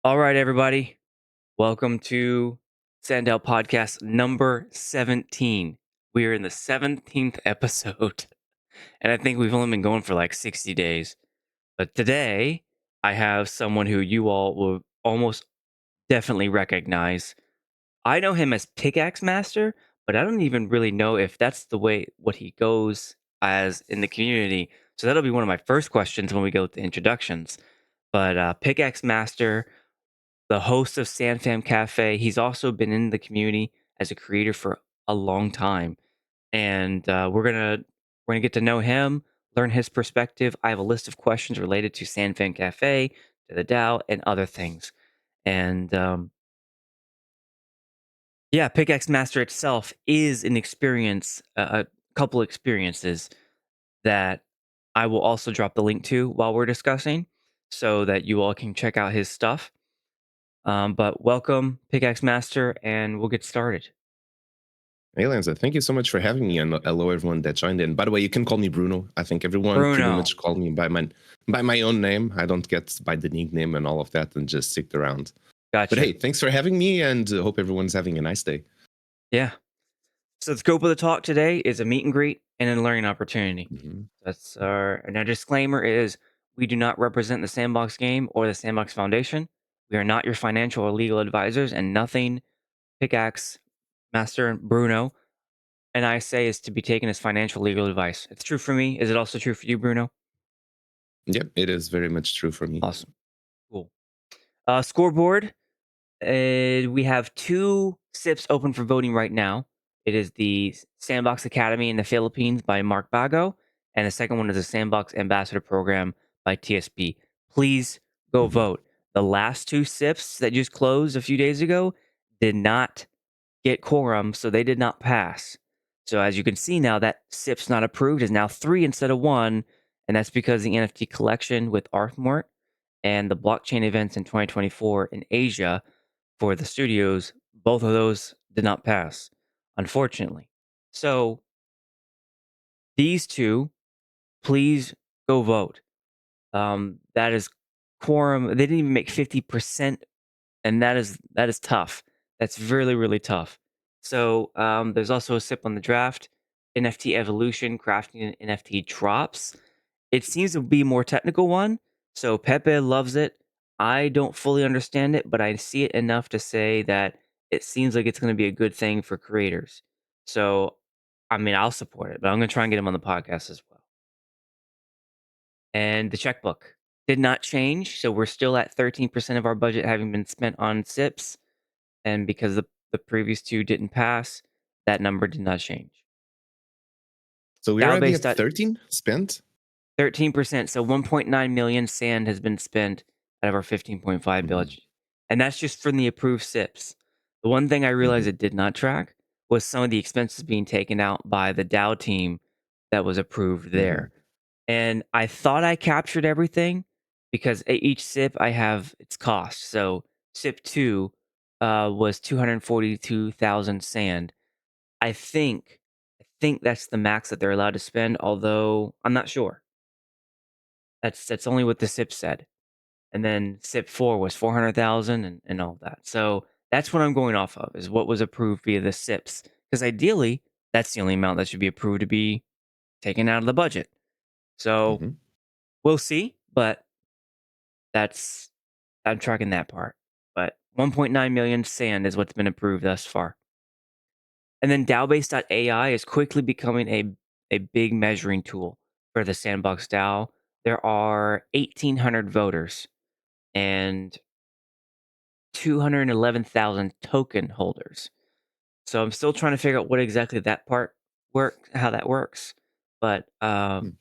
All right, everybody. Welcome to SandDAO podcast number 17. We are in the 17th episode, and I think we've only been going for like 60 days. But today, I have someone who you all will almost definitely recognize. I know him as Pickaxe Master, but I don't even really know if that's the way what he goes as in the community. So that'll be one of my first questions when we go to introductions. But Pickaxe Master, the host of SandFam Cafe. He's also been in the community as a creator for a long time, and we're gonna get to know him, learn his perspective. I have a list of questions related to SandFam Cafe, to the DAO, and other things. And yeah, Pickaxe Master itself is an experience, a couple experiences that I will also drop the link to while we're discussing, so that you all can check out his stuff. But welcome, Pickaxe Master, and we'll get started. Hey, Lanzer, thank you so much for having me, and hello everyone that joined in. By the way, you can call me Bruno. I think everyone pretty Bruno, much called me by my own name. I don't get by the nickname and all of that, and just stick around. But gotcha. hey, thanks for having me, and hope everyone's having a nice day. Yeah. So the scope of the talk today is a meet and greet and a learning opportunity. Mhm. That's and our disclaimer is we do not represent the Sandbox Game or the Sandbox Foundation. We are not your financial or legal advisors, and nothing Pickaxe Master and Bruno and I say is to be taken as financial legal advice. It's true for me. Is it also true for you, Bruno? Yep, it is very much true for me. Awesome. Cool. Scoreboard. We have two SIPs open for voting right now. It is the Sandbox Academy in the Philippines by Mark Bago, and the second one is the Sandbox Ambassador Program by TSP. Please go Mhm. vote. The last two SIPs that just closed a few days ago did not get quorum, so they did not pass. So as you can see now, that SIP's not approved is now 3 instead of 1, and that's because the NFT collection with Arthmort and the blockchain events in 2024 in Asia for the studios, both of those did not pass, unfortunately. So these two, please go vote. That is quorum. They didn't even make 50%, and that is tough. That's really, really tough. So there's also a sip on the draft, NFT evolution, crafting an NFT drops. It seems to be a more technical one. So Pepe loves it. I don't fully understand it, but I see it enough to say that it seems like it's going to be a good thing for creators. So, I mean, I'll support it, but I'm going to try and get him on the podcast as well. And the checkbook did not change. So we're still at 13% of our budget having been spent on SIPs. And because the previous two didn't pass, that number did not change. So we're DAO already based at 13 spent. 13%. So 1.9 million sand has been spent out of our 15.5 Mhm. budget. And that's just from the approved SIPs. The one thing I realized Mhm. it did not track was some of the expenses being taken out by the DAO team that was approved Mhm. there. And I thought I captured everything because each SIP I have its cost. So SIP 2 was 242,000 sand. I think that's the max that they're allowed to spend, although I'm not sure. That's only what the SIP said. And then SIP 4 was 400,000 and all that. So that's what I'm going off of is what was approved via the SIPs. Because ideally, that's the only amount that should be approved to be taken out of the budget. So Mhm. we'll see, but that's I'm tracking that part. But 1.9 million sand is what's been approved thus far. And then DAO-based.ai is quickly becoming a big measuring tool for the Sandbox DAO. There are 1,800 voters and 211,000 token holders. So I'm still trying to figure out what exactly that part how that works. But Mm.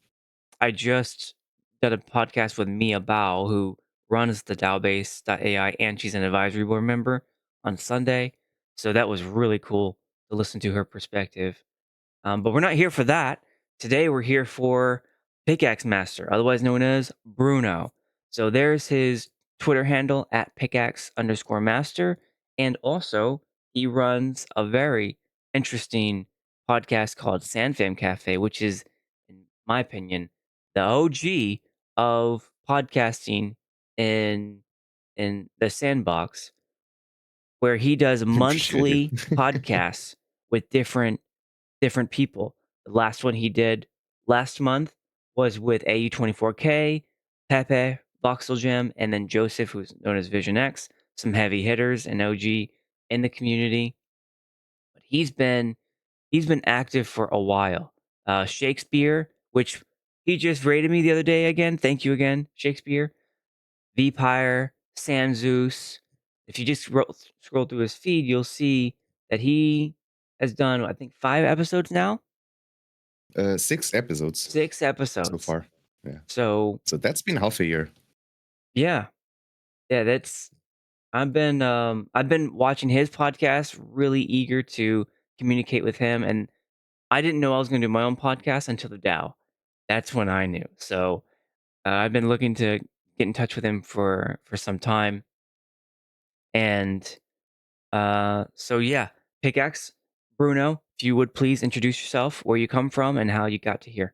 I just did a podcast with Mia Bao, who runs the DAO-based.ai, and she's an advisory board member on Sunday. So that was really cool to listen to her perspective. But we're not here for that. Today we're here for Pickaxe Master, otherwise known as Bruno. So there's his Twitter handle at pickaxe_master. And also, he runs a very interesting podcast called SandFam Cafe, which is, in my opinion, the OG of podcasting in in the Sandbox, where he does Appreciate it. monthly podcasts with different people. The last one he did last month was with AU24K, Pepe, Voxel Gem, and then Joseph, who's known as Vision X, some heavy hitters and OG in the community. But he's been active for a while. Shakespeare, which he just rated me the other day again. Thank you again, Shakespeare. Vpire, Sanzeus. If you just scroll through his feed, you'll see that he has done, I think, 5 episodes now. 6 episodes 6 so episodes. far. Yeah. So So that's been half a year. yeah, that's I've been watching his podcast, really eager to communicate with him, and I didn't know I was going to do my own podcast until the DAO. That's when I knew. So I've been looking to get in touch with him for some time, and so yeah, Pickaxe, Bruno, if you would please introduce yourself, where you come from, and how you got to here.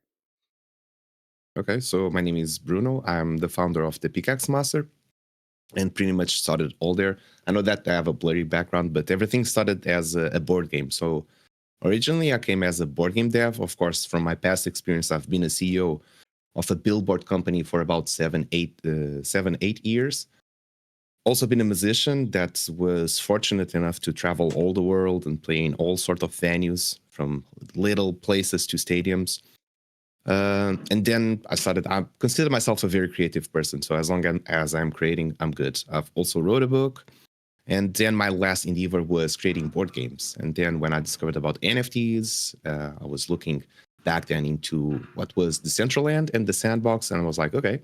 Okay, so my name is Bruno. I'm the founder of the Pickaxe Master and pretty much started all there. I know that I have a blurry background, but everything started as a board game. So originally I came as a board game dev. Of course, from my past experience, I've been a CEO of a billboard company for about 7, 8 years. Also been a musician that was fortunate enough to travel all the world and play in all sorts of venues, from little places to stadiums. And then I consider myself a very creative person. So as long as I'm creating, I'm good. I've also wrote a book. And then my last endeavor was creating board games. And then when I discovered about NFTs, I was looking back then into what was Decentraland and the Sandbox. And I was like, okay,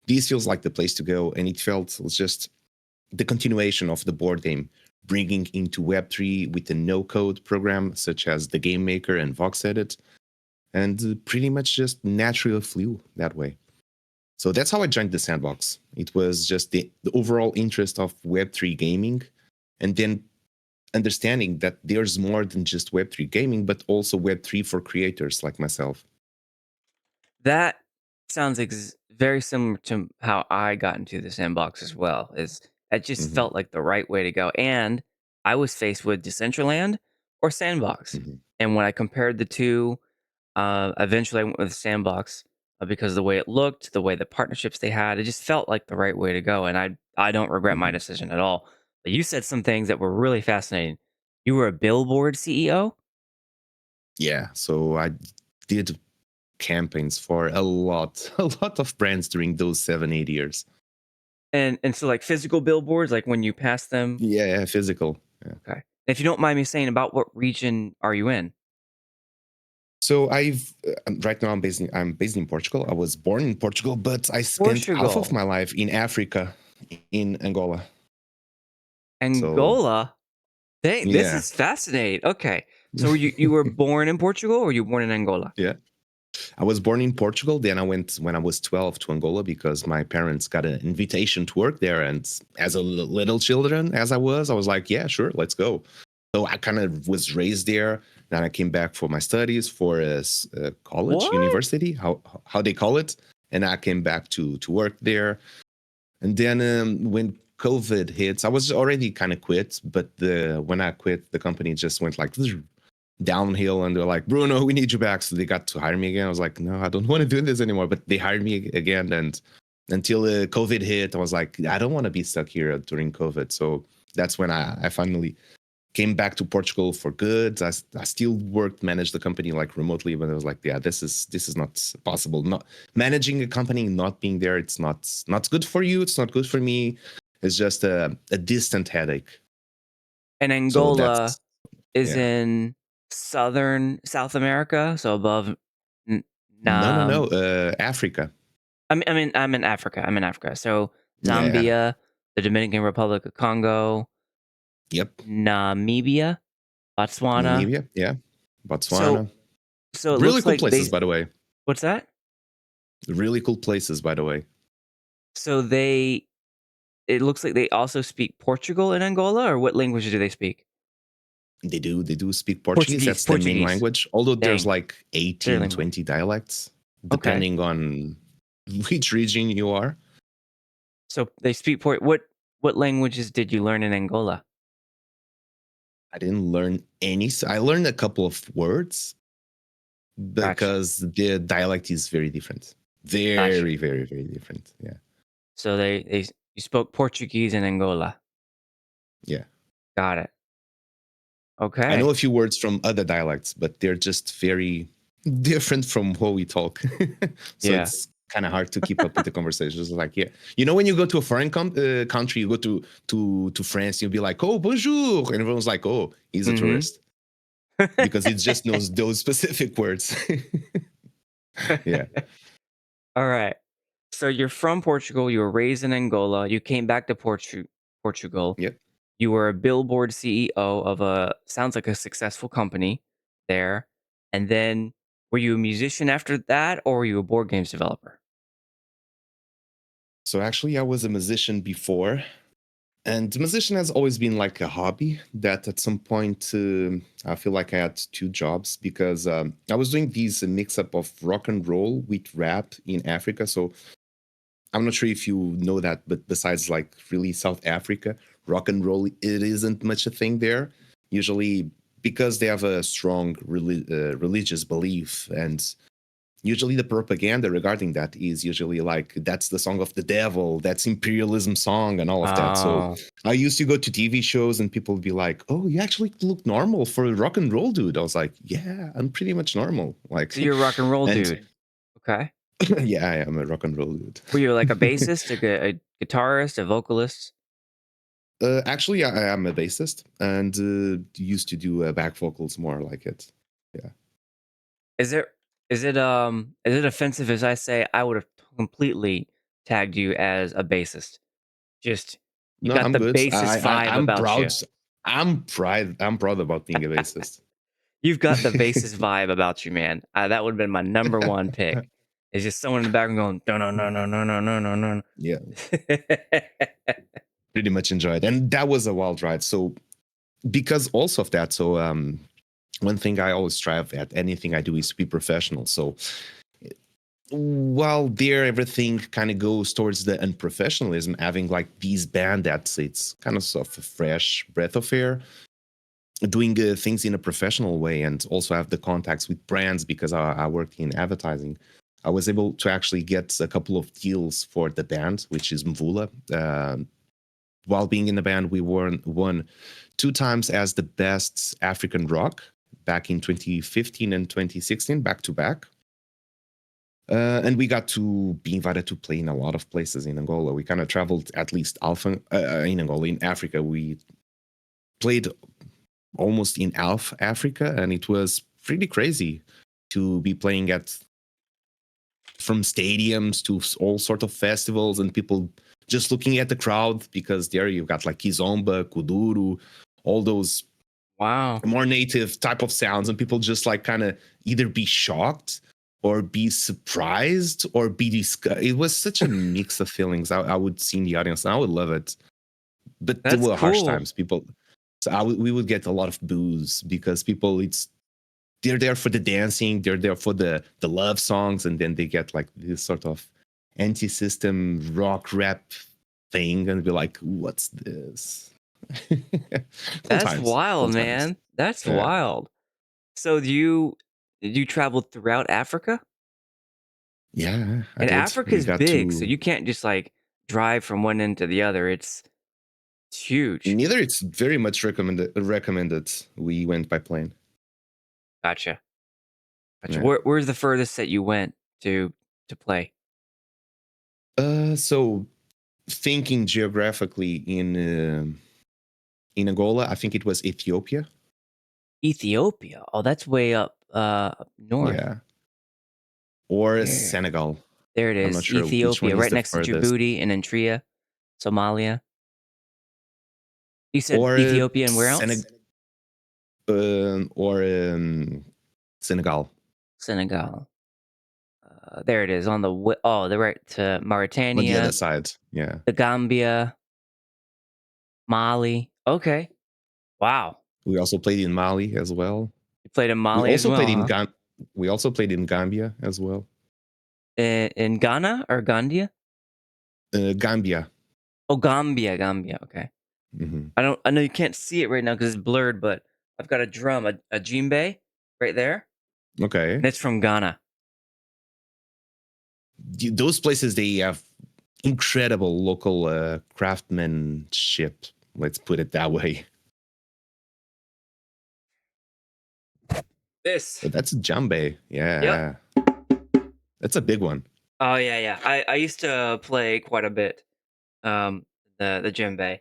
this feels like the place to go. And it was just the continuation of the board game, bringing into Web3 with a no-code program such as the Game Maker and VoxEdit, and pretty much just naturally flew that way. So that's how I joined the Sandbox. It was just the overall interest of Web3 gaming, and then understanding that there's more than just Web3 gaming, but also Web3 for creators like myself. That sounds very similar to how I got into the Sandbox as well. Is That just Hmm. felt like the right way to go, and I was faced with Decentraland or Sandbox, Hmm. and when I compared the two, eventually I went with Sandbox because of the way it looked, the way the partnerships they had. It just felt like the right way to go, and I don't regret my Hmm. decision at all. But you said some things that were really fascinating. You were a billboard CEO, Yeah, so I did campaigns for a lot, a lot of brands during those 7, 8 years. and so like physical billboards, like when you pass them. Yeah, physical. Yeah. Okay. If you don't mind me saying, about what region are you in? So right now I'm based in Portugal. I was born in Portugal, but I spent half of Portugal. my life in Africa, in Angola. So Angola? Dang, this yeah, is fascinating. Okay. So you were born in Portugal, or you were born in Angola? yeah. I was born in Portugal. Then I went when I was 12 to Angola because my parents got an invitation to work there. And as a little children, as I was like, yeah, sure, let's go. So I kind of was raised there. Then I came back for my studies for a college, What? university, how they call it. And I came back to work there. And then when COVID hits, I was already kind of quit. But when I quit, the company just went like downhill, and they're like, Bruno, we need you back. So they got to hire me again. I was like, no, I don't want to do this anymore. But they hired me again. And until COVID hit, I was like, I don't want to be stuck here during COVID. So that's when I finally came back to Portugal for good. I still managed the company like remotely, but I was like, yeah, this is not possible. Not managing a company, not being there, it's not good for you. It's not good for me. It's just a distant headache. And So Angola that's is yeah. in southern South America, so above No. Nam. Africa. I'm in Africa. I'm in Africa. So Yeah. Zambia, the Dominican Republic of Congo, Yep. Namibia, Botswana. Namibia. Yeah. So Botswana. so it Really looks cool like places, by the way. what's that? Really cool places, by the way. So it looks like they also speak Portugal in Angola, or what language do they speak? They do speak Portuguese. Portuguese, That's the main Portuguese. language. Although there's Dang, like their 18, language. 20 dialects, Okay. depending on which region you are. So they speak What What languages did you learn in Angola? I didn't learn any. I learned a couple of words Gotcha. because the dialect is very different. Gotcha. Very, very, very different. Yeah. So you spoke Portuguese in Angola. Yeah. Got it. I know Okay. a few words from other dialects, but they're just very different from how we talk. So Yeah. it's kind of hard to keep up with the conversations. Like, yeah, you know, when you go to a foreign country, you go to France, you'll be like, "Oh, bonjour," and everyone's like, "Oh, he's a Mm-hmm. tourist," because it just knows those specific words. Yeah. All right. So you're from Portugal. You were raised in Angola. You came back to Portugal. Yep. You were a Billboard CEO of a sounds like a successful company there. And then were you a musician after that, or were you a board games developer? So actually, I was a musician before, and musician has always been like a hobby that at some point I feel like I had two jobs because I was doing these mix up of rock and roll with rap in Africa. So I'm not sure if you know that, but besides like really South Africa, rock and roll, it isn't much a thing there. Usually because they have a strong religious belief, and usually the propaganda regarding that is usually like that's the song of the devil, that's imperialism song and all of that. So Oh, I used to go to TV shows and people would be like, "Oh, you actually look normal for a rock and roll dude." I was like, "Yeah, I'm pretty much normal." Like, so you're a rock and roll and dude. Okay. yeah, I am a rock and roll dude. Were you like a bassist, a guitarist, a vocalist? Actually, I am a bassist and used to do back vocals more like it. Yeah. Is it is it offensive as I say I would have completely tagged you as a bassist? Just you No, got I'm the good. bassist vibe I'm about proud. you. I'm proud about being a bassist. You've got the bassist vibe about you, man. That would have been my number one pick. It's just someone in the background going, no, no, no, no, no, no, no, no, Yeah, no. pretty much enjoyed, and that was a wild ride. So because also of that, so one thing I always strive at anything I do is to be professional. So while there everything kind of goes towards the unprofessionalism, having like these band that's it's kind of sort of a fresh breath of air, doing things in a professional way, and also have the contacts with brands because I worked in advertising. I was able to actually get a couple of deals for the band, which is Mvula. While being in the band, we won two times as the best African rock back in 2015 and 2016, back to back. And we got to be invited to play in a lot of places in Angola. We kind of traveled at least in Angola. In Africa, we played almost in Alf Africa, and it was pretty crazy to be playing at from stadiums to all sort of festivals and people just looking at the crowd because there you've got like Kizomba, Kuduro, all those Wow. more native type of sounds, and people just like kind of either be shocked or be surprised or be disgusted. It was such a mix of feelings I would see in the audience, and I would love it. But there That's were harsh cool. times. People, so we would get a lot of boos because people, they're there for the dancing, they're there for the love songs, and then they get like this sort of anti-system rock rap thing, and be like, "What's this?" Cool That's times, cool wild, times. man. That's Yeah, wild. So did you travel throughout Africa? yeah, I And did. We Africa's got big, so to. you can't just like drive from one end to the other. It's huge. Neither. It's very much recommended. Recommended. We went by plane. Gotcha. Gotcha. Yeah. Where's the furthest that you went to play? So thinking geographically in Angola, I think it was Ethiopia. Ethiopia. Oh, that's way up north. Yeah. Or There. Senegal. There it I'm not is. sure which one Ethiopia, is right the next to furthest. Djibouti and Eritrea, Somalia. You said Or Ethiopia and where else? or Senegal Senegal. There it is on the the right to on the other Mauritania, side. Yeah. the Gambia, Mali. Okay. Wow. We also played in Mali as well. You played in We Mali as also well, played in huh? We also played in Gambia as well. In Ghana or Gandia? Gambia. Oh, Gambia, Gambia. Okay. Hmm. I know you can't see it right now because it's blurred, but I've got a drum, a djembe right there, Okay. and it's from Ghana. Those places, they have incredible local craftsmanship. Let's put it that way. This. But that's a djembe. Yep. Yeah, that's a big one. Oh yeah, yeah. I used to play quite a bit. Um, the djembe.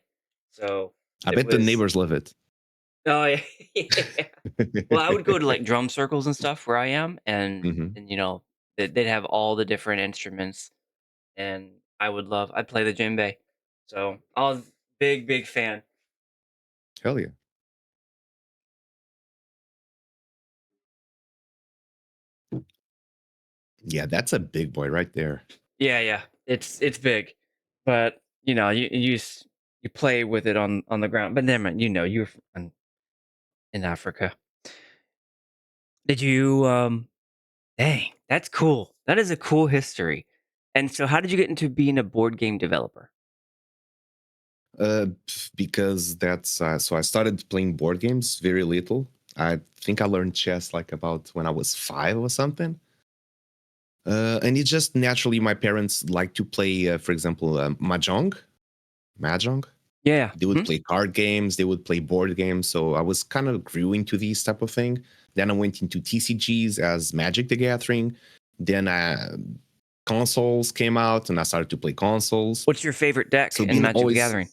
So I it bet the was. neighbors love it. Oh yeah. Yeah. Well, I would go to like drum circles and stuff where I am, Hmm. and they'd have all the different instruments, and I'd play the djembe. So I was big fan. Hell yeah. Yeah, that's a big boy right there. Yeah, yeah. It's big, but you play with it on the ground. But never mind. You're in Africa. Did you Dang, that's cool. That is a cool history. And so how did you get into being a board game developer? Because that's so I started playing board games very little. I think I learned chess like about when I was 5 or something. And it just naturally, my parents like to play, for example, mahjong. Yeah. They would play card games, they would play board games. So I was kind of grew into these type of thing. Then I went into TCGs as Magic the Gathering. Then consoles came out, and I started to play consoles. What's your favorite deck So in being Magic the always, Gathering?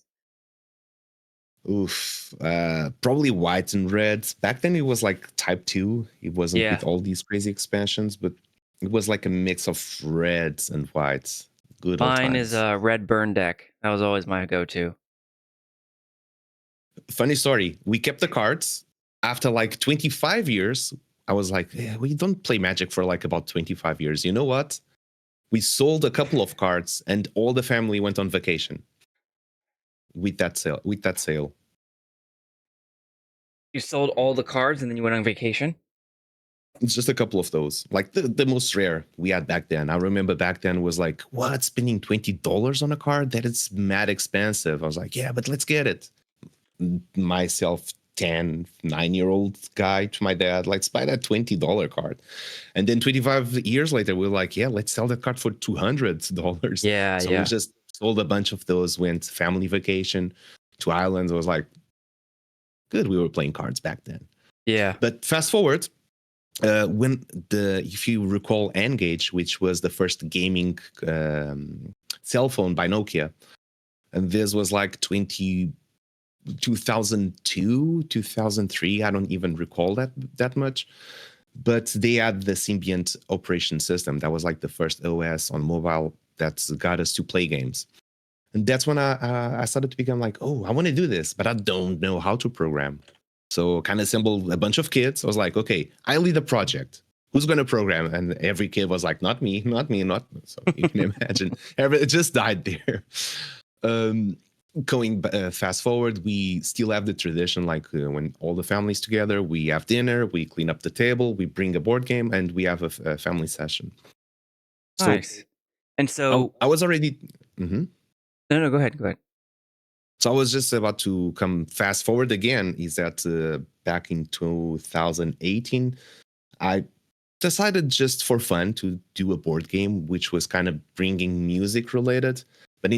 probably white and red. Back then it was like type 2. It wasn't Yeah. with all these crazy expansions, but it was like a mix of reds and whites. Good old Mine is times. a red burn deck. That was always my go-to. Funny story. We kept the cards. After like 25 years, I was like, yeah, we don't play Magic for like about 25 years. You know what? We sold a couple of cards and all the family went on vacation with that sale. You sold all the cards and then you went on vacation? It's just a couple of those, like the most rare we had back then. I remember back then was like, what, spending $20 on a card? That is mad expensive. I was like, yeah, but let's get it. Myself, 9-year-old guy, to my dad, let's buy that $20 card. And then 25 years later, we are like, yeah, let's sell that card for $200. Yeah, So we yeah. just sold a bunch of those, went family vacation to Ireland. It was like, good, we were playing cards back then. Yeah. But fast forward, when if you recall N-Gage, which was the first gaming cell phone by Nokia, and this was like 2002, 2003. I don't even recall that much, but they had the Symbiont operation system. That was like the first OS on mobile that got us to play games. And that's when I started to become like, oh, I want to do this, but I don't know how to program. So kind of assembled a bunch of kids. I was like, okay, I lead a project. Who's going to program? And every kid was like, not me, not me, not me. So you can imagine, it just died there. Um, Going fast forward, we still have the tradition, like when all the families together, we have dinner, we clean up the table, we bring a board game, and we have a family session. So Nice. And so I was already. Mhm. no, go ahead, go ahead. So I was just about to come fast forward again. Is that back in 2018, I decided just for fun to do a board game, which was kind of bringing music related. But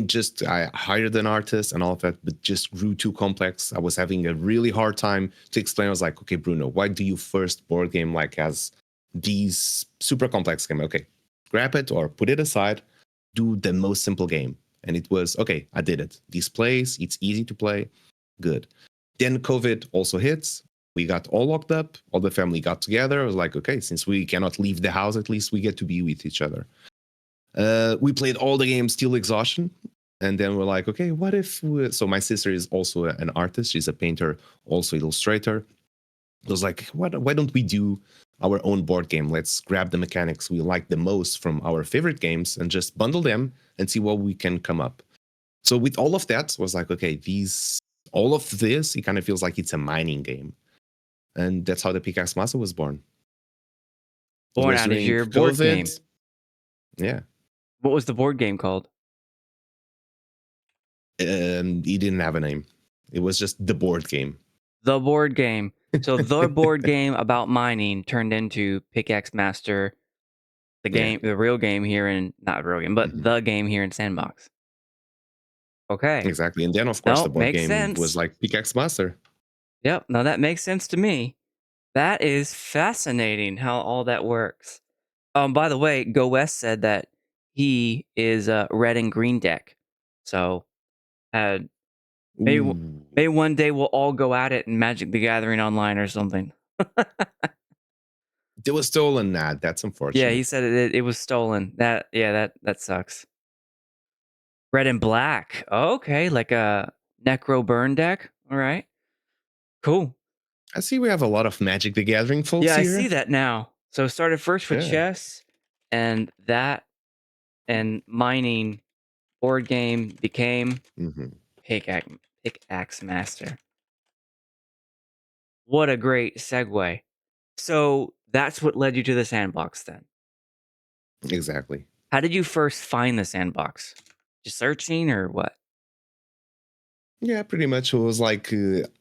I hired an artist and all of that, but just grew too complex. I was having a really hard time to explain. I was like, okay, Bruno, why do you first board game like has these super complex game? Okay, grab it or put it aside, do the most simple game. And it was, okay, I did it. This plays, it's easy to play, good. Then COVID also hits. We got all locked up. All the family got together. I was like, okay, since we cannot leave the house, at least we get to be with each other. We played all the games till exhaustion. And then we're like, okay, what if so my sister is also an artist. She's a painter, also illustrator. I was like, why don't we do our own board game? Let's grab the mechanics we like the most from our favorite games and just bundle them and see what we can come up. So with all of that, I was like, okay, all of this, it kind of feels like it's a mining game. And that's how the Pickaxe Master was born. It Born was out of during your board game. COVID. Yeah. What was the board game called? And he didn't have a name. It was just the board game. The board game. So the board game about mining turned into Pickaxe Master, the Yeah. game, the real game here in not real game, but Hmm. the game here in Sandbox. Okay. Exactly. And then, of course, the No, board makes game was sense. like Pickaxe Master. Yep. Now that makes sense to me. That is fascinating how all that works. By the way, Go West said that he is a red and green deck. So uh, maybe Ooh. maybe one day we'll all go at it in Magic the Gathering online or something. It was stolen. Nah, that's Yeah, he unfortunate. said it was stolen. That sucks. Red and black. Oh, okay, like a Necro Burn deck. All right, cool. I see we have a lot of Magic the Gathering folks Yeah, I see here. that now. So started first with Yeah. chess, and that and mining board game became Hmm. Pickaxe Pickaxe Master. What a great segue. So that's what led you to the sandbox then. Exactly. How did you first find the sandbox? Just searching or what? Yeah, pretty much. It was like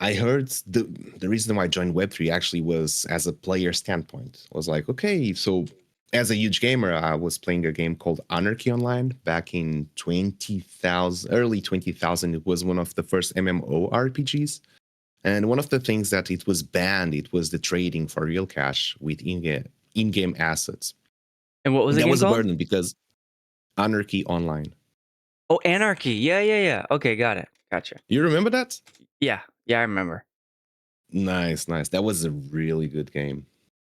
I heard the reason why I joined Web3 actually was as a player standpoint. I was like, okay, so as a huge gamer, I was playing a game called Anarchy Online back in 20,000, early 20,000. It was one of the first MMORPGs. And one of the things that it was banned, it was the trading for real cash with in-game assets. And what was And the that game was a called? burden because Anarchy Online. Oh, Anarchy. Yeah. Okay, got it. Gotcha. You remember that? Yeah, I remember. Nice, nice. That was a really good game.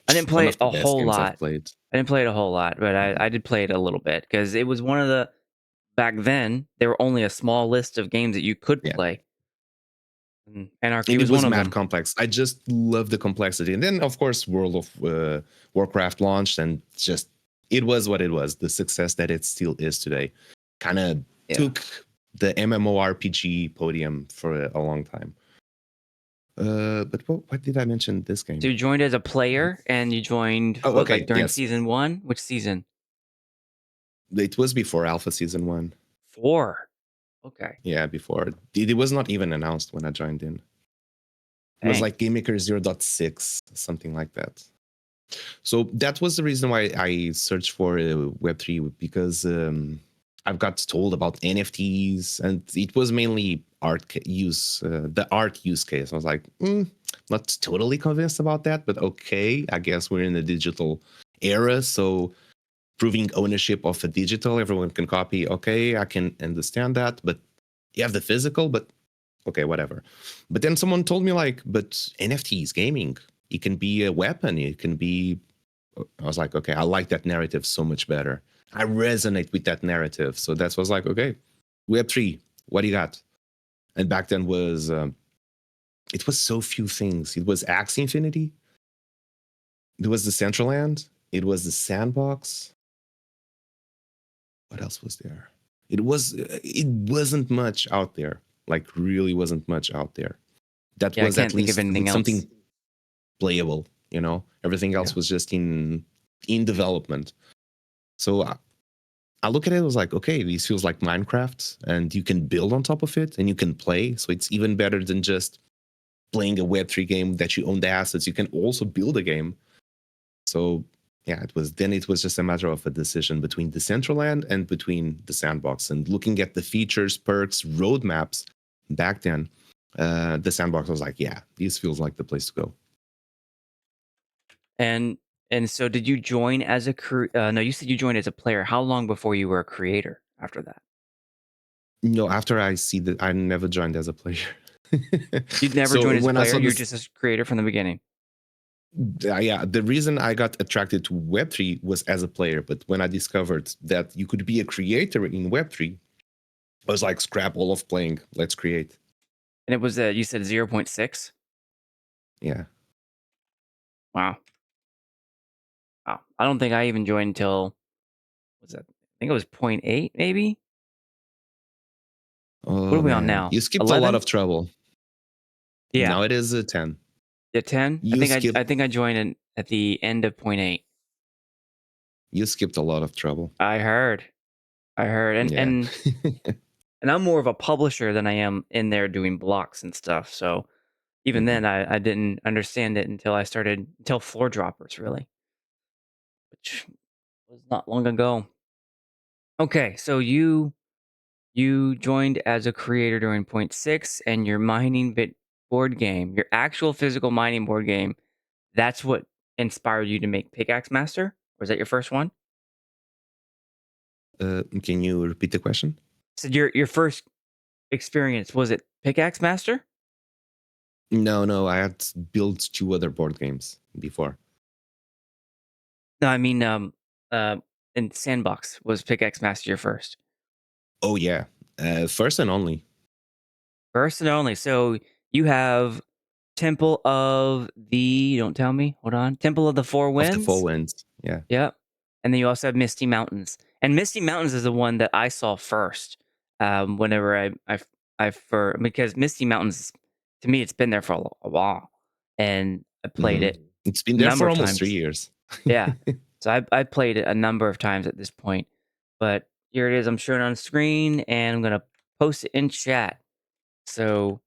I didn't One play it of the a best whole games I've lot. played. I didn't play it a whole lot, but Mhm. I did play it a little bit because it was one of the back then there were only a small list of games that you could Yeah. play. And Anarchy And it was was one of mad them. complex. I just love the complexity. And then, of course, World of Warcraft launched, and just it was what it was. The success that it still is today kind of Yeah. took the MMORPG podium for a long time. But what did I mention this So game? you joined as a player and you joined Oh, what like okay. during Yes. season 1? Which season? It was before Alpha Season 1. 4. Okay. Yeah, before. It was not even announced when I joined in. It was Dang. like GameMaker 0.6, something like that. So that was the reason why I searched for Web3 because I've got told about NFTs and it was mainly the art use case. I was like, not totally convinced about that, but okay, I guess we're in a digital era. So proving ownership of a digital, everyone can copy. Okay, I can understand that, but you have the physical, but okay, whatever. But then someone told me like, but NFTs, gaming, it can be a weapon. It can be. I was like, okay, I like that narrative so much better. I resonate with that narrative. So that was like, okay, Web3, what do you got? And back then it was so few things. It was Axie Infinity. It was the Centraland. It was the Sandbox. What else was there? It wasn't much out there. Like really wasn't much out there. That Yeah, I was at can't think of least anything else. something playable, you know? Everything Yeah. else was just in development. So I look at it, I was like, okay, this feels like Minecraft and you can build on top of it and you can play. So it's even better than just playing a Web3 game that you own the assets. You can also build a game. So yeah, it was just a matter of a decision between Decentraland and between the Sandbox. And looking at the features, perks, roadmaps back then, the Sandbox was like, yeah, this feels like the place to go. And so did you join as a no, you said you joined as a player. How long before you were a creator after that? No, after I see that I never joined as a player. You'd never So joined as a when I player, saw you're this, just a creator from the beginning. yeah, the reason I got attracted to Web3 was as a player. But when I discovered that you could be a creator in Web3, I was like, scrap all of playing, let's create. And it was you said 0.6? Yeah. Wow. Wow. I don't think I even joined until was that I think it was point 0.8 maybe? What are Oh we on man, now? you skipped a lot 11? of trouble. Yeah. Now it is a 10. Yeah, 10? You I skipped think I joined in at the end of point 0.8. you skipped a lot of trouble. I heard. And Yeah. And I'm more of a publisher than I am in there doing blocks and stuff. So even Mhm. then, I didn't understand it until Floor Droppers, really, which was not long ago. Okay, so you joined as a creator during point six, and your mining bit board game, your actual physical mining board game, that's what inspired you to make Pickaxe Master? Was that your first one? Can you repeat the question? So your first experience, was it Pickaxe Master? No, no, I had built two other board games before. No, I mean, uh, in Sandbox, was Pickaxe Master your first? Oh yeah, first and only First and only. So you have Temple of the, don't tell me, hold on. Temple of the Four of the Winds? Four Winds. Yeah. Yep. And then you also have Misty Mountains. And Misty Mountains is the one that I saw first. Whenever because Misty Mountains, to me, it's been there for a while, and I played Hmm. it It's been a there number for of almost three times. years. Yeah, so I played it a number of times at this point. But here it is. I'm showing on screen, and I'm gonna post it in chat. So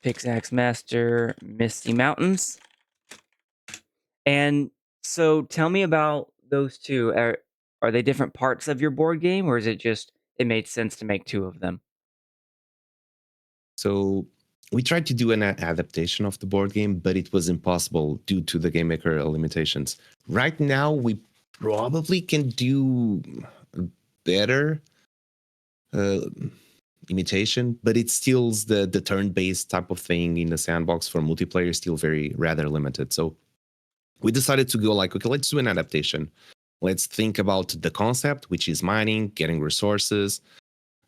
Pickaxe Master, Misty Mountains. And so tell me about those two. Are they different parts of your board game, or is it just it made sense to make two of them? So we tried to do an adaptation of the board game, but it was impossible due to the game maker limitations. Right now, we probably can do a better uh, imitation, but it's still the turn-based type of thing in the sandbox for multiplayer is still very rather limited. So we decided to go like, okay, let's do an adaptation. Let's think about the concept, which is mining, getting resources,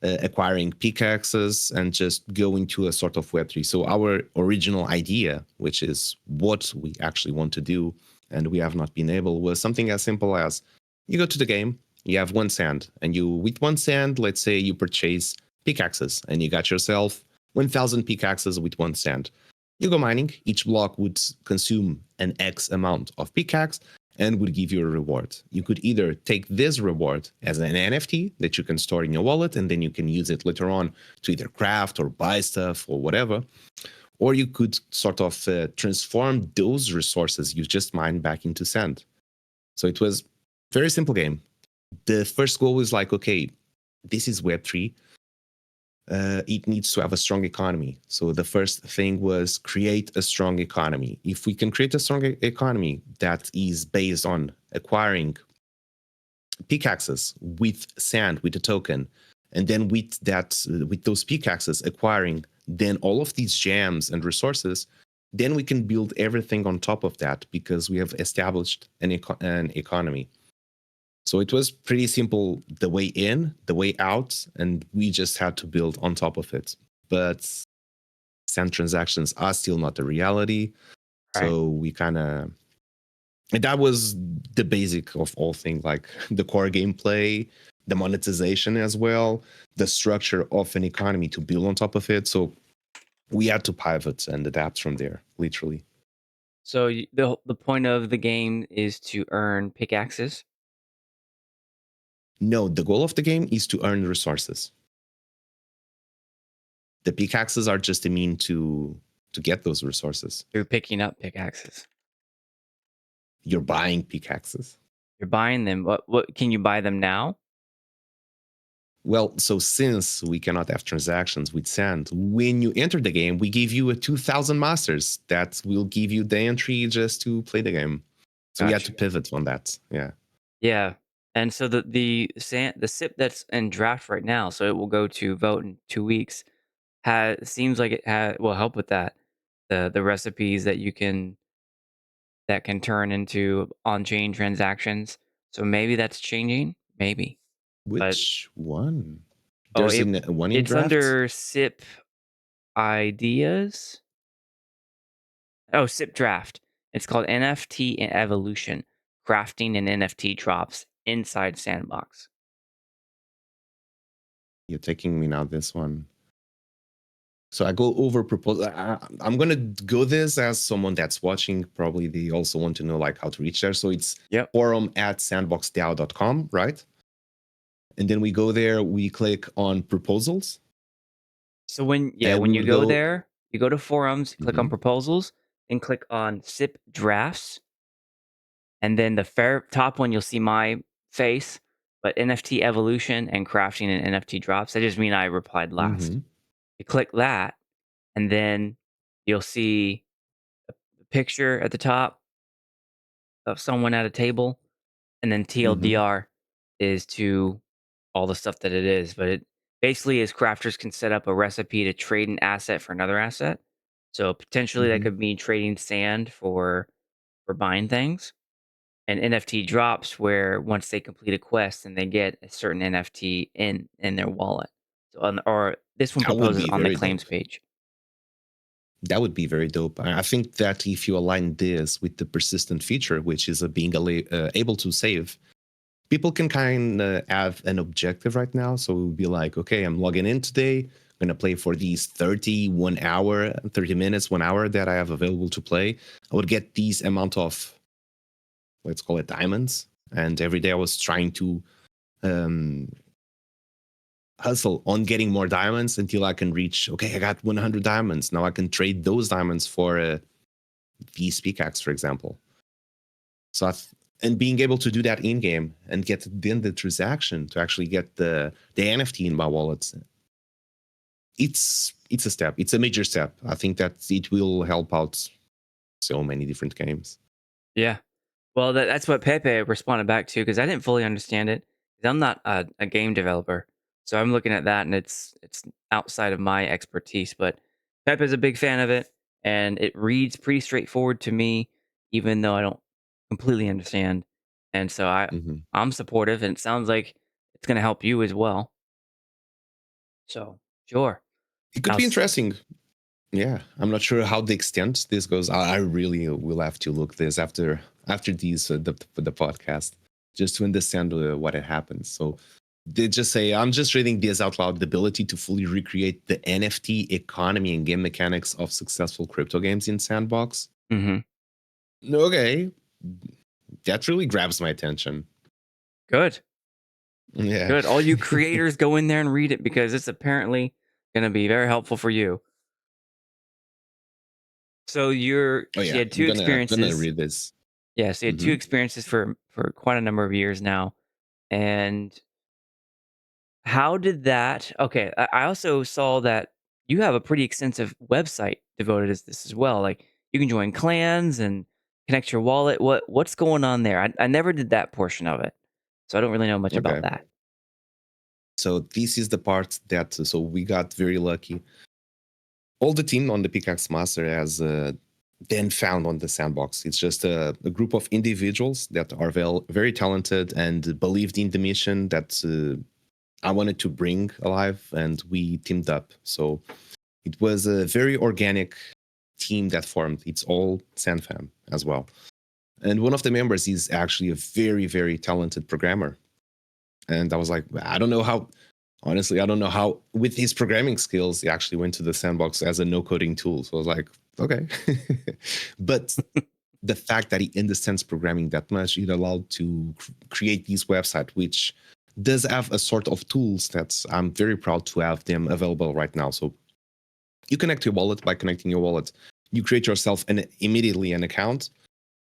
acquiring pickaxes, and just go into a sort of Web3. So our original idea, which is what we actually want to do, and we have not been able, was something as simple as you go to the game, you have one sand, and you with one sand, let's say you purchase pickaxes, and you got yourself 1,000 pickaxes with one sand. You go mining, each block would consume an X amount of pickaxe and would give you a reward. You could either take this reward as an NFT that you can store in your wallet and then you can use it later on to either craft or buy stuff or whatever, or you could sort of transform those resources you just mined back into sand. So it was a very simple game. The first goal was like, okay, this is Web3. It needs to have a strong economy. So the first thing was create a strong economy. If we can create a strong economy that is based on acquiring pickaxes with sand, with a token, and then with those pickaxes acquiring then all of these gems and resources, then we can build everything on top of that because we have established an economy. So it was pretty simple the way in, the way out, and we just had to build on top of it. But sand transactions are still not a reality. Right. So we kind of, that was the basic of all things, like the core gameplay, the monetization as well, the structure of an economy to build on top of it. So we had to pivot and adapt from there, literally. So the point of the game is to earn pickaxes. No, the goal of the game is to earn resources. The pickaxes are just a mean to get those resources. Through picking up pickaxes. You're buying pickaxes. You're buying them. What can you buy them now? Well, so since we cannot have transactions with sand, when you enter the game, we give you a 2,000 masters that will give you the entry just to play the game. So we had to Gotcha. pivot on that. Yeah. Yeah. And so the SIP that's in draft right now, so it will go to vote in 2 weeks. Seems like will help with that. The recipes that can turn into on-chain transactions. So maybe that's changing, maybe. But Which one? oh, There's one in it's draft? under SIP ideas. Oh, SIP draft. It's called NFT evolution, crafting and NFT drops inside Sandbox. You're taking me now this one. So I go over proposal. I'm gonna go this as someone that's watching. Probably they also want to know like how to reach there. So it's Yep. forum at sandboxdao.com, right? And then we go there, we click on proposals, So when and we when you would go go. there, you go to forums, click on Mhm, proposals, and click on SIP drafts, and then the fair top one you'll see my face, but NFT evolution and crafting and NFT drops. That just mean I replied last. mhm, You click that, and then you'll see a picture at the top of someone at a table, and then mhm. TLDR is to all the stuff that it is. But it basically is crafters can set up a recipe to trade an asset for another asset. So potentially that Mhm. could mean trading sand for buying things. And NFT drops where once they complete a quest and they get a certain NFT in their wallet. So or this one That would proposes be on the very claims dope. page. That would be very dope. I think that if you align this with the persistent feature, which is being able to save, people can kind of have an objective right now. So it would be like, okay, I'm logging in today. I'm going to play for these 30, 1 hour, 30 minutes, 1 hour that I have available to play. I would get these amount of, let's call it diamonds. And every day I was trying to um, hustle on getting more diamonds until I can reach, okay, I got 100 diamonds. Now I can trade those diamonds for these pickaxe, for example. So and being able to do that in game and get then the transaction to actually get the NFT in my wallet, it's a step. It's a major step. I think that it will help out so many different games. Yeah. Well, that's what Pepe responded back to because I didn't fully understand it. 'Cause I'm not a game developer, so I'm looking at that and it's outside of my expertise. But Pepe's a big fan of it, and it reads pretty straightforward to me, even though I don't completely understand. And so Mhm. I'm supportive, and it sounds like it's going to help you as well. So sure. It could Now, be interesting. Yeah, I'm not sure how the extent this goes. I really will have to look this after these the podcast just to understand what had happened. So they just say I'm just reading this out loud. The ability to fully recreate the NFT economy and game mechanics of successful crypto games in Sandbox. hmm Okay, that really grabs my attention. good, Yeah. good. All you creators go in there and read it because it's apparently going to be very helpful for you. So Oh so you yeah, had I'm 2 gonna experiences. read this. Yeah, so you had 2 Hmm. experiences for quite a number of years now, and how did that okay, I also saw that you have a pretty extensive website devoted as this as well, like, you can join clans and connect your wallet. What's going on there? I never did that portion of it, so I don't really know much about Okay, that. so this is the part that so we got very lucky. All the team on the Pickaxe Master has then found on the sandbox. It's just a group of individuals that are very talented and believed in the mission that I wanted to bring alive, and we teamed up. So it was a very organic team that formed. It's all SandFam as well. And one of the members is actually a very, very talented programmer. And I was like, I don't know how, honestly, I don't know how, with his programming skills, he actually went to the sandbox as a no coding tool. So I was like, okay. But the fact that he understands programming that much, it allowed to create this website, which does have a sort of tools that I'm very proud to have them available right now. So you connect your wallet. By connecting your wallet, you create yourself immediately an account.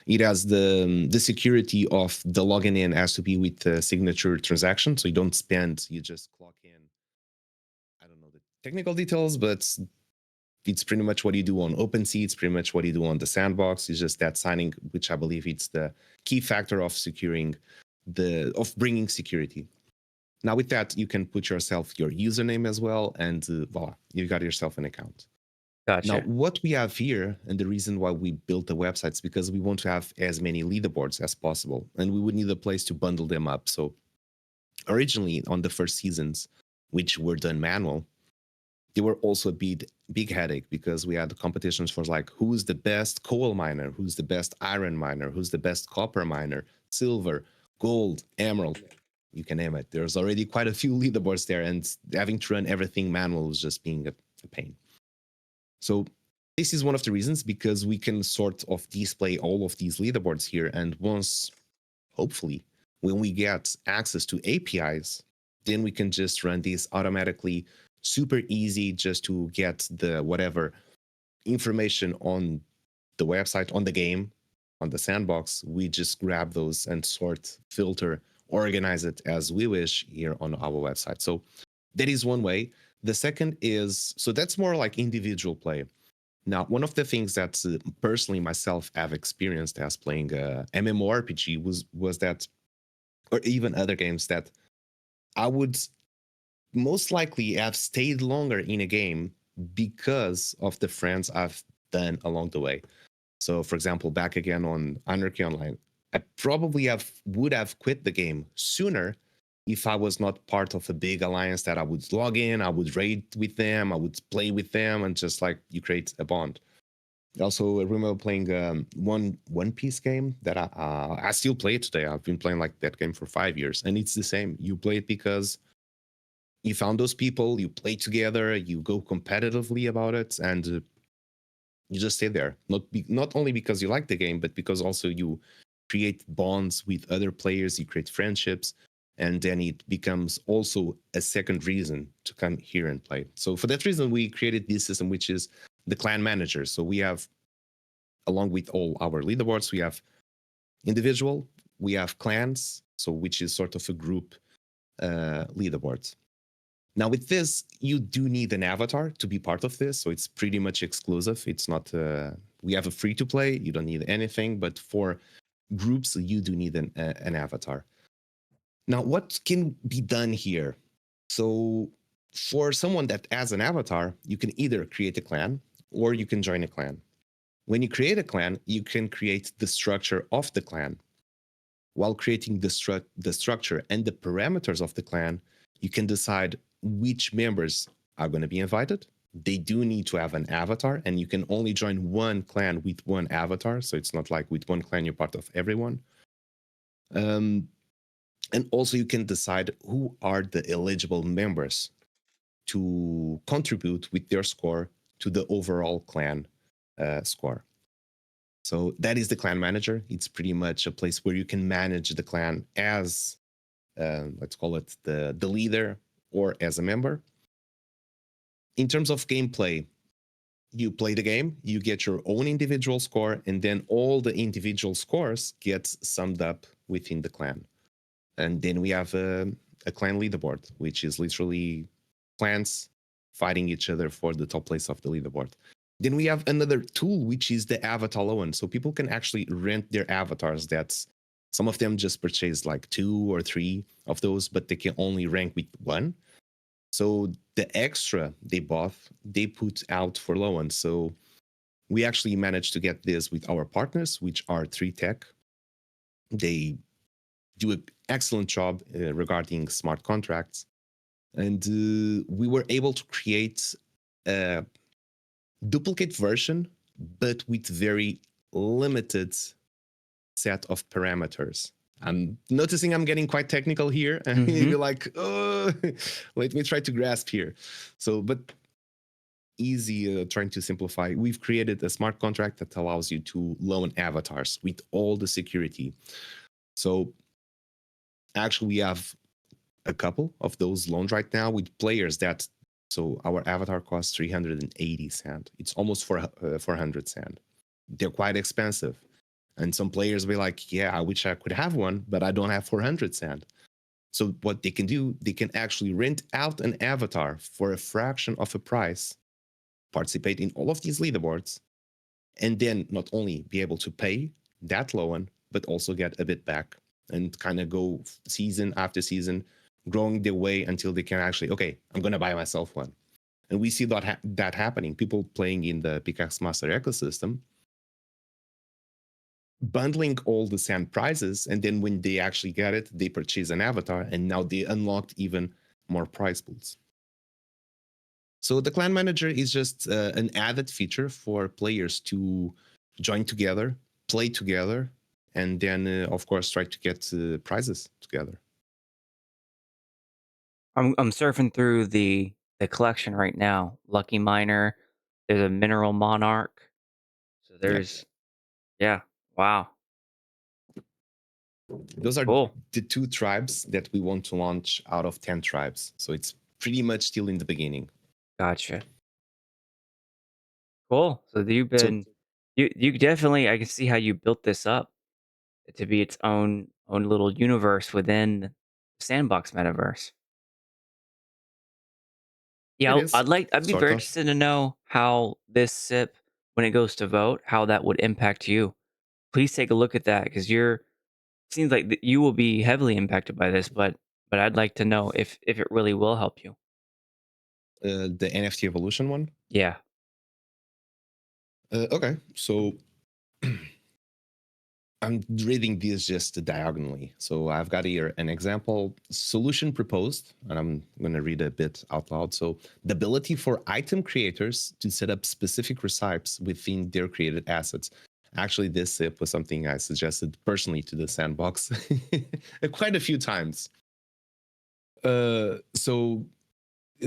It has the security of the login in has to be with the signature transaction, so you don't spend. You just clock in. I don't know the technical details, but it's pretty much what you do on OpenSea. It's pretty much what you do on the sandbox. It's just that signing, which I believe it's the key factor of securing of bringing security. Now with that, you can put yourself your username as well, and voila, you got yourself an account. Now, Gotcha. what we have here, and the reason why we built the website is because we want to have as many leaderboards as possible, and we would need a place to bundle them up. So, originally on the first seasons, which were done manual, they were also a big headache because we had competitions for like who's the best coal miner, who's the best iron miner, who's the best copper miner, silver, gold, emerald. You can name it. There's already quite a few leaderboards there, and having to run everything manual was just being a pain. So this is one of the reasons because we can sort of display all of these leaderboards here. And once, hopefully, when we get access to APIs, then we can just run this automatically, super easy, just to get the whatever information on the website, on the game, on the sandbox. We just grab those and sort, filter, organize it as we wish here on our website. So that is one way. The second is, so that's more like individual play. Now, one of the things that personally myself have experienced as playing MMORPG was that, or even other games, that I would most likely have stayed longer in a game because of the friends I've done along the way. So, for example, back again on Anarchy Online, I probably would have quit the game sooner if I was not part of a big alliance that I would log in, I would raid with them, I would play with them, and just like you create a bond. Also, I remember playing One Piece game that I still play it today. I've been playing like that game for 5 years, and it's the same. You play it because you found those people, you play together, you go competitively about it, and you just stay there. Not only because you like the game, but because also you create bonds with other players, you create friendships, and then it becomes also a second reason to come here and play. So for that reason, we created this system, which is the clan manager. So we have, along with all our leaderboards, we have individual, we have clans, so which is sort of a group leaderboard. Now, with this, you do need an avatar to be part of this, so it's pretty much exclusive. It's not, we have a free to play, you don't need anything, but for groups, you do need an avatar. Now, what can be done here? So, for someone that has an avatar, you can either create a clan or you can join a clan. When you create a clan, you can create the structure of the clan. While creating the structure and the parameters of the clan, you can decide which members are going to be invited. They do need to have an avatar, and you can only join one clan with one avatar. So it's not like with one clan you're part of everyone. And also you can decide who are the eligible members to contribute with their score to the overall clan score. So that is the clan manager. It's pretty much a place where you can manage the clan as, let's call it the leader or as a member. In terms of gameplay, you play the game, you get your own individual score, and then all the individual scores get summed up within the clan. And then we have a clan leaderboard, which is literally clans fighting each other for the top place of the leaderboard. Then we have another tool, which is the avatar loan. So people can actually rent their avatars. That's some of them just purchase like 2 or 3 of those, but they can only rank with 1. So the extra they bought, they put out for loan. So we actually managed to get this with our partners, which are 3Tech. They do an excellent job regarding smart contracts. And we were able to create a duplicate version, but with very limited set of parameters. I'm noticing I'm getting quite technical here. And you're like, oh, let me try to grasp here. So, but easy, trying to simplify. We've created a smart contract that allows you to loan avatars with all the security. So actually, we have a couple of those loans right now with players that, so our avatar costs 380 sand. It's almost 400 sand. They're quite expensive. And some players be like, yeah, I wish I could have one, but I don't have 400 sand. So what they can do, they can actually rent out an avatar for a fraction of a price, participate in all of these leaderboards, and then not only be able to pay that loan, but also get a bit back and kind of go season after season, growing their way until they can actually, okay, I'm going to buy myself one. And we see that happening. People playing in the Pickaxe Master ecosystem, bundling all the sand prizes, and then when they actually get it, they purchase an avatar, and now they unlocked even more prize pools. So the clan manager is just an added feature for players to join together, play together, and then of course try to get prizes together. I'm surfing through the collection right now. Lucky Miner, there's a Mineral Monarch. So Yeah. there's yeah, wow. Those are Cool. the 2 tribes that we want to launch out of 10 tribes. So it's pretty much still in the beginning. Gotcha. Cool. So you've So been you definitely I can see how you built this up to be its own little universe within the Sandbox metaverse. it Yeah, is, I'd be sort very of. interested to know how this SIP, when it goes to vote, how that would impact you. Please take a look at that because you're seems like you will be heavily impacted by this, but I'd like to know if it really will help you. The NFT evolution one. Yeah. Okay, so I'm reading this just diagonally. So I've got here an example solution proposed, and I'm going to read a bit out loud. So the ability for item creators to set up specific recipes within their created assets. Actually, this SIP was something I suggested personally to the sandbox quite a few times. So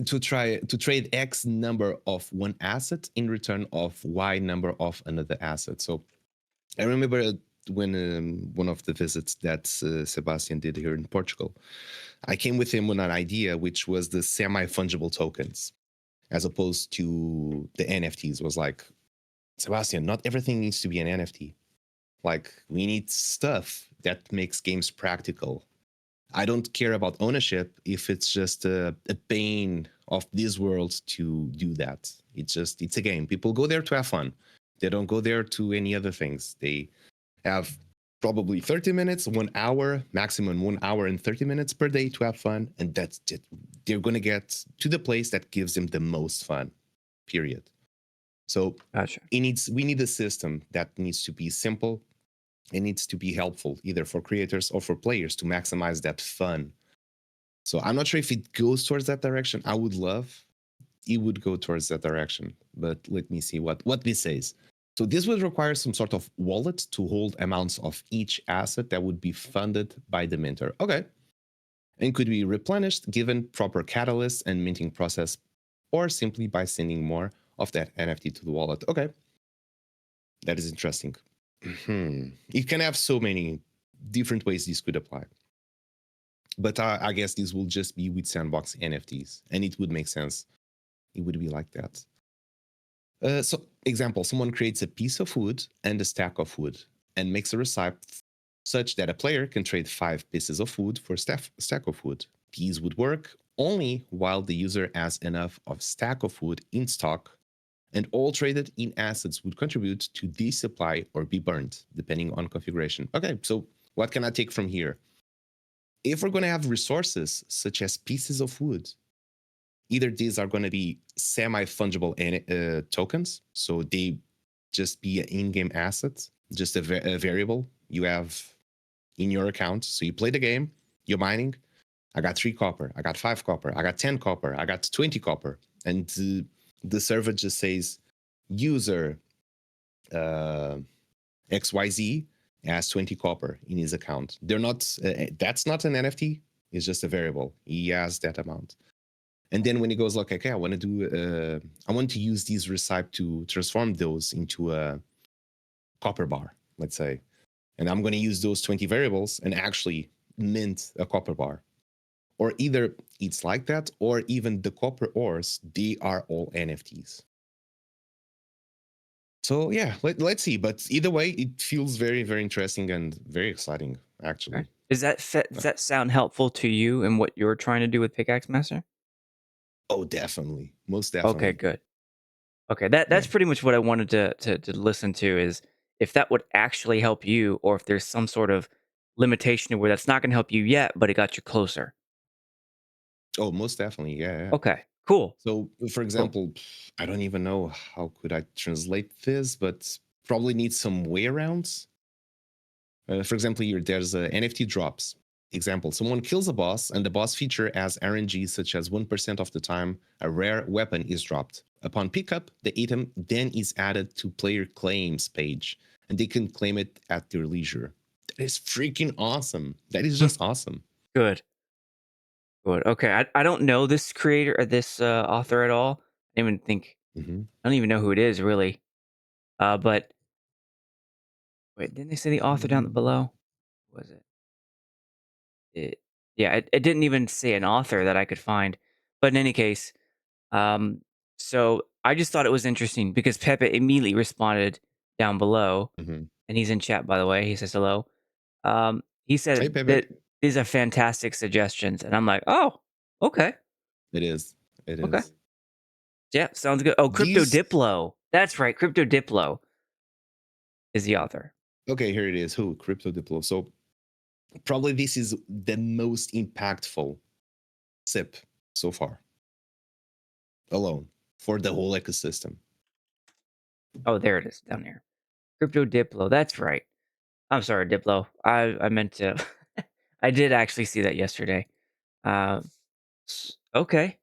to try to trade X number of one asset in return of Y number of another asset. So I remember when one of the visits that Sebastian did here in Portugal, I came with him with an idea, which was the semi-fungible tokens, as opposed to the NFTs. Was like, Sebastian, not everything needs to be an NFT. Like, we need stuff that makes games practical. I don't care about ownership if it's just a pain of this world to do that. It's a game. People go there to have fun. They don't go there to any other things. They have probably 30 minutes, 1 hour, maximum 1 hour and 30 minutes per day to have fun. And that's it. They're going to get to the place that gives them the most fun, period. So Gotcha. we need a system that needs to be simple. It needs to be helpful, either for creators or for players to maximize that fun. So I'm not sure if it goes towards that direction. I would love it would go towards that direction. But let me see what this says. So this would require some sort of wallet to hold amounts of each asset that would be funded by the minter. Okay. And could be replenished given proper catalysts and minting process, or simply by sending more of that NFT to the wallet. Okay. That is interesting. It can have so many different ways this could apply. But I guess this will just be with Sandbox NFTs, and it would make sense. It would be like that. So, example, someone creates a piece of wood and a stack of wood and makes a recipe such that a player can trade 5 pieces of wood for stack of wood. These would work only while the user has enough of stack of wood in stock, and all traded in assets would contribute to this supply or be burned, depending on configuration. Okay, so what can I take from here? If we're going to have resources such as pieces of wood, either these are going to be semi-fungible tokens, so they just be an in-game asset, just a variable you have in your account. So you play the game, you're mining. I got 3 copper, I got 5 copper, I got 10 copper, I got 20 copper, and the server just says user uh, XYZ has 20 copper in his account. They're not. That's not an NFT. It's just a variable. He has that amount. And then when he goes like, okay, I want to use these recipe to transform those into a copper bar, let's say, and I'm going to use those 20 variables and actually mint a copper bar. Or either it's like that, or even the copper ores, they are all NFTs. So yeah, let's see. But either way, it feels very, very interesting and very exciting, Okay. actually. Does that sound helpful to you and what you're trying to do with Pickaxe Master? Oh, definitely, most Okay, definitely. good. Okay, that's Yeah. pretty much what I wanted to listen to is if that would actually help you or if there's some sort of limitation where that's not going to help you yet, but it got you closer. Oh, most definitely. Yeah, yeah. Okay, cool. So, for Cool. example, I don't even know how could I translate this, but probably need some way arounds. For example, here there's NFT drops. Example: someone kills a boss, and the boss feature has RNG, such as 1% of the time a rare weapon is dropped. Upon pickup, the item then is added to player claims page, and they can claim it at their leisure. That is freaking awesome. That is just awesome. Good. Good. Okay. I don't know this creator or this author at all. I don't even think Mm-hmm. I don't even know who it is really. But wait, didn't they say the author down below? What was it? it, yeah, it didn't even say an author that I could find. But in any case, um, so I just thought it was interesting because Pepe immediately responded down below, Hmm. and he's in chat, by the way. He says hello. He Hey, said Pepe. that these are fantastic suggestions, and I'm like, oh, okay, It is. It okay, is. yeah, sounds good. Oh, Crypto These. Diplo, that's right, Crypto Diplo is the author. Okay, here it is. Who? Crypto Diplo. So probably this is the most impactful SIP so far, alone for the whole ecosystem. Oh, there it is down here. Crypto Diplo, that's right. I'm sorry, Diplo. I meant to. I did actually see that yesterday. Uh, okay,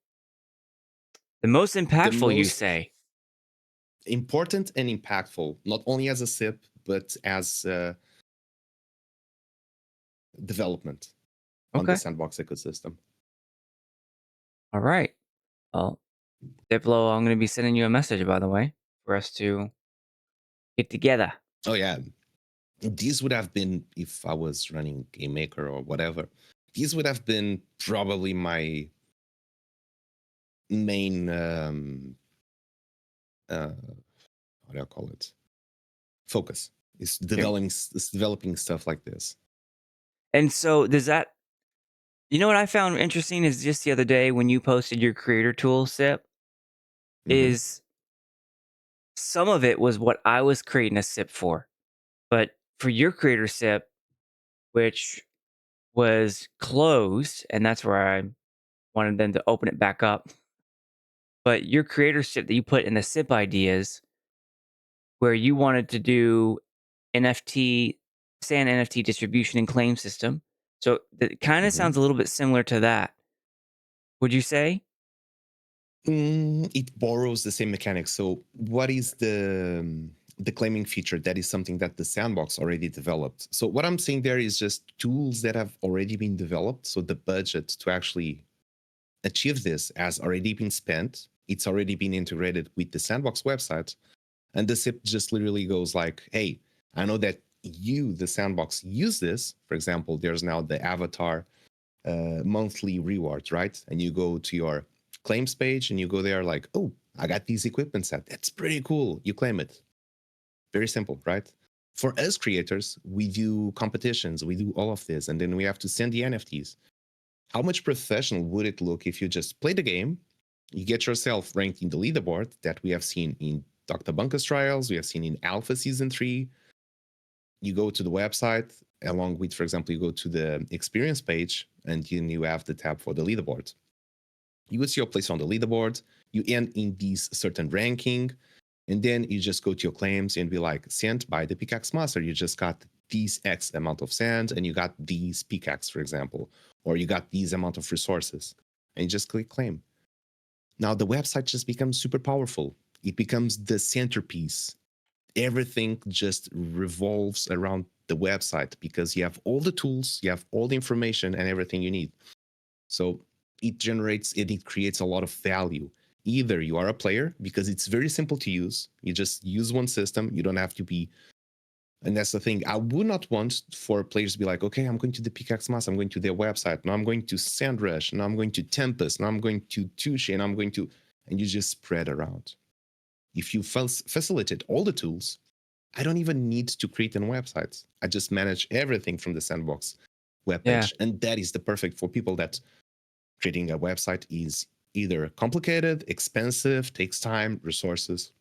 the most The impactful, you most say? important and impactful, not only as a SIP, but as development on the Okay, Sandbox ecosystem. all right. Well, Diplo, I'm going to be sending you a message, by the way, for us to get together. Oh, yeah. These would have been, if I was running Game Maker or whatever, these would have been probably my main, how do I call it? Focus is Here. developing stuff like this. And so, does that? You know what I found interesting is just the other day when you posted your creator tool, SIP, Hmm. is some of it was what I was creating a SIP for, but for your creator SIP, which was closed, and that's where I wanted them to open it back up. But your creator SIP that you put in the SIP ideas, where you wanted to do NFT, Sand NFT distribution and claim system. So it kind of Hmm. sounds a little bit similar to that. Would you say? It borrows the same mechanics. So, what is the claiming feature? That is something that the sandbox already developed. So, what I'm saying there is just tools that have already been developed. So, the budget to actually achieve this has already been spent. It's already been integrated with the sandbox website, and the SIP just literally goes like, "Hey, I know that you, the sandbox, use this. For example, there's now the avatar monthly rewards, right? And you go to your claims page and you go there like, oh, I got these equipment set. That's pretty cool. You claim it. Very simple, right? For us creators, we do competitions, we do all of this, and then we have to send the NFTs. How much professional would it look if you just play the game, you get yourself ranked in the leaderboard that we have seen in Dr. Bunker's trials, we have seen in Alpha Season 3, you go to the website along with, for example, you go to the experience page and then you have the tab for the leaderboard. You would see your place on the leaderboard, you end in this certain ranking, and then you just go to your claims and be like, sent by the Pickaxe Master. You just got these X amount of sand and you got these pickaxe, for example, or you got these amount of resources, and you just click claim. Now the website just becomes super powerful. It becomes the centerpiece. Everything just revolves around the website because you have all the tools, you have all the information and everything you need. So it generates and it creates a lot of value. Either you are a player because it's very simple to use, you just use one system, you don't have to be. And that's the thing. I would not want for players to be like, okay, I'm going to the Pickaxe Master, I'm going to their website, now I'm going to SandRush, now I'm going to Tempest, now I'm going to Touche, and I'm going to, and you just spread around. If you facilitate all the tools, I don't even need to create a website. I just manage everything from the Sandbox Yeah. webpage. And that is the perfect for people that creating a website is either complicated, expensive, takes time, resources.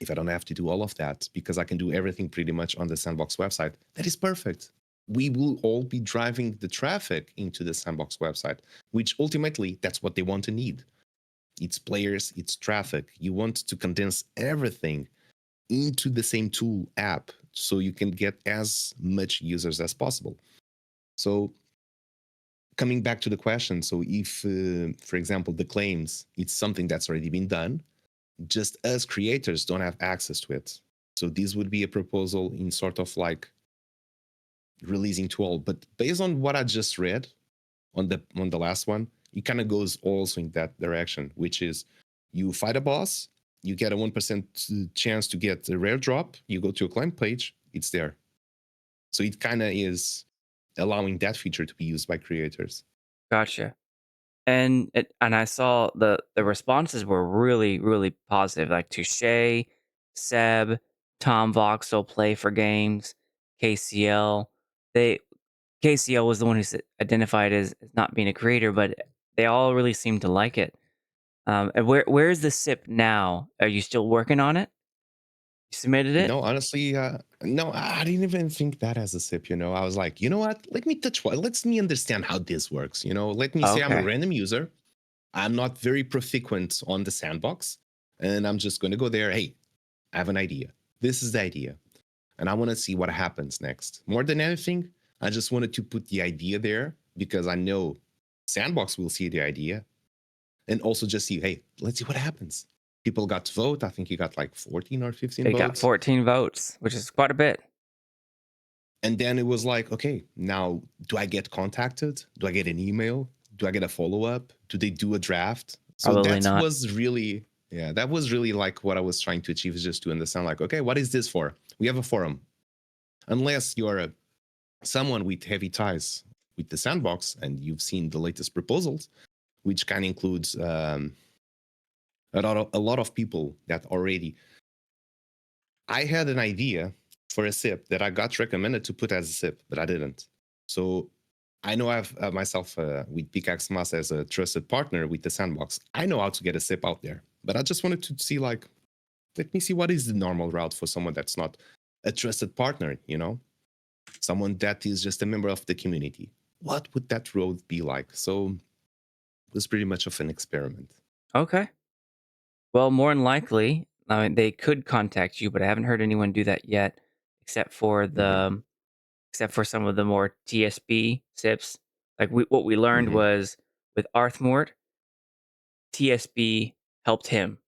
If I don't have to do all of that because I can do everything pretty much on the Sandbox website, that is perfect. We will all be driving the traffic into the Sandbox website, which ultimately that's what they want and need. It's players, it's traffic. You want to condense everything into the same tool app so you can get as much users as possible. So coming back to the question, so if, for example, the claims, it's something that's already been done, just us creators don't have access to it. So this would be a proposal in sort of like releasing to all. But based on what I just read on the last one, it kind of goes also in that direction, which is you fight a boss, you get a 1% chance to get a rare drop, you go to a claim page, it's there. So it kind of is allowing that feature to be used by creators. Gotcha. And I saw the responses were really, really positive. Like Touche, Seb, Tom Voxel, Play for Games, KCL. They KCL was the one who's identified as not being a creator, but they all really seem to like it. And where is the SIP now? Are you still working on it? You submitted it? No, honestly, no, I didn't even think that as a sip. I was like, you know what? Let me touch what. Let me understand how this works. Let me say I'm a Okay. random user. I'm not very proficient on the sandbox, and I'm just going to go there. Hey, I have an idea. This is the idea, and I want to see what happens next. More than anything, I just wanted to put the idea there because I know Sandbox will see the idea, and also just see, hey, let's see what happens. People got to vote. I think you got like 14 or 15 It got votes. 14 votes, which is quite a bit. And then it was like, okay, now do I get contacted? Do I get an email? Do I get a follow up? Do they do a draft? So Probably that not. was really, yeah, that was really like what I was trying to achieve, is just to understand, like, okay, what is this for? We have a forum. Unless you're someone with heavy ties with the sandbox and you've seen the latest proposals, which kind of includes a lot of people that already. I had an idea for a SIP that I got recommended to put as a SIP, but I didn't. So I know I've myself with Pickaxe Master as a trusted partner with the sandbox. I know how to get a SIP out there, but I just wanted to see, like, let me see what is the normal route for someone that's not a trusted partner, someone that is just a member of the community. What would that road be like? So it was pretty much of an experiment. Okay. Well, more than likely, I mean, they could contact you, but I haven't heard anyone do that yet, except for Mm-hmm. some of the more TSB SIPs. Like what we learned Mm-hmm. was with Arthmort, TSB helped him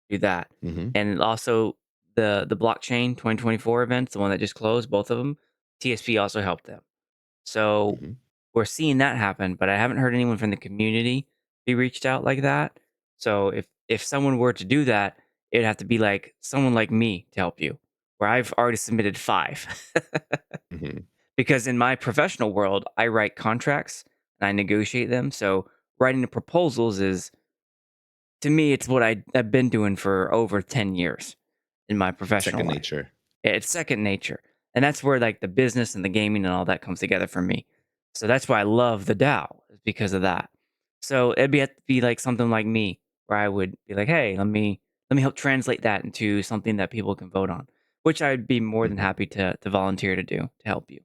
do that, Mm-hmm. and also the blockchain 2024 events, the one that just closed, both of them, TSB also helped them. So Mm-hmm. we're seeing that happen, but I haven't heard anyone from the community be reached out like that. So if someone were to do that, it'd have to be like someone like me to help you, where I've already submitted 5. Mm-hmm. Because in my professional world, I write contracts and I negotiate them. So writing the proposals is, to me, it's what I've been doing for over 10 years in my professional Second life. nature. It's second nature. And that's where like the business and the gaming and all that comes together for me. So that's why I love the DAO, is because of that. So it'd have to be like something like me, where I would be like, hey, let me help translate that into something that people can vote on, which I'd be more than Mm-hmm. happy to volunteer to do to help you.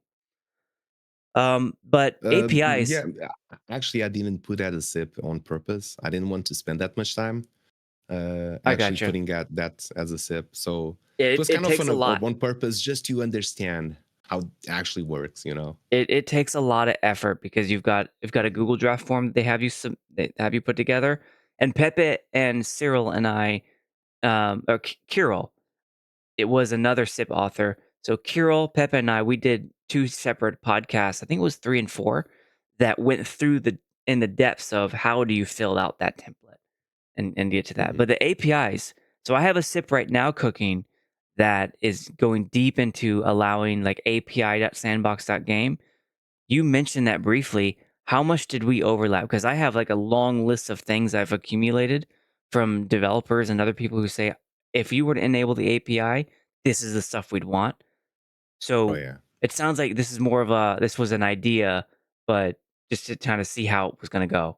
But Yeah, APIs, actually, I didn't put that as SIP on purpose. I didn't want to spend that much time I actually gotcha. putting that as a SIP. So it It was it kind of takes a lot. on purpose, just to understand how it actually works. It takes a lot of effort because you've got a Google Draft form that they have you put together, and Pepe and Cyril and I, or Kirill, it was another SIP author. So Kirill, Pepe, and I, we did 2 separate podcasts. I think it was 3 and 4 that went through the depths of how do you fill out that template and get to that. Hmm. But the APIs. So I have a SIP right now cooking that is going deep into allowing like API.sandbox.game. You mentioned that briefly. How much did we overlap? Because I have like a long list of things I've accumulated from developers and other people who say, if you were to enable the API, this is the stuff we'd want. Oh So yeah, it sounds like this was an idea, but just to kind of see how it was going to go.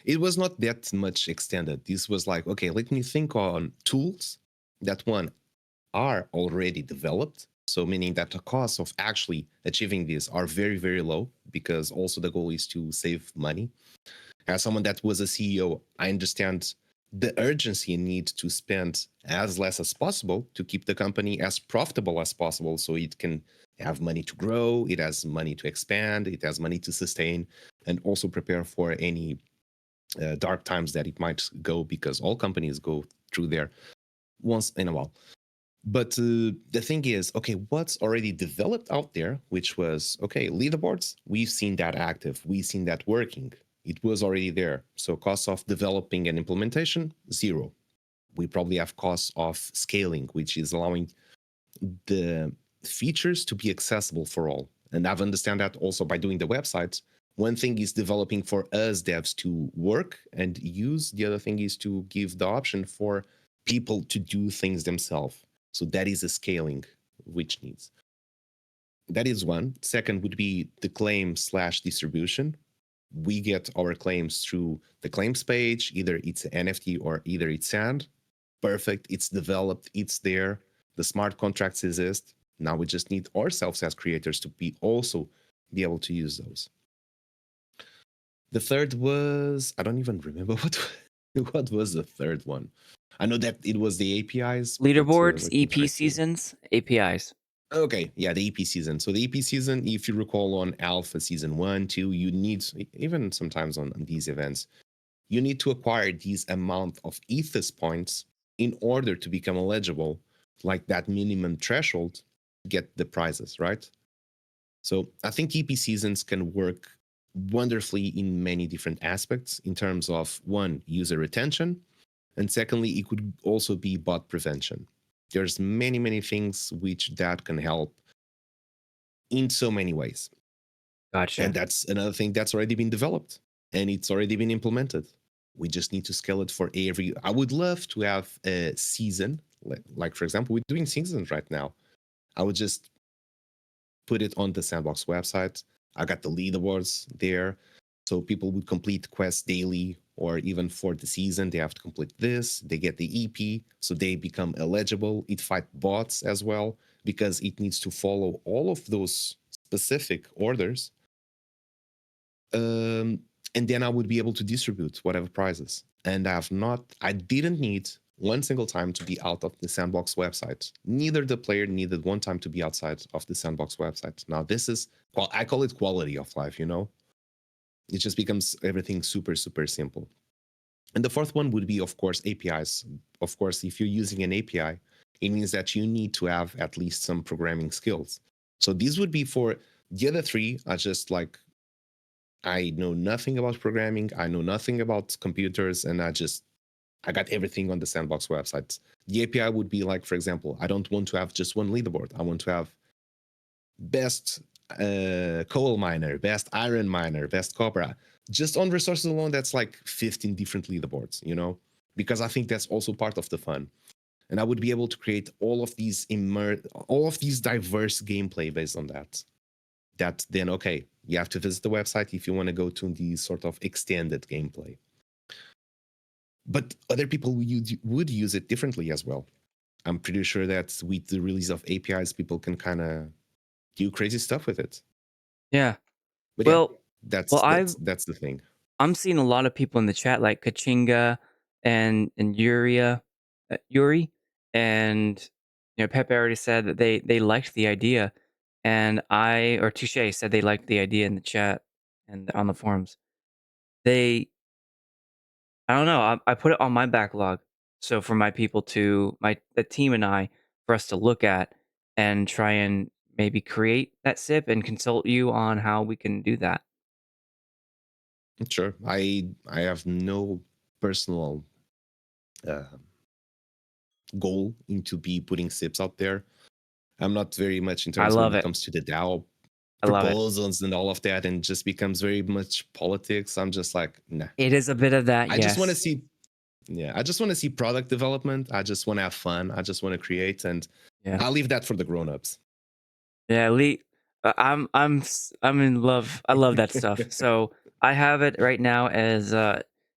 it was not that much extended. This was like, okay, let me think on tools that one are already developed. So meaning that the costs of actually achieving this are very, very low, because also the goal is to save money. As someone that was a CEO, I understand the urgency and need to spend as less as possible to keep the company as profitable as possible, so it can have money to grow, it has money to expand, it has money to sustain, and also prepare for any dark times that it might go, because all companies go through there once in a while. But the thing is, okay, what's already developed out there, which was, okay, leaderboards, we've seen that active, we've seen that working. It was already there. So costs of developing and implementation, zero. We probably have costs of scaling, which is allowing the features to be accessible for all. And I've understand that also by doing the websites. One thing is developing for us devs to work and use. The other thing is to give the option for people to do things themselves. So that is a scaling which needs. That is one. Second would be the claim/distribution. We get our claims through the claims page. Either it's an NFT or either it's sand. Perfect. It's developed. It's there. The smart contracts exist. Now we just need ourselves as creators to be able to use those. The third was, I don't even remember what was the third one. I know that it was the APIs. Leaderboards, Let me try EP to. seasons, APIs. Okay, yeah, the EP season. So the EP season, if you recall on Alpha Season 1, 2, you need, even sometimes on these events, you need to acquire these amount of Ethos points in order to become eligible, like that minimum threshold, to get the prizes, right? So I think EP seasons can work wonderfully in many different aspects in terms of, one, user retention, and secondly, it could also be bot prevention. There's many things which that can help in so many ways. Gotcha. And that's another thing that's already been developed and it's already been implemented. We just need to scale it for every. I would love to have a season, like for example, we're doing seasons right now. I would just put it on the Sandbox website. I got the leaderboards there. So people would complete quests daily or even for the season, they have to complete this. They get the EP, so they become eligible. It fight bots as well because it needs to follow all of those specific orders. And then I would be able to distribute whatever prizes. And I didn't need one single time to be out of the Sandbox website. Neither the player needed one time to be outside of the Sandbox website. Now, this is, I call it quality of life, you know? It just becomes everything super simple. And the fourth one would be, of course, APIs. Of course, if you're using an API, it means that you need to have at least some programming skills. So these would be for the other three are just like, I know nothing about programming. I know nothing about computers. And I got everything on the Sandbox website. The API would be like, for example, I don't want to have just one leaderboard. I want to have best coal miner, best iron miner, best copper. Just on resources alone, that's like 15 different leaderboards, you know, because I think that's also part of the fun. And I would be able to create all of these diverse gameplay based on that. That then, okay, you have to visit the website if you want to go to the sort of extended gameplay. But other people would use it differently as well. I'm pretty sure that with the release of APIs, people can kind of do crazy stuff with it. Yeah. But yeah, Well, that's well, that's the thing. I'm seeing a lot of people in the chat like Kachinga and Yuri, and Pepe already said that they liked the idea, and Touche said they liked the idea in the chat and on the forums. I don't know. I put it on my backlog, so for my people the team and I, for us to look at and try and maybe create that SIP and consult you on how we can do that. Sure, I have no personal goal into be putting SIPs out there. I'm not very much in I terms when love it it. comes to the DAO I love it. proposals and all of that, and just becomes very much politics. I'm just like, nah. It is a bit of that, I just want to yes. see, yeah, I just want to see product development. I just want to have fun. I just want to create, and Yeah. I'll leave that for the grown-ups. Yeah, I'm in love. I love that stuff. So I have it right now as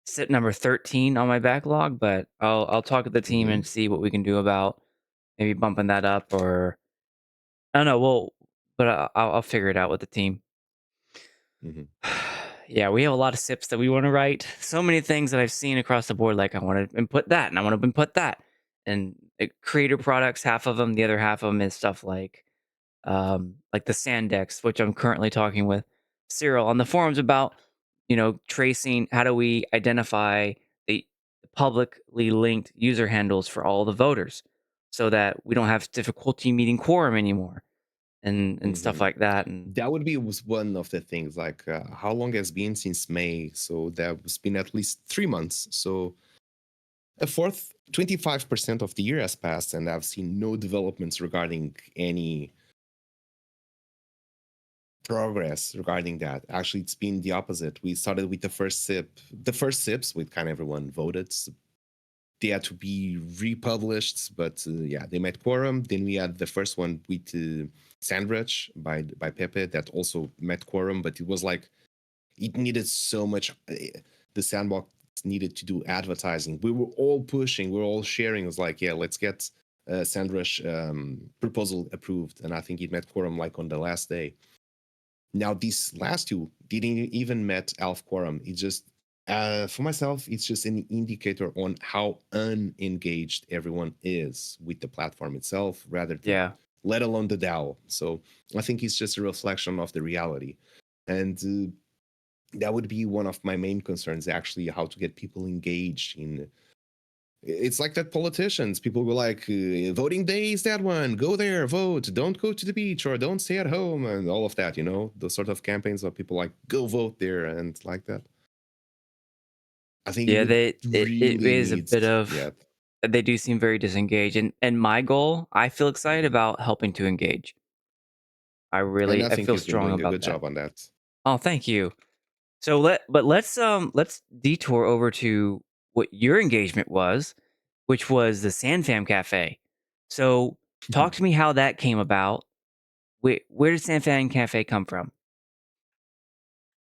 SIP number 13 on my backlog, but I'll talk with the team and see what we can do about maybe bumping that up, or I don't know. But I'll figure it out with the team. Yeah, we have a lot of SIPs that we want to write. So many things that I've seen across the board. Like I want to input that, and I want to input that, and creator products. Half of them, the other half of them is stuff like the Sandex, which I'm currently talking with Cyril on the forums about. Tracing. How do we identify the publicly linked user handles for all the voters, so that we don't have difficulty meeting quorum anymore, and stuff like that. And That would be was one of the things. Like, how long has been since May? So that's been at least 3 months. So a fourth, 25% of the year has passed, and I've seen no developments regarding any progress regarding that. Actually, it's been the opposite. We started with the first sip. The first sips with kind of everyone voted. So they had to be republished, but yeah, they met quorum. Then we had the first one with Sandwich by Pepe that also met quorum, but it was like it needed so much. The Sandbox needed to do advertising. We were all pushing, we were all sharing. It was like, yeah, let's get Sandrush proposal approved, and I think it met quorum like on the last day. Now these last two didn't even met Alf quorum. It just for myself, it's just an indicator on how unengaged everyone is with the platform itself, rather than Yeah. let alone the DAO. So I think it's just a reflection of the reality, and that would be one of my main concerns. Actually, how to get people engaged in. It's like that politicians. People were like, voting day is that one. Go there, vote. Don't go to the beach or don't stay at home and all of that. You know, those sort of campaigns where people like go vote there and like that. I think it Yeah, would it really is a need, bit yeah. of they do seem very disengaged, and my goal, I feel excited about helping to engage. And I I think feel you've been strong doing a about good that. job on that. Oh, thank you. So let's detour over to what your engagement was, which was the SandFam Cafe. So talk to me how that came about. Where did SandFam Cafe come from?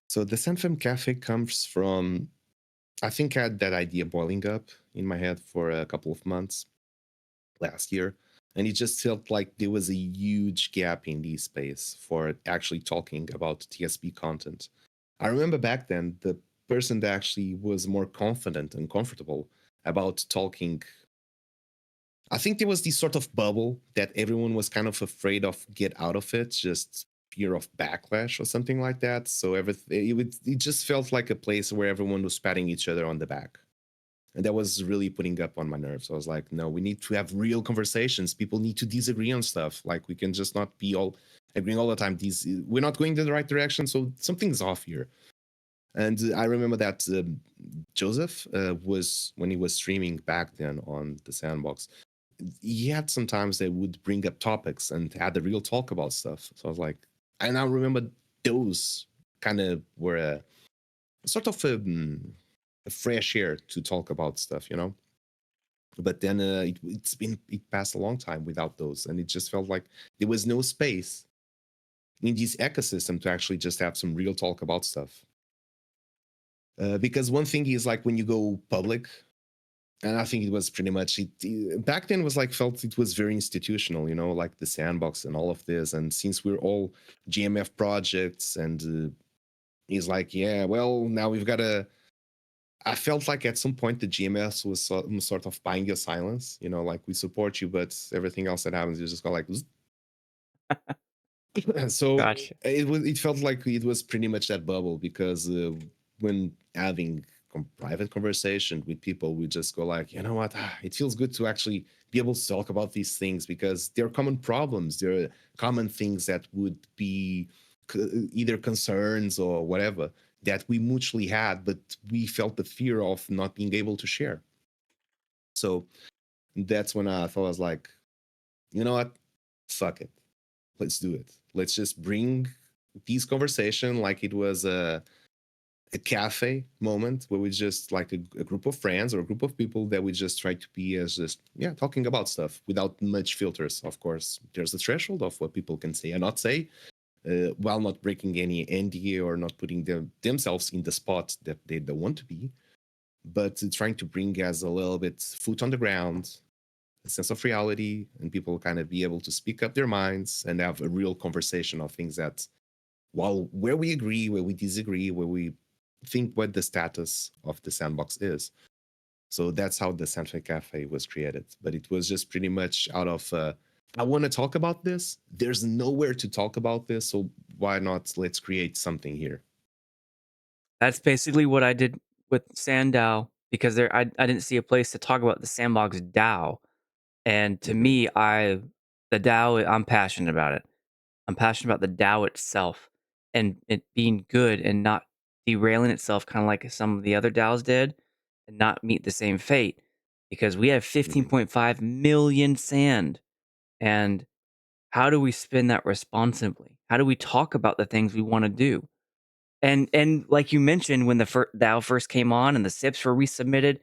So the SandFam Cafe comes from, I think I had that idea boiling up in my head for a couple of months last year, and it just felt like there was a huge gap in the space for actually talking about TSP content. I remember back then the person that actually was more confident and comfortable about talking. I think there was this sort of bubble that everyone was kind of afraid of get out of it, just fear of backlash or something like that. So it just felt like a place where everyone was patting each other on the back, and that was really putting up on my nerves. I was like, no, we need to have real conversations. People need to disagree on stuff. Like we can just not be all agreeing all the time. We're not going in the right direction, so something's off here. And I remember that Joseph was, when he was streaming back then on the Sandbox, he had sometimes they would bring up topics and had a real talk about stuff. So I was like, I now remember those kind of were a sort of a fresh air to talk about stuff, you know. But then it passed a long time without those, and it just felt like there was no space in this ecosystem to actually just have some real talk about stuff. Because one thing is like when you go public, and I think it was pretty much back then was like felt it was very institutional, you know, like the Sandbox and all of this. And since we're all GMF projects, and he's like, yeah, well, now we've got to. I felt like at some point the GMS was sort of buying your silence, you know, like we support you, but everything else that happens, you just go like, so Gotcha. it felt like it was pretty much that bubble, because when having private conversation with people, we just go like, you know what, it feels good to actually be able to talk about these things, because they're common problems, they're common things that would be either concerns or whatever that we mutually had, but we felt the fear of not being able to share. So that's when I thought, I was like, you know what, fuck it, let's do it. Let's just bring these conversation like it was a cafe moment where we just like a group of friends or a group of people that we just try to be as just, yeah, talking about stuff without much filters. Of course, there's a threshold of what people can say and not say, while not breaking any NDA or not putting themselves in the spot that they don't want to be, but trying to bring as a little bit foot on the ground, a sense of reality, and people kind of be able to speak up their minds and have a real conversation of things that, while where we agree, where we disagree, where we think what the status of the sandbox is. So that's how the SandFam Cafe was created. But it was just pretty much out of, I want to talk about this. There's nowhere to talk about this. So why not let's create something here? That's basically what I did with SANDDAO because I didn't see a place to talk about the Sandbox DAO. And to Mm-hmm. me, the DAO, I'm passionate about it. I'm passionate about the DAO itself and it being good and not derailing itself kind of like some of the other DAOs did and not meet the same fate because we have Mm-hmm. 15.5 million sand. And how do we spend that responsibly? How do we talk about the things we want to do? And like you mentioned, when the DAO first came on and the SIPs were resubmitted,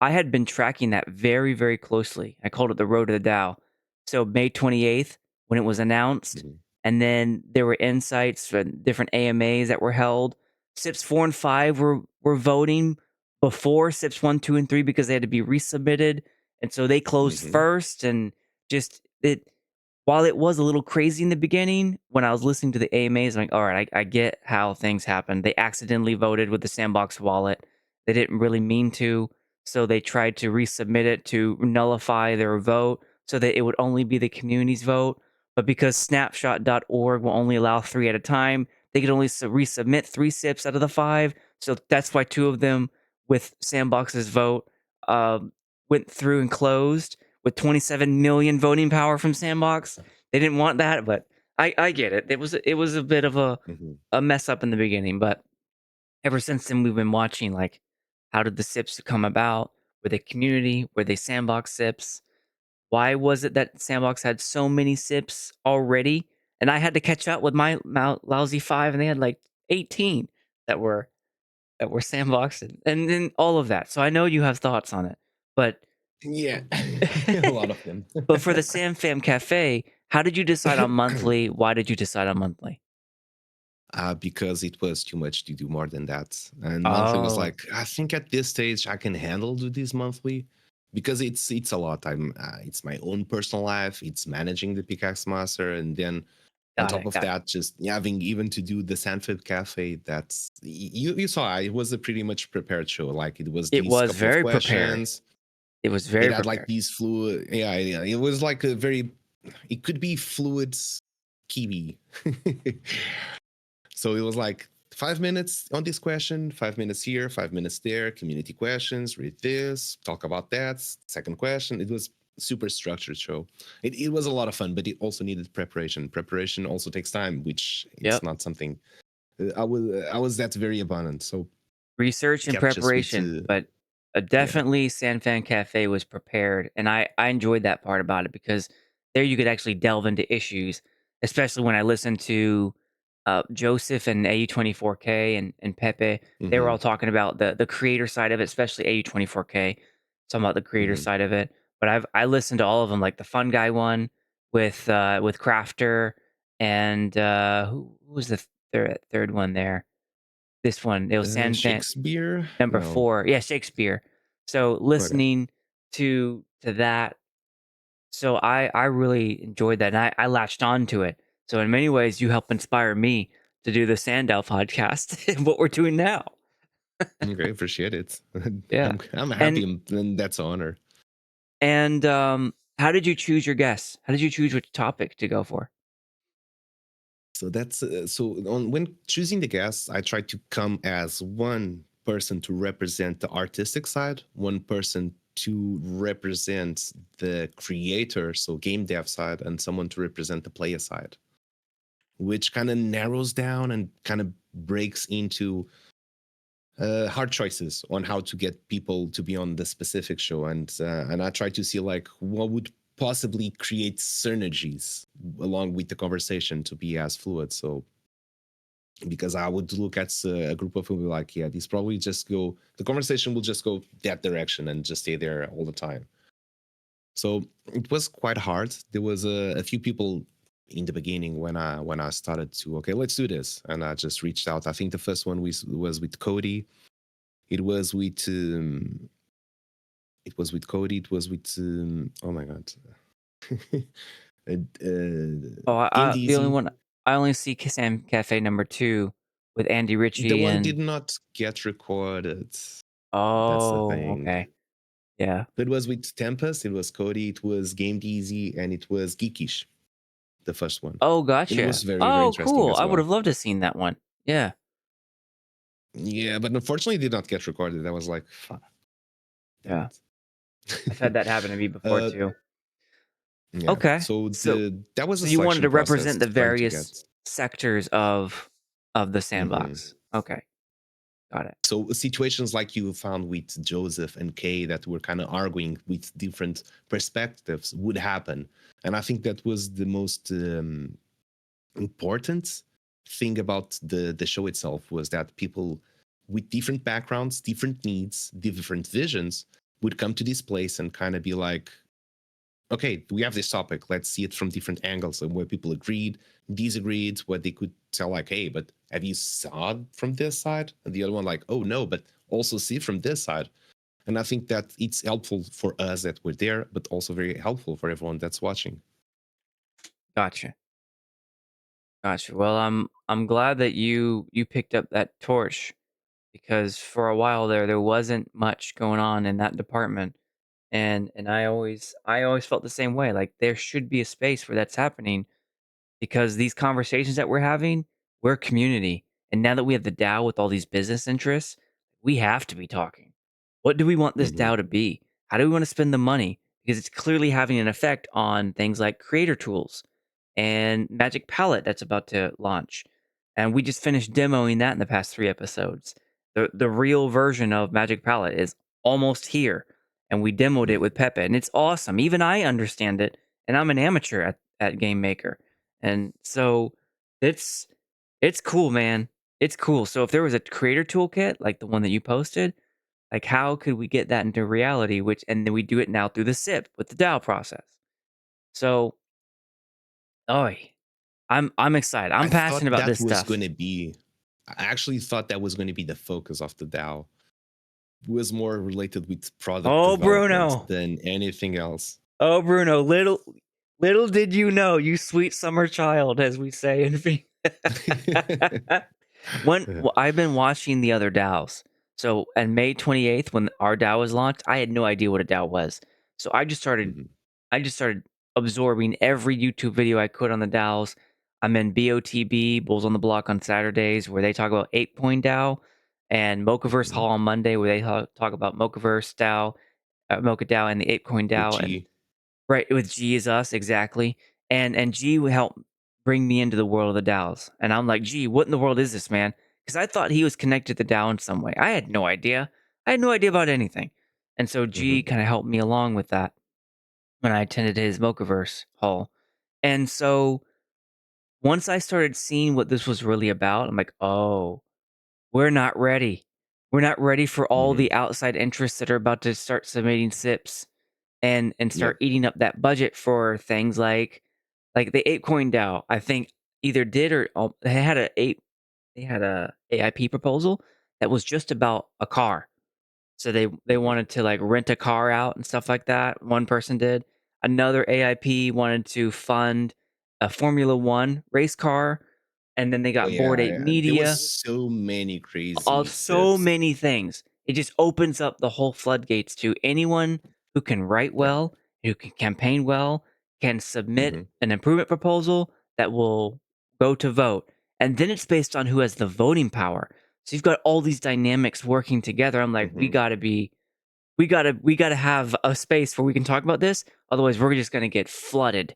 I had been tracking that very, very closely. I called it the road to the DAO. So May 28th, when it was announced, Mhm. and then there were insights from different AMAs that were held. SIPs 4 and 5 were voting before SIPs 1, 2, and 3 because they had to be resubmitted. And so they closed Mhm. first, and just it while it was a little crazy in the beginning, when I was listening to the AMAs, I'm like, all right, I get how things happen. They accidentally voted with the Sandbox wallet. They didn't really mean to. So they tried to resubmit it to nullify their vote so that it would only be the community's vote. But because snapshot.org will only allow 3 at a time, they could only resubmit 3 SIPs out of the 5. So that's why 2 of them with Sandbox's vote went through and closed with 27 million voting power from Sandbox. They didn't want that, but I get it. It was a bit of Mhm. a mess up in the beginning, but ever since then we've been watching like how did the SIPs come about? Were they community? Were they Sandbox SIPs? Why was it that Sandbox had so many SIPs already? And I had to catch up with my lousy 5, and they had like 18 that were Sandbox and then all of that. So I know you have thoughts on it, but Yeah, a lot of them. but for the SamFam Cafe, how did you decide on monthly? Why did you decide on monthly? Because it was too much to do more than that. And monthly was Oh, like, I think at this stage I can handle do this monthly because it's a lot. It's my own personal life. It's managing the Pickaxe Master, and then on top of got it. that, just having even to do the SandFam Cafe. That's you saw it was a pretty much prepared show. Like it was It these was couple of very prepared. questions. It was It very had like prepared. these fluid. Yeah. It was like a very. It could be fluid kiwi. So it was like 5 minutes on this question, 5 minutes here, 5 minutes there, community questions, read this, talk about that, second question. It was super structured show. It was a lot of fun, but it also needed preparation. Preparation also takes time, which it's Yep. not something I was that very abundant. So Research and kept just with preparation, but yeah. definitely SanFan Cafe was prepared, and I enjoyed that part about it because there you could actually delve into issues, especially when I listened to Joseph and AU24K and Pepe. They were Hmm. all talking about the creator side of it, especially AU24K, talking about the creator Hmm. side of it. But I listened to all of them, like the fun guy one with Crafter and who was the third one there? This one, it was SanFan Shakespeare? number No. 4. Yeah, Shakespeare. So, Okay. listening to that, so I really enjoyed that, and I latched on to it. So, in many ways, you helped inspire me to do the SandDAO podcast and what we're doing now. Okay, appreciate it. Yeah. I'm happy, And and that's an honor. how did you choose your guests? How did you choose which topic to go for? So that's so on when choosing the guests, I try to come as one person to represent the artistic side, one person to represent the creator, so game dev side, and someone to represent the player side, which kind of narrows down and kind of breaks into hard choices on how to get people to be on the specific show, and I try to see like what would possibly create synergies along with the conversation to be as fluid. So because I would look at a group of people like, yeah, these probably just go, the conversation will just go that direction and just stay there all the time. So it was quite hard. There was a few people in the beginning when I started to, okay, let's do this, and I just reached out. I think the first one was with Cody. It was with It was with oh my god, Oh, Game the only Easy. one I only see Sam Cafe number 2 with Andy The Ritchie one and did not get recorded. That's the oh, thing. okay. Yeah. It was with Tempest, it was Cody, it was Game Easy, and it was Geekish, the first one. Oh, And it was gotcha. very, very Oh, interesting cool. as I would well. have loved to seen that one. Yeah. Yeah, but unfortunately it did not get recorded. I was like, fuck, damn Yeah. it. I've had that happen to me before uh, too. yeah. Okay. So So that was so a you wanted selection to process represent the trying to get. various sectors of the Mhm. sandbox. Okay. Got it. So situations like you found with Joseph and Kay that were kind of arguing with different perspectives would happen, and I think that was the most important thing about the show itself was that people with different backgrounds, different needs, different visions would come to this place and kind of be like, okay, we have this topic. Let's see it from different angles, and where people agreed, disagreed, what they could tell, like, hey, but have you saw it from this side? And the other one, like, oh no, but also see it from this side. And I think that it's helpful for us that we're there, but also very helpful for everyone that's watching. Gotcha. Gotcha. Well, I'm glad that you picked up that torch because for a while there wasn't much going on in that department. And I always felt the same way. Like there should be a space where that's happening because these conversations that we're having, we're a community. And now that we have the DAO with all these business interests, we have to be talking. What do we want this Hmm. DAO to be? How do we want to spend the money? Because it's clearly having an effect on things like creator tools and Magic Palette that's about to launch. And we just finished demoing that in the past 3 episodes. The real version of Magic Palette is almost here. And we demoed it with Pepe. And it's awesome. Even I understand it. And I'm an amateur at Game Maker. And so it's it's cool, man. It's cool. So if there was a creator toolkit like the one that you posted, like how could we get that into reality? Which and then we do it now through the SIP with the DAO process. So, oh, I'm excited. I'm I passionate thought about that this was stuff. going to be, I actually thought that was going to be the focus of the DAO. It was more related with product Oh, development Bruno. than anything else. Oh, Bruno. Little did you know, you sweet summer child, as we say in I've been watching the other DAOs. So, on May 28th, when our DAO was launched, I had no idea what a DAO was. So Mhm, I just started absorbing every YouTube video I could on the DAOs. I'm in BOTB, Bulls on the Block on Saturdays, where they talk about 8 Point DAO, and Mochaverse mhm. Hall on Monday, where they talk about Mochaverse DAO, Mocha DAO, and the 8 Coin With DAO. And G. right, with G is us, exactly. And G would help bring me into the world of the DAOs. And I'm like, G, what in the world is this, man? Because I thought he was connected to the DAO in some way. I had no idea. I had no idea about anything. And so G Mhm, kind of helped me along with that when I attended his Mochaverse hall. And so once I started seeing what this was really about, I'm like, oh, we're not ready. We're not ready for all mhm. the outside interests that are about to start submitting SIPs and start Yep. eating up that budget for things like the 8 Coin DAO. I think either did or they had a AIP proposal that was just about a car. So they Mhm. wanted to like rent a car out and stuff like that. One person did. Another AIP wanted to fund a Formula One race car, and then they Oh got Board Ape yeah, there was Media. so many Of crazy so sips. many things. It just opens up the whole floodgates to anyone who can write Yeah. well, who can campaign well, can submit Mhm, an improvement proposal that will go to vote. And then it's based on who has the voting power. So you've got all these dynamics working together. I'm like, mhm, we gotta have a space where we can talk about this. Otherwise, we're just gonna get flooded.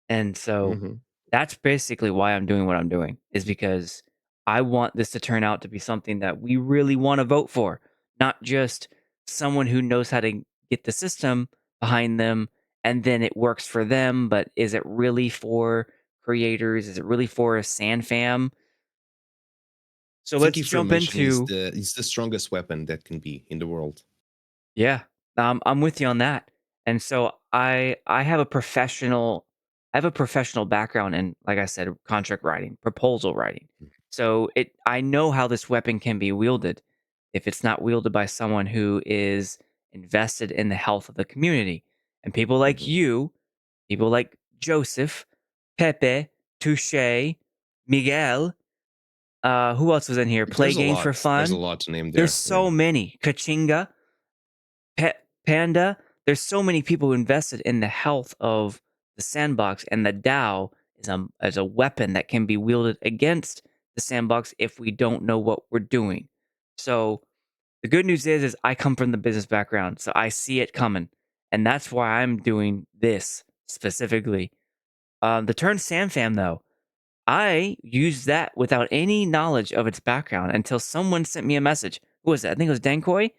And so mhm. that's basically why I'm doing what I'm doing, is because I want this to turn out to be something that we really want to vote for, not just someone who knows how to get the system behind them and then it works for them. But is it really for creators? Is it really for a SandFam? So I think let's jump information is into. the strongest weapon that can be in the world. Yeah, I'm with you on that. And so I have a professional background in, like I said, contract writing, proposal writing. So I know how this weapon can be wielded if it's not wielded by someone who is invested in the health of the community. And people like Mhm. you, people like Joseph, Pepe, Touche, Miguel, who else was in here? Play There's a games for lot. There's a fun. lot to name There's there. Yeah. so many. Kachinga. Panda, there's so many people who invested in the health of the sandbox, and the DAO is a weapon that can be wielded against the sandbox if we don't know what we're doing. So the good news is I come from the business background, so I see it coming, and that's why I'm doing this specifically. The term SandFam, though, I used that without any knowledge of its background until someone sent me a message. Who was that? I think it was Dankoy.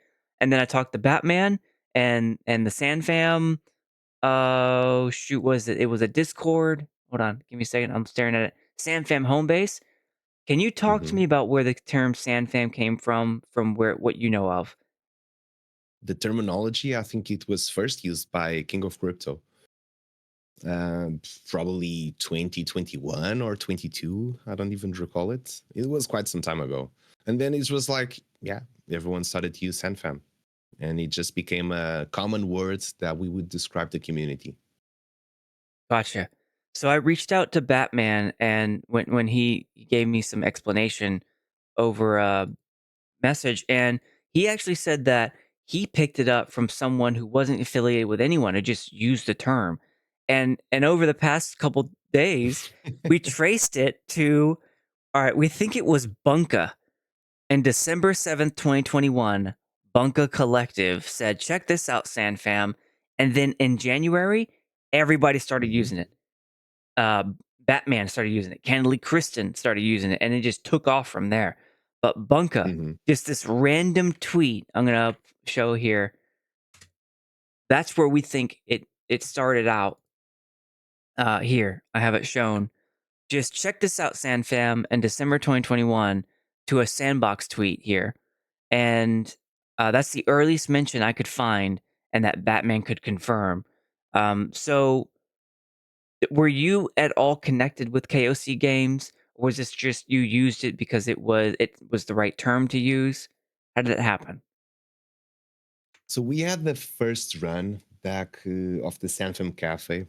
And then I talked to Batman and the Sand Fam. Oh shoot, was it? It was a Discord. Hold on, give me a second. I'm staring at it. SandFam home base. Can you talk to Hmm. me about where the term SandFam came from where what you know of? The terminology, I think it was first used by King of Crypto, uh, probably 2021 or 22. I don't even recall it. It was quite some time ago. And then it was like, yeah, everyone started to use SandFam. And it just became a common word that we would describe the community. Gotcha. So I reached out to Batman, and when he gave me some explanation over a message, and he actually said that he picked it up from someone who wasn't affiliated with anyone, who just used the term. And over the past couple days, we traced it to, all right, we think it was Bunka. And December 7th, 2021, Bunka Collective said, check this out, SandFam. And then in January, everybody started Hmm. using it. uh, Batman started using it. Candidly Kristen started using it, and it just took off from there. But Bunka, Hmm. just this random tweet, I'm gonna show here. That's where we think it started out. Here I have it shown. Just check this out, SandFam, in December 2021 to a Sandbox tweet here, and that's the earliest mention I could find, and that Batman could confirm. So were you at all connected with KOC games? Or was this just you used it because it was the right term to use? How did it happen? So we had the first run back of the SandFam Cafe,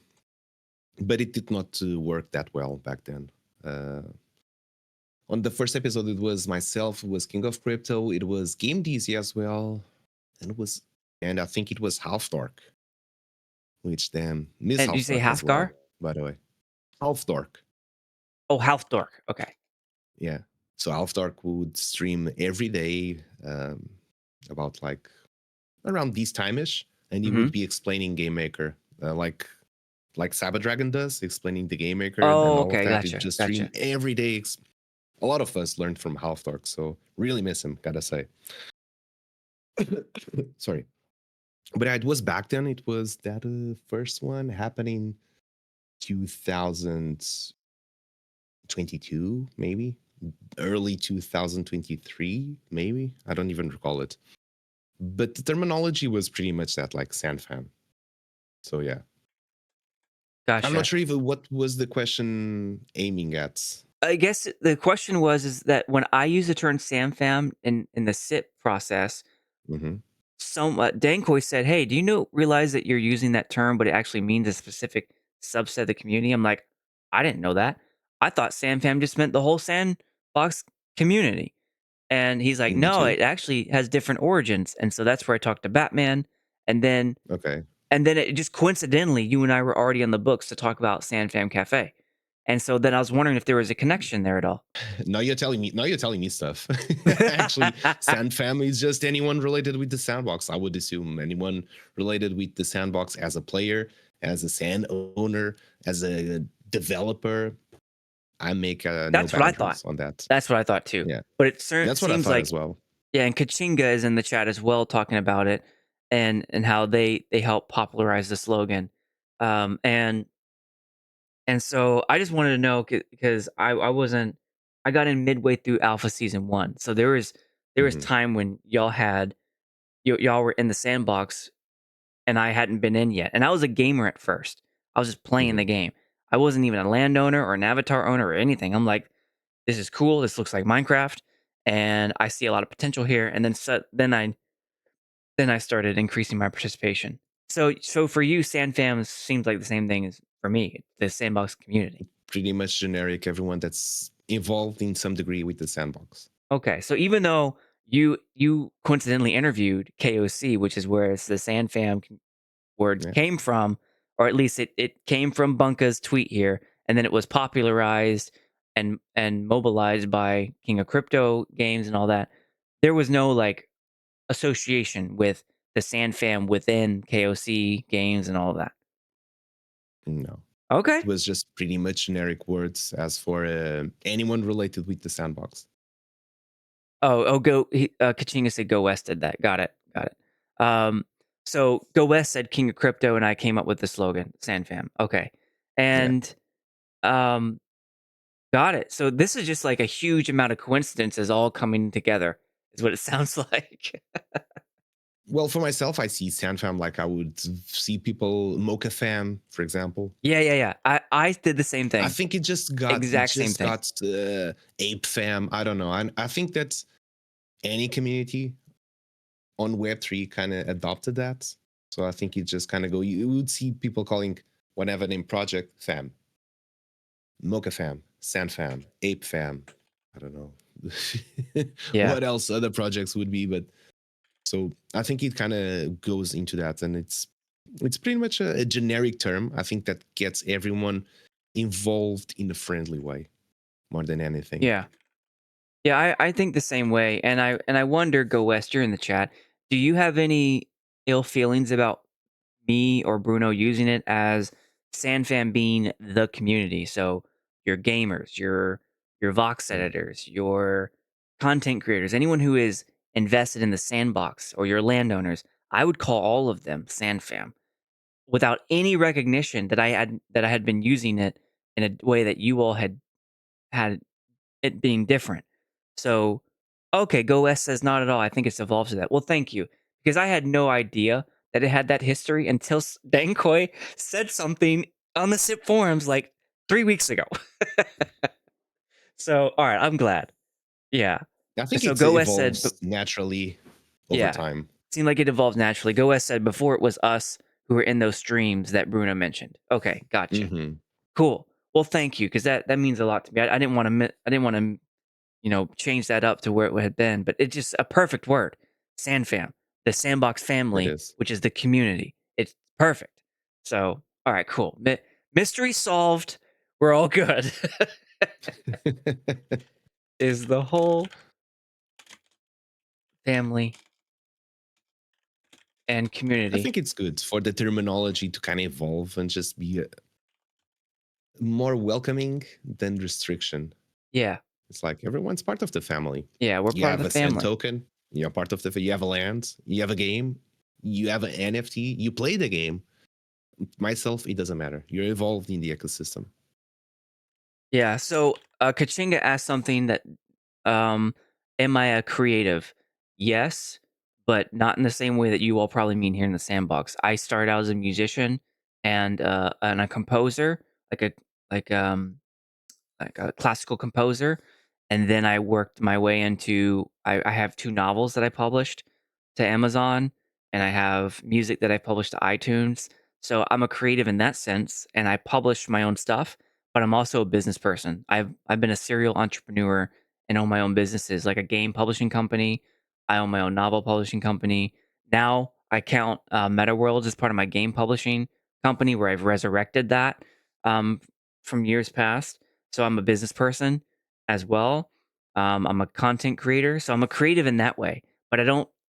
but it did not work that well back then. Uh, on the first episode, it was myself, it was King of Crypto, it was Game DZ as well, and and I think it was Half Dark, which then Miss And did you Half say Dark as well, Halfgar? by the way. Half Dark, Oh, Halfdork. Okay. yeah. So Half Dark would stream every day, about like around this time-ish, and he Hmm. would be explaining Game Maker, like Cyber Dragon does, explaining the Game Maker and Oh, all of okay. that. It Gotcha. just stream Gotcha. every day. A lot of us learned from Half Dark, so really miss him, gotta say. Sorry, but it was back then. It was that first one happening 2022, maybe early 2023, maybe. I don't even recall it. But the terminology was pretty much that, like SandFam. So yeah, I'm not Gotcha. sure even what was the question aiming at. I guess the question was is that when I use the term SamFam in the SIP process, Hmm. some Dankoy said, "Hey, do you realize that you're using that term, but it actually means a specific subset of the community?" I'm like, I didn't know that. I thought SamFam just meant the whole Sandbox community. And he's like, Me "No, too. it actually has different origins." And so that's where I talked to Batman, and then Okay. it just coincidentally, you and I were already on the books to talk about SandFam Cafe. And so then I was wondering if there was a connection there at all. Now you're telling me. Now you're telling me stuff. Actually, Sand Family is just anyone related with the sandbox. I would assume anyone related with the sandbox as a player, as a sand owner, as a developer. I make no That's what I thought. boundaries on that. That's what I thought too. Yeah, But it that's what I seems thought like, as well. yeah, and Kachinga is in the chat as well talking about it, and how they help popularize the slogan. Um and And so I just wanted to know because I wasn't I got in midway through Alpha Season 1. So there was Hmm. time when y'all were in the sandbox and I hadn't been in yet. And I was a gamer at first. I was just playing Hmm. the game. I wasn't even a landowner or an avatar owner or anything. I'm like, this is cool. This looks like Minecraft and I see a lot of potential here. And then I started increasing my participation. So for you, SandFam seems like the same thing as for me, the sandbox community. Pretty much generic. Everyone that's involved in some degree with the sandbox. Okay, so even though you coincidentally interviewed KOC, which is where it's the SandFam word Yeah. came from, or at least it came from Bunka's tweet here, and then it was popularized and mobilized by King of Crypto games and all that. There was no like association with the SandFam within KOC games and all of that. No. Okay. It was just pretty much generic words as for anyone related with the sandbox. Kachinga said Go West did that. Got it. Got it. So Go West said King of Crypto, and I came up with the slogan SandFam. Okay, Yeah. and um, Got it. So this is just like a huge amount of coincidences all coming together, is what it sounds like. Well, for myself, I see SandFam like I would see people Mocha Fam, for example. Yeah, yeah, yeah. I did the same I thing. think it Exact same just thing. got Ape Fam. I don't know. I think that any community on Web3 kind of adopted that. So I think it just kind of go. You would see people calling whatever name project fam, Mocha Fam, Sand Fam, Ape Fam. I don't know Yeah. what else other projects would be, but so I think it kind of goes into that, and it's pretty much a generic term. I think that gets everyone involved in a friendly way more than anything. Yeah. Yeah, I think the same way. And I wonder, Go West, you're in the chat. Do you have any ill feelings about me or Bruno using it as SandFam being the community? So your gamers, your Vox Mm. editors, your content creators, anyone who is invested in the sandbox or your landowners, I would call all of them SandFam without any recognition that I had been using it in a way that you all had it being different. So, okay, Go West says not at all. I think it's evolved to that. Well, thank you. Because I had no idea that it had that history until Dankoi said something on the SIP forums like 3 weeks ago. So, all right, I'm glad. Yeah. I think So it Go West said, evolves naturally over yeah, time. seemed like it evolved naturally. Go West said before it was us who were in those streams that Bruno mentioned. Okay, gotcha. Hmm. Cool. Well, thank you, because that means a lot to me. I didn't want to. I didn't want to change that up to where it had been. But it's just a perfect word. SandFam, the Sandbox It family, is. which is the community. It's perfect. So, all right, cool. Mystery solved. We're all good. Is the whole family and I community. think it's good for the terminology to kind of evolve and just be more welcoming than restriction. Yeah. It's like everyone's part of the family. Yeah, we're You part of have the a Sand family. token, you're part of you have a land, you have a game, you have an NFT, you play the game. Myself, it doesn't matter. You're involved in the ecosystem. Yeah. So Kachinga asked something that um am I a creative? Yes, but not in the same way that you all probably mean here in the sandbox. I started out as a musician and a composer, like a like um like a classical composer, and then I worked my way into I have 2 novels that I published to Amazon, and I have music that I published to iTunes. So I'm a creative in that sense, and I publish my own stuff, but I'm also a business person. I've been a serial entrepreneur and own my own businesses, like a game publishing company. I own my own novel publishing company. Now I count Meta Worlds as part of my game publishing company, where I've resurrected that um, from years past. So I'm a business person as well. I'm a content creator, so I'm a creative in that way. But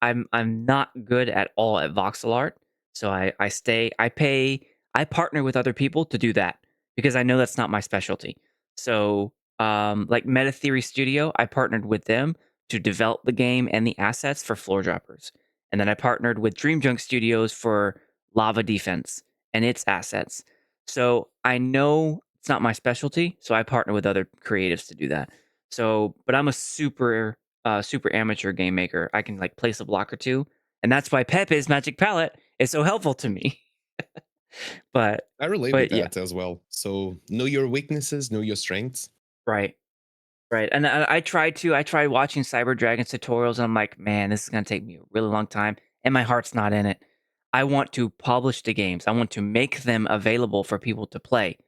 I'm not good at all at voxel art. So I partner with other people to do that because I know that's not my specialty. So like Meta Theory Studio, I partnered with them to develop the game and the assets for Floor Droppers. And then I partnered with Dream Junk Studios for Lava Defense and its assets. So I know it's not my specialty, so I partner with other creatives to do that. So, but I'm a super amateur game maker. I can like place a block or two, and that's why Pepe's Magic Palette is so helpful to me. but I relate with but yeah, that as well. So know your weaknesses, know your strengths. right. Right, and I tried watching Cyber Dragon's tutorials, and I'm like, "Man, this is gonna take me a really long time, and my heart's not in it." I want to publish the games. I want to make them available for people to play,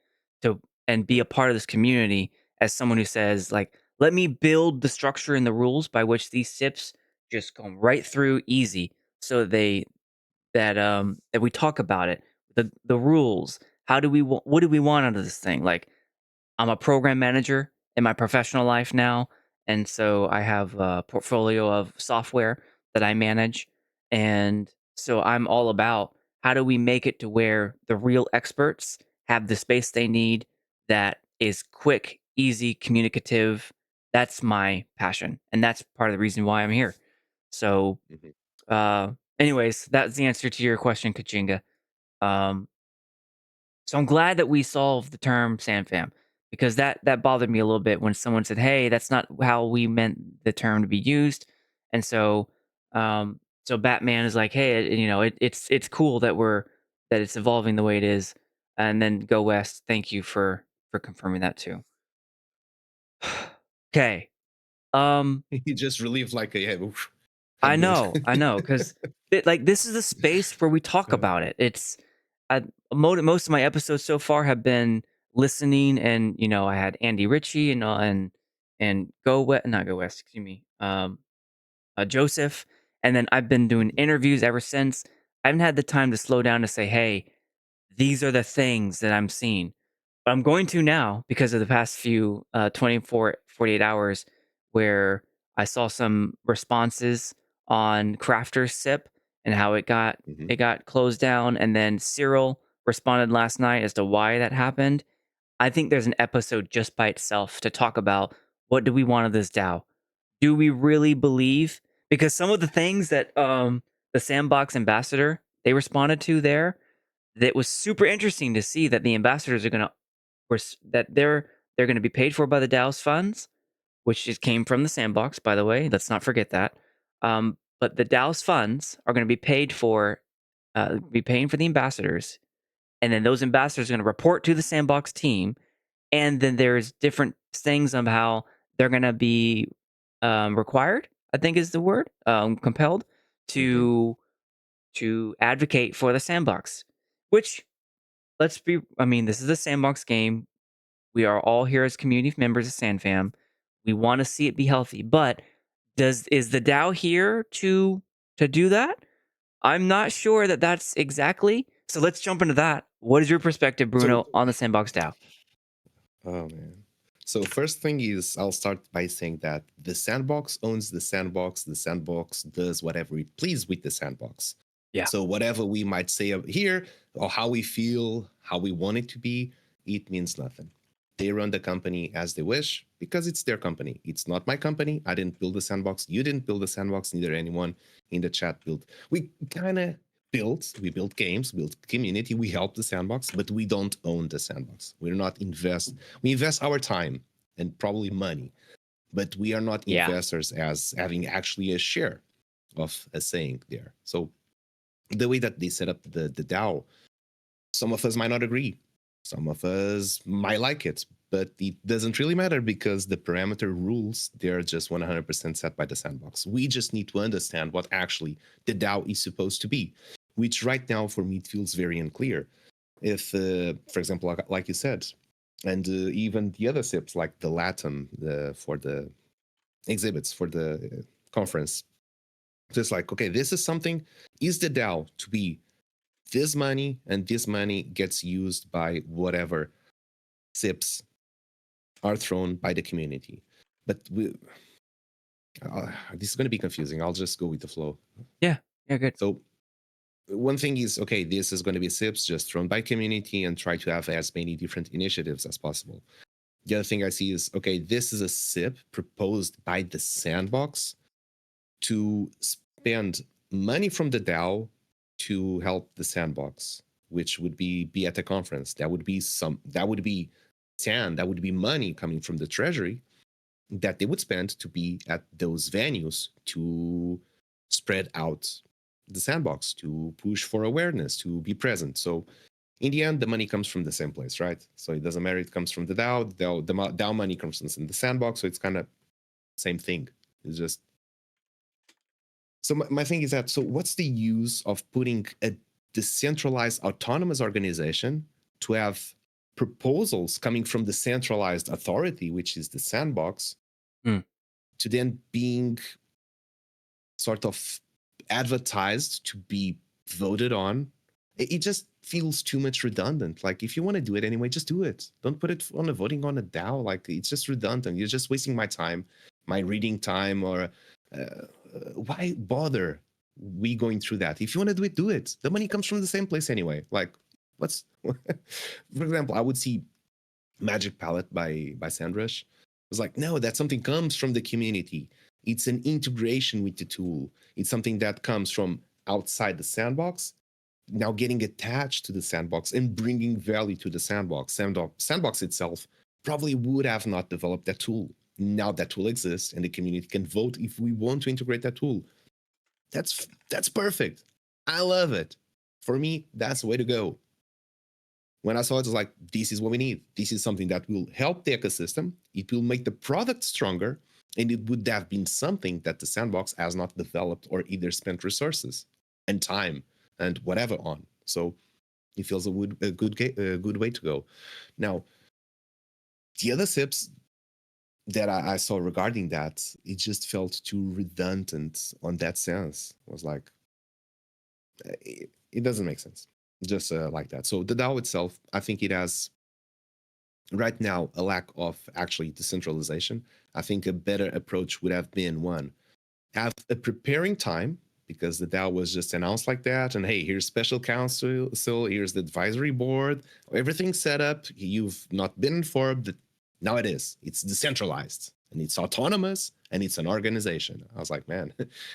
to and be a part of this community as someone who says, like, "Let me build the structure and the rules by which these SIPs just go right through easy, so that we talk about it, the rules. How do we what do we want out of this thing? Like, I'm a program manager in my professional life now, and so I have a portfolio of software that I manage, and so I'm all about how do we make it to where the real experts have the space they need that is quick, easy, communicative. That's my passion, and that's part of the reason why I'm here. So, Mhm. uh, anyways, that's the answer to your question, Kachinga. Um, so I'm glad that we solved the term SandFam. because that bothered me a little bit when someone said, "Hey, that's not how we meant the term to be used." And so Batman is like, "Hey, it's cool that it's evolving the way it is." And then Go West, thank you for confirming that too. Okay. You just relieved like a, yeah, oof, I I'm good. know, because like this is a space where we talk Uh, about it. It's I, most of my episodes so far have been listening, and I had Andy Ritchie and not Go West, excuse me, Joseph, and then I've been doing mhm, interviews ever since. I haven't had the time to slow down to say, hey, these are the things that I'm seeing. But I'm going to now because of the past few 24, 48 hours where I saw some responses on Crafter's SIP and how mhm. it got closed down. And then Cyril responded last night as to why that happened. I think there's an episode just by itself to talk about what do we want of this DAO? Do we really believe? Because some of the things that the Sandbox ambassador they responded to there, that was super interesting to see that the ambassadors are gonna that they're gonna be paid for by the DAO's funds, which just came from the Sandbox, by the way. Let's not forget that. But the DAO's funds are gonna be paying for the ambassadors, and then those ambassadors are gonna report to the Sandbox team, and then there's different things of how they're gonna be required, I think is the word, compelled Mhm. to advocate for the Sandbox, which I mean, this is a Sandbox game. We are all here as community members of SandFam. We want to see it be healthy, but is the DAO here to do that? I'm not sure that that's exactly. So let's jump into that. What is your perspective, So, Bruno, on the Sandbox DAO? oh man. So first thing is, I'll start by saying that the sandbox owns the sandbox. The sandbox does whatever it please with the sandbox. Yeah. So whatever we might say up here, or how we feel, how we want it to be, it means nothing. They run the company as they wish because it's their company. It's not my company. I didn't build the sandbox. You didn't build the sandbox. Neither anyone in the chat built. We kind of we built games, built community, we help the sandbox, but we don't own the sandbox. We're not we invest our time and probably money, but we are not Yeah. investors as having actually a share of a saying there. So the way that they set up the DAO, some of us might not agree. Some of us might like it, but it doesn't really matter because the parameter rules, they're just 100% set by the sandbox. We just need to understand what actually the DAO is supposed to be, which right now for me it feels very unclear. If, for example, like you said, and even the other SIPs like the LATAM for the exhibits for the conference, just like, okay, this is something, is the DAO to be this money, and this money gets used by whatever SIPs are thrown by the community. But this is going to be confusing. I'll just go with the flow. Yeah. Yeah. Good. So one thing is, okay, this is going to be SIPs just thrown by community and try to have as many different initiatives as possible. The other thing I see is, okay, this is a SIP proposed by the sandbox to spend money from the DAO to help the sandbox, which would be at the conference. That would be that would be money coming from the treasury that they would spend to be at those venues to spread out the sandbox, to push for awareness, to be present. So in the end, the money comes from the same place, right? So it doesn't matter. It comes from the DAO. The DAO money comes from the sandbox. So it's kind of same thing. It's just so my thing is that, so what's the use of putting a decentralized autonomous organization to have proposals coming from the centralized authority, which is the sandbox, Mm. to then being sort of advertised to be voted on? It just feels too much redundant. Like, if you want to do it anyway, just do it. Don't put it on a voting on a DAO. Like, it's just redundant. You're just wasting my time, my reading time, or why bother we going through that? If you want to do it, do it. The money comes from the same place anyway. Like, what's for example, I would see Magic Palette by Sandrush. It was like, no, that something comes from the community. It's an integration with the tool. It's something that comes from outside the sandbox, now getting attached to the sandbox and bringing value to the sandbox. Sandbox itself probably would have not developed that tool. Now that tool exists and the community can vote if we want to integrate that tool. That's perfect. I love it. For me, that's the way to go. When I saw it, I was like, this is what we need. This is something that will help the ecosystem. It will make the product stronger. And it would have been something that the sandbox has not developed or either spent resources and time and whatever on. So it feels a good way to go. Now, the other SIPs that I saw regarding that, it just felt too redundant on that sense. It was like, it doesn't make sense just like that. So the DAO itself, I think it has right now a lack of actually decentralization. I think a better approach would have been one, have a preparing time, because the DAO was just announced like that. And hey, here's special counsel, so here's the advisory board, everything's set up. You've not been informed that now it is. It's decentralized and it's autonomous and it's an organization. I was like, man,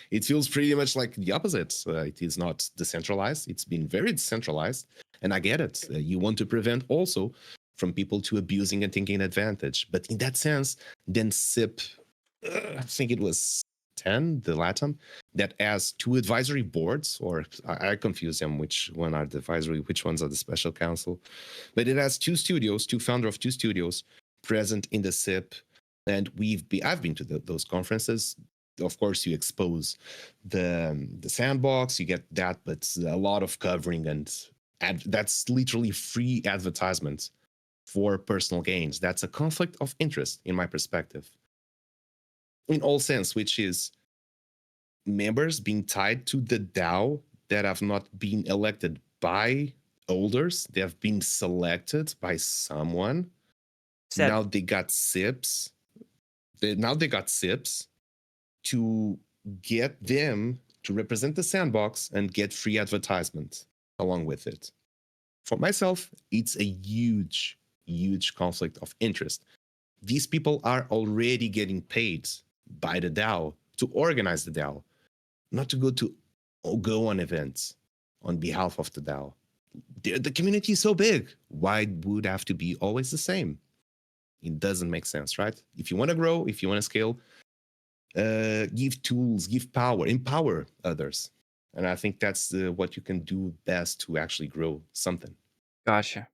it feels pretty much like the opposite. It is not decentralized. It's been very decentralized. And I get it. You want to prevent also from people to abusing and taking advantage. But in that sense, then SIP, I think it was 10, the Latam, that has two advisory boards, or I confuse them, which one are the advisory, which ones are the special counsel. But it has two studios, two founder of two studios present in the SIP. And I've been to those conferences. Of course, you expose the sandbox, you get that, but a lot of covering and that's literally free advertisements for personal gains. That's a conflict of interest in my perspective. In all sense, which is members being tied to the DAO that have not been elected by holders. They have been selected by someone. Now they got SIPs. Now they got SIPs to get them to represent the sandbox and get free advertisement along with it. For myself, it's a huge, huge conflict of interest. These people are already getting paid by the DAO to organize the DAO, not to go on events on behalf of the DAO. The community is so big. Why would it have to be always the same? It doesn't make sense, right? If you want to grow, if you want to scale, give tools, give power, empower others. And I think that's what you can do best to actually grow something. Gotcha.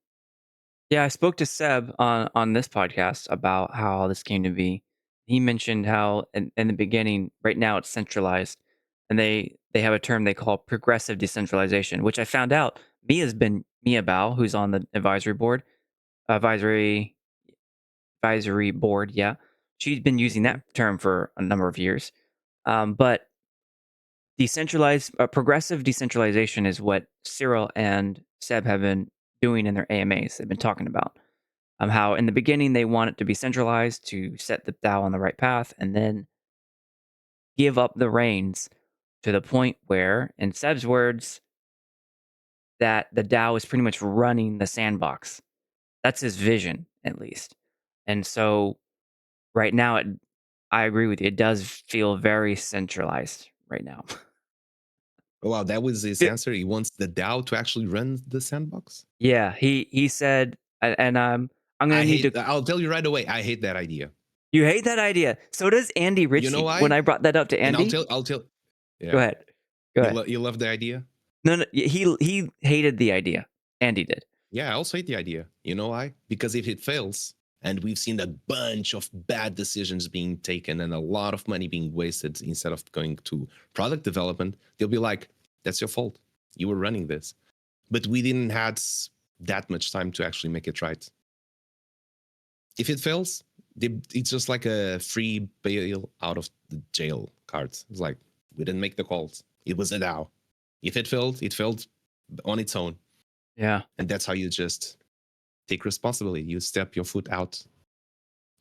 Yeah, I spoke to Seb on this podcast about how this came to be. He mentioned how in the beginning, right now it's centralized, and they have a term they call progressive decentralization, which I found out Mia Bao, who's on the advisory board, yeah, she's been using Mm-hmm. that term for a number of years. But progressive decentralization is what Cyril and Seb have been doing in their AMAs. They've been talking about how in the beginning they want it to be centralized to set the DAO on the right path, and then give up the reins to the point where, in Seb's words, that the DAO is pretty much running the sandbox. That's his vision, at least. And so right now, I agree with you. It does feel very centralized right now. Wow, that was his answer. He wants the DAO to actually run the sandbox. Yeah, he said, and I'm gonna need to. I'll tell you right away. I hate that idea. You hate that idea. So does Andy You know Ritchie. When why? I brought that up to And Andy, I'll tell. go Yeah, ahead. Go ahead. you love the idea. No, he hated the idea. Andy did. Yeah, I also hate the idea. You know why? Because if it fails, and we've seen a bunch of bad decisions being taken and a lot of money being wasted instead of going to product development, they'll be like, "That's your fault. You were running this." But we didn't had that much time to actually make it right. If it fails, it's just like a free bail out of the jail card. It's like, we didn't make the calls. It was a DAO. If it failed on its own. Yeah. And that's how you just take responsibility. You step your foot out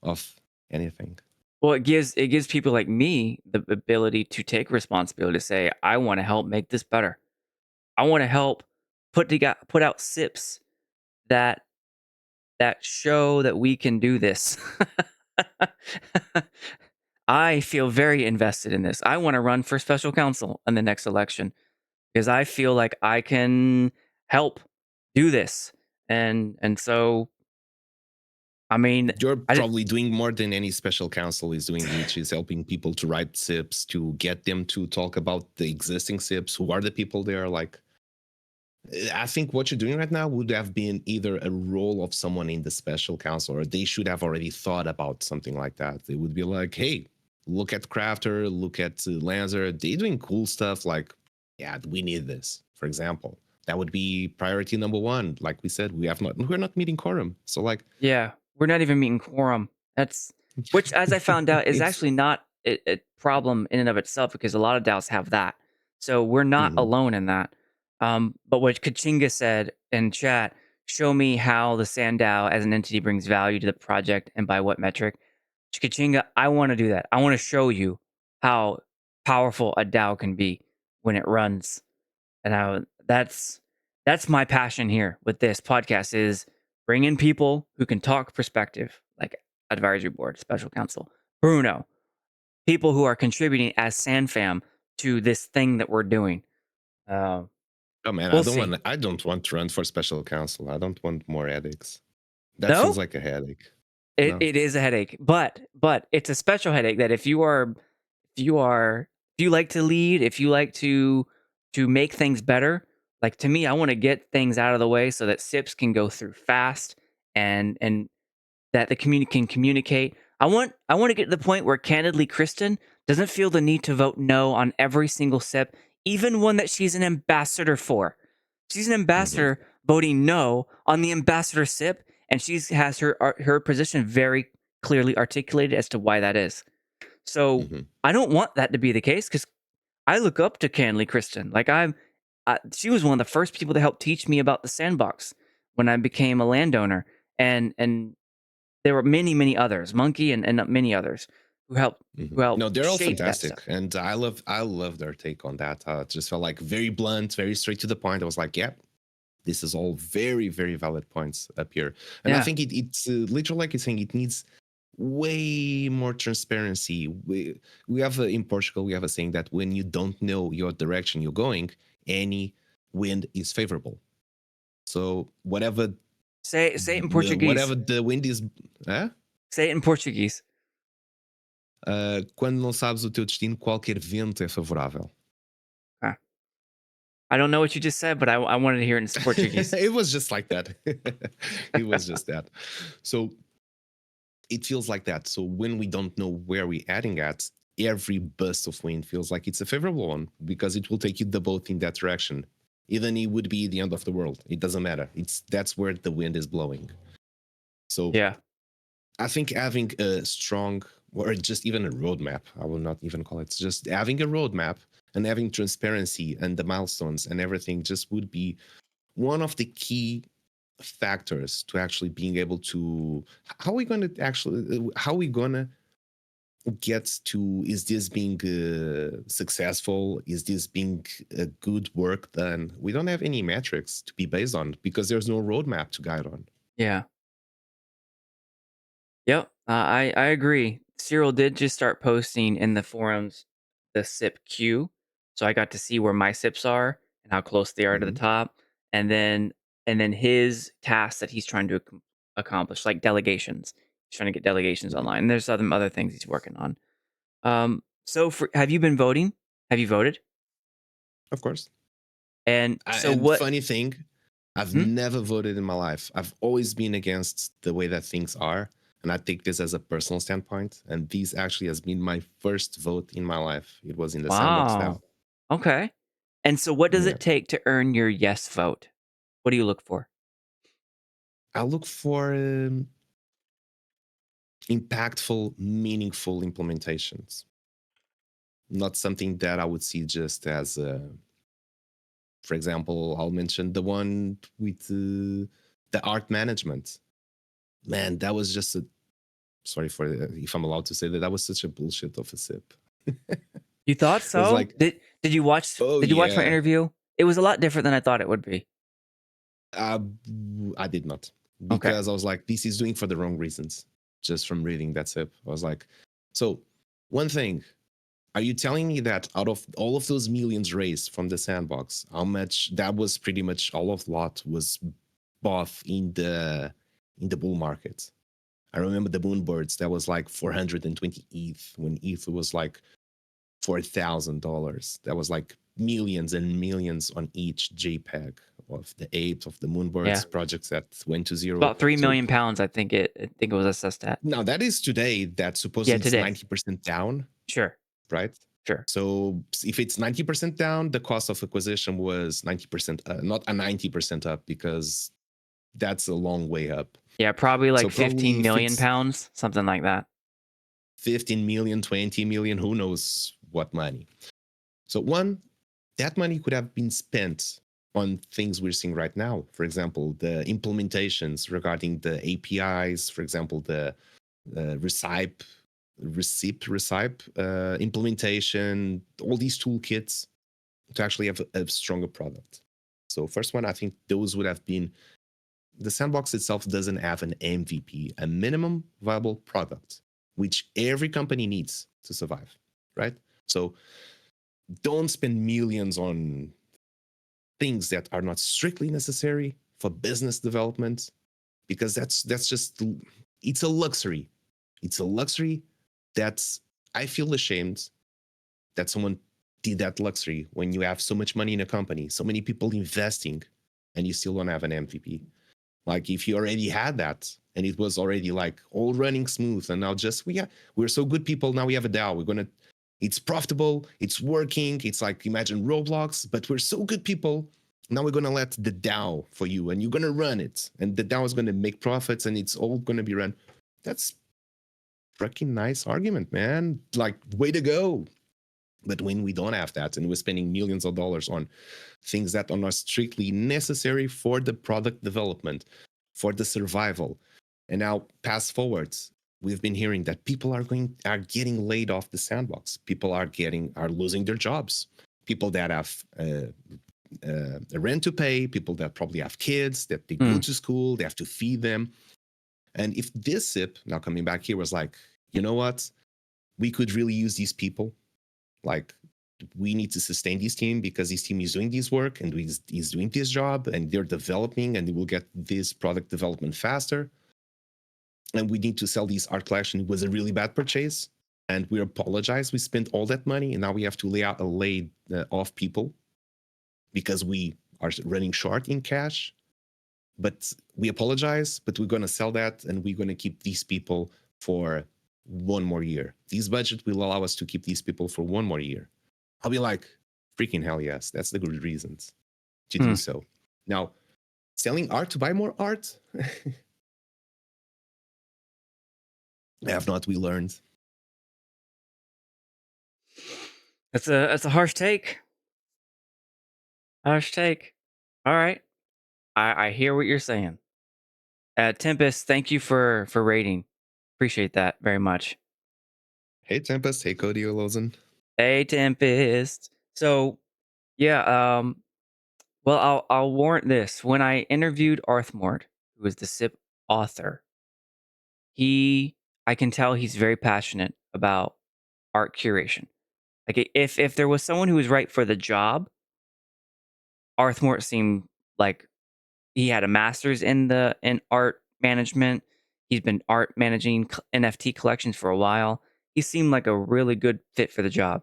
of anything. Well, it gives people like me the ability to take responsibility to say, I want to help make this better. I want to help put out SIPs that show that we can do this. I feel very invested in this. I want to run for special counsel in the next election because I feel like I can help do this. And so I mean, You're I did, probably doing more than any special counsel is doing, which is helping people to write SIPs, to get them to talk about the existing SIPs, who are the people there. Like, I think what you're doing right now would have been either a role of someone in the special counsel, or they should have already thought about something like that. They would be like, hey, look at Crafter, look at Lanzer. They're doing cool stuff. Like, yeah, we need this, for example. That would be priority number one. Like we said, we're not meeting quorum. So like, yeah, we're not even meeting quorum. That's which, as I found out, is it's actually not a problem in and of itself because a lot of DAOs have that. So we're not mhm, alone in that. But what Kachinga said in chat, show me how the SandDAO as an entity brings value to the project and by what metric. Kachinga, I want to do that. I want to show you how powerful a DAO can be when it runs. And that's my passion here with this podcast is bring in people who can talk perspective, like advisory board, special counsel, Bruno, people who are contributing as SandFam to this thing that we're doing. Uh, oh man, we'll see. I don't want to run for special counsel. I don't want more headaches. That feels No, like a headache. it, No. it is a headache, but it's a special headache that if you like to lead, if you like to make things better, like to me, I want to get things out of the way so that SIPs can go through fast and that the community can communicate. I want to get to the point where candidly Kristen doesn't feel the need to vote no on every single SIP, even one that she's an ambassador for. She's an Hmm. ambassador voting no on the ambassador SIP, and she has her position very clearly articulated as to why that is. So Hmm. I don't want that to be the case because I look up to Canley Kristen. Like she was one of the first people to help teach me about the sandbox when I became a landowner, and there were many others, Monkey and many others who helped No, they're all shape that stuff. fantastic, and I love their take on that. It just felt like very blunt, very straight to the point. I was like, yeah, this is all very valid points up here, and I Yeah, think it's literally like you're saying, it needs way more transparency. We have in Portugal, we have a saying that when you don't know your direction you're going, any wind is favorable. So say it in Portuguese. whatever the wind is, huh? Say it in Portuguese. Quando não sabes o teu destino, qualquer vento é favorável. Huh. I don't know what you just said, but I wanted to hear it in Portuguese. It was just like that. It was just that. So it feels like that. So when we don't know where we're adding at, every burst of wind feels like it's a favorable one because it will take you the boat in that direction. Even it would be the end of the world. It doesn't matter. That's where the wind is blowing. So Yeah, I think having a strong, or just even a roadmap, I will not even call it, just having a roadmap and having transparency and the milestones and everything just would be one of the key factors to actually being able to, how are we going to get to, is this being successful, is this being a good work done? We don't have any metrics to be based on because there's no roadmap to guide on. yeah. Yep, I agree. Cyril did just start posting in the forums the SIP queue, so I got to see where my SIPs are and how close they are to the Mm-hmm. top, and then his tasks that he's trying to accomplish, like delegations. He's trying to get delegations Mm-hmm. online. And there's some other things he's working on. So have you been voting? Have you voted? Of course. And so And what? funny thing, I've Hmm? never voted in my life. I've always been against the way that things are. And I take this as a personal standpoint. And this actually has been my first vote in my life. It was in the Sandbox DAO. Wow. Okay. And so what does Yeah. it take to earn your yes vote? What do you look for? I look for impactful, meaningful implementations. Not something that I would see just as, for example, I'll mention the one with the art management. Man, that was just a, sorry for if I'm allowed to say that, that was such a bullshit of a sip. You thought It was so? like, Did you watch oh did you watch my yeah, interview? It was a lot different than I thought it would be. uh, I did not, Okay. because I was like, this is doing for the wrong reasons. Just from reading that sip, I was like, so one thing, are you telling me that out of all of those millions raised from the sandbox, how much that was pretty much all of lot was bought in the bull market? I remember the Moonbirds, that was like 420 ETH when ETH was like $4,000. That was like millions and millions on each JPEG of the apes of the Yeah. Moonbirds projects that went to zero. About 3 So million pounds, I think it was assessed at. now that is today, that Yeah, supposedly it's today. 90% down, Sure. right? Sure. So if it's 90% down, the cost of acquisition was 90%, not a 90% up, because that's a long way up. Yeah, probably So like probably 15 if million it's pounds, something like that. 15 million, 20 million, who knows what money. So that money could have been spent on things we're seeing right now. For example, the implementations regarding the APIs, for example, the Recipe implementation, all these toolkits to actually have a stronger product. So first one, I think those would have been, the sandbox itself doesn't have an MVP, a minimum viable product, which every company needs to survive, right? So don't spend millions on things that are not strictly necessary for business development, because that's just, it's a luxury. It's a luxury that's, I feel ashamed that someone did that luxury when you have so much money in a company, so many people investing, and you still don't have an MVP. Like if you already had that and it was already like all running smooth, and now just we're so good people, now we have a DAO. It's profitable, it's working, it's like imagine Roblox, but we're so good people. Now we're gonna let the DAO for you, and you're gonna run it, and the DAO is gonna make profits, and it's all gonna be run. That's freaking nice argument, man. Like, way to go. But when we don't have that and we're spending millions of dollars on things that are not strictly necessary for the product development, for the survival, and now pass forwards, we've been hearing that people are getting laid off the sandbox. People are losing their jobs. People that have a rent to pay, people that probably have kids, that they go to school, they have to feed them. And if this SIP, now coming back here, was like, you know what, we could really use these people. Like, we need to sustain this team because this team is doing this work and he's doing this job and they're developing and they will get this product development faster. And we need to sell these art collection. It was a really bad purchase. And we apologize. We spent all that money and now we have to lay off people because we are running short in cash. But we apologize, but we're going to sell that and we're going to keep these people for one more year. This budget will allow us to keep these people for one more year. I'll be like, freaking hell yes, that's the good reasons to do so. Now, selling art to buy more art? Have not we learned? That's a harsh take. Harsh take. All right. I hear what you're saying. Tempest, thank you for rating. Appreciate that very much. Hey Tempest, hey Cody Olozen. Hey Tempest. So yeah, well I'll warrant this. When I interviewed Arthmort, who is the SIP author, I can tell he's very passionate about art curation. Like if there was someone who was right for the job, Arthmort seemed like he had a master's in art management. He's been art managing NFT collections for a while. He seemed like a really good fit for the job.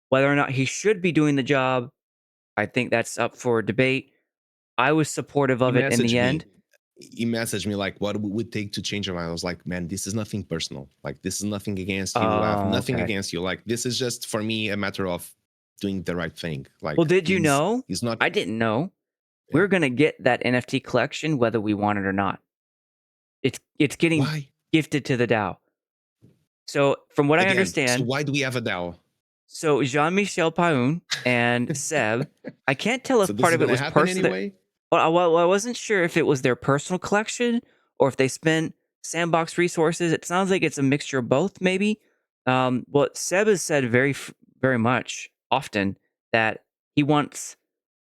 Whether or not he should be doing the job, I think that's up for debate. I was supportive of it in the end. He messaged me like, what would it take to change your mind? I was like, man, this is nothing personal. Like, this is nothing against you. I have nothing against you. Like, this is just for me a matter of doing the right thing. Like, well, did you know? He's not. I didn't know. Yeah. We're gonna get that NFT collection whether we want it or not. It's getting gifted to the DAO. So from what I understand, so why do we have a DAO? So Jean-Michel Paun and Seb, I can't tell if so part of it was personal. Anyway? Well, I wasn't sure if it was their personal collection or if they spent Sandbox resources. It sounds like it's a mixture of both, maybe. What Seb has said very much often that he wants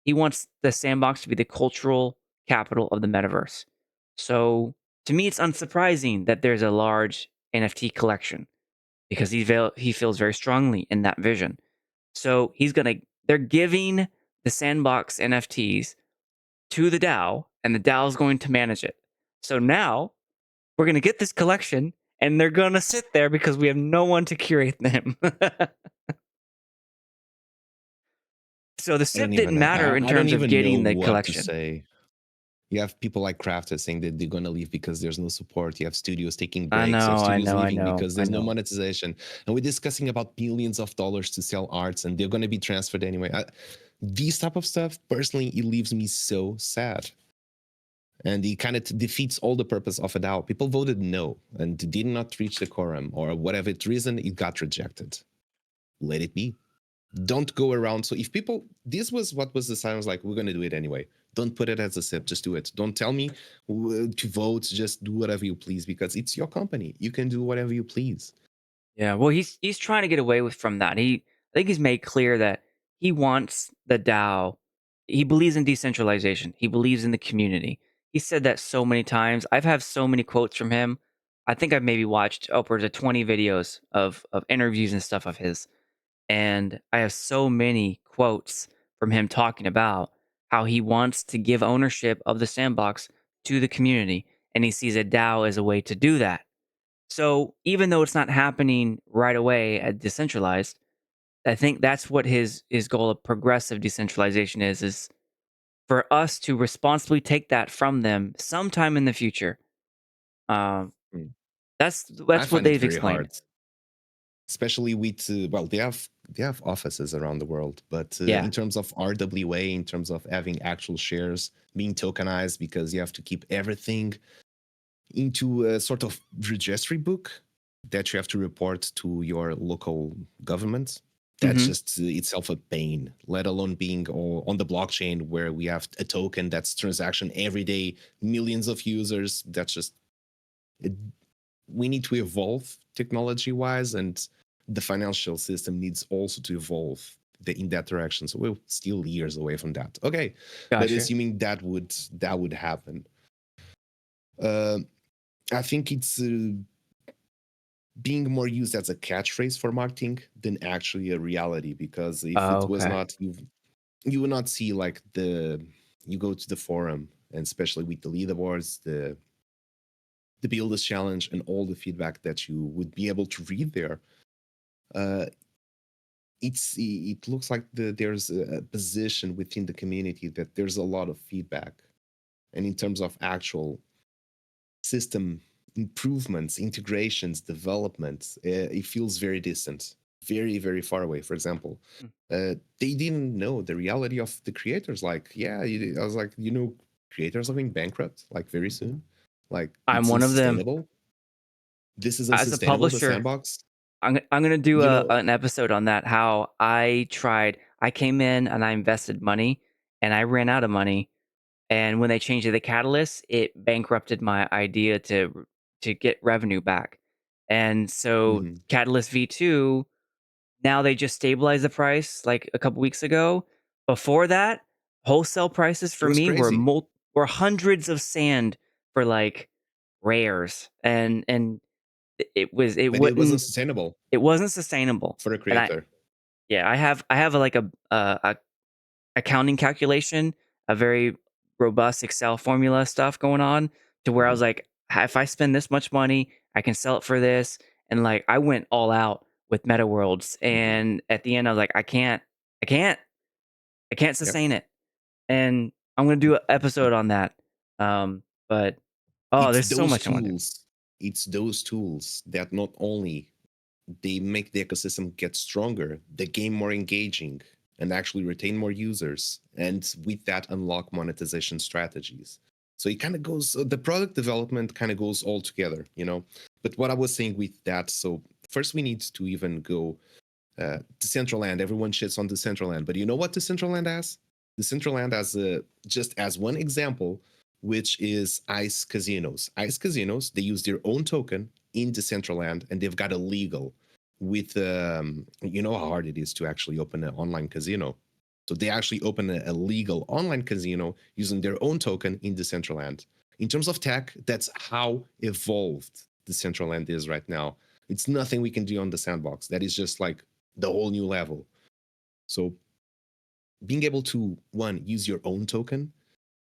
the Sandbox to be the cultural capital of the metaverse. So to me, it's unsurprising that there's a large NFT collection because he feels very strongly in that vision. So they're giving the Sandbox NFTs to the DAO, and the DAO is going to manage it. So now we're gonna get this collection, and they're gonna sit there because we have no one to curate them. So the I don't SIP didn't even matter in I don't terms of even know getting the what to collection. say. You have people like Crafter saying that they're gonna leave because there's no support. You have studios taking I breaks. You have know, I studios know, I leaving know, because I there's no know. monetization. And we're discussing about billions of dollars to sell arts, and they're gonna be transferred anyway. These type of stuff, personally, it leaves me so sad. And it kind of defeats all the purpose of a DAO. People voted no and did not reach the quorum, or whatever reason, it got rejected. Let it be. Don't go around. So if people, this was what was the sign. I was like, we're going to do it anyway. Don't put it as a SIP. Just do it. Don't tell me to vote. Just do whatever you please because it's your company. You can do whatever you please. Yeah, well, he's trying to get away with from that. I think he's made clear that he wants the DAO. He believes in decentralization. He believes in the community. He said that so many times. I've had so many quotes from him. I think I've maybe watched upwards of 20 videos of interviews and stuff of his. And I have so many quotes from him talking about how he wants to give ownership of the sandbox to the community. And he sees a DAO as a way to do that. So even though it's not happening right away at decentralized, I think that's what his goal of progressive decentralization is for us to responsibly take that from them sometime in the future. Um, Hmm. I that's what find it they've very explained. hard, especially with well, they have offices around the world, but Yeah. in terms of RWA, in terms of having actual shares being tokenized, because you have to keep everything into a sort of registry book that you have to report to your local government. That's Hmm. just itself a pain, let alone being on the blockchain where we have a token that's transaction every day, millions of users. That's just, it, we need to evolve technology wise, and the financial system needs also to evolve in that direction. So we're still years away from that. Okay, but Gotcha. assuming that would happen, uh, I think it's being more used as a catchphrase for marketing than actually a reality. Because if Oh, it was okay. not, you would not see like you go to the forum, and especially with the leaderboards, the builders challenge, and all the feedback that you would be able to read there. Uh, it looks like there's a position within the community that there's a lot of feedback, and in terms of actual system improvements, integrations, developments, it feels very distant, very, very far away. For example, Mm. they didn't know the reality of the creators. Like, yeah, I was like, creators are going bankrupt like very soon. Like, I'm it's one of them. unsustainable. This is As a unsustainable, the publisher, sandbox. I'm gonna do You know, an episode on that. How I tried. I came in and I invested money, and I ran out of money. And when they changed the catalyst, it bankrupted my idea to get revenue back. And so mhm. Catalyst V2, now they just stabilized the price like a couple weeks ago. Before that, wholesale prices It for was me crazy, were hundreds of sand for like rares. And but it wasn't sustainable it wasn't sustainable. for a And I creator. yeah, I have like a accounting calculation, a very robust Excel formula stuff going on to where I was Mhm, like, if I spend this much money, I can sell it for this. And like, I went all out with Meta Worlds. mhm. And at the end, I was like, I can't, I can't Yep. sustain it. And I'm going to do an episode on that. But oh, it's there's so those much I want to do. tools it's those tools that not only they make the ecosystem get stronger, the game more engaging, and actually retain more users, and with that unlock monetization strategies. So it kind of goes, the product development kind of goes all together. But what I was saying with that, so first we need to even go Decentraland. Everyone shits on Decentraland, but you know what Decentraland has? Decentraland has just as one example, which is Ice Casinos. Ice Casinos, they use their own token in Decentraland, and they've got a legal with you know how hard it is to actually open an online casino. So they actually open a legal online casino using their own token in Decentraland. In terms of tech, that's how evolved Decentraland is right now. It's nothing we can do on the sandbox. That is just like the whole new level. So being able to, one, use your own token,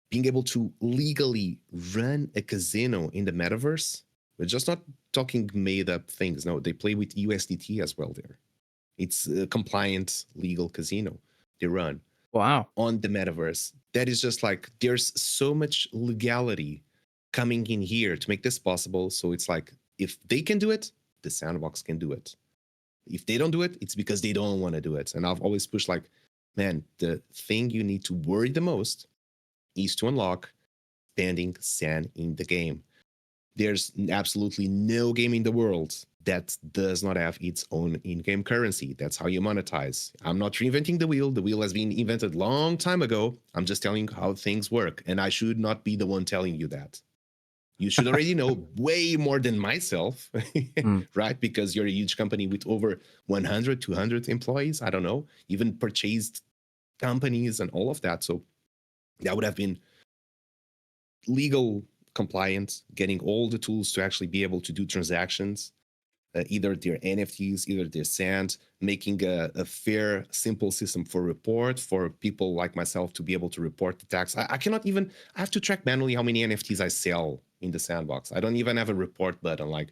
being able to legally run a casino in the metaverse, We're just not talking made up things. No, they play with USDT as well there. It's a compliant legal casino they run Wow. on the metaverse. That is just like there's so much legality coming in here to make this possible. So it's like if they can do it, the sandbox can do it. If they don't do it, it's because they don't want to do it. And I've always pushed like, man, the thing you need to worry the most is to unlock spending sand in the game. There's absolutely no game in the world that does not have its own in-game currency. That's how you monetize. I'm not reinventing the wheel. The wheel has been invented long time ago. I'm just telling you how things work. And I should not be the one telling you that. You should already know way more than myself, Mm. right? Because you're a huge company with over 100, 200 employees. I don't know, even purchased companies and all of that. So that would have been legal compliant, getting all the tools to actually be able to do transactions, either their NFTs, either their sand, making a fair, simple system for report for people like myself to be able to report the tax. I cannot even, I have to track manually how many NFTs I sell in the sandbox. I don't even have a report button. Like,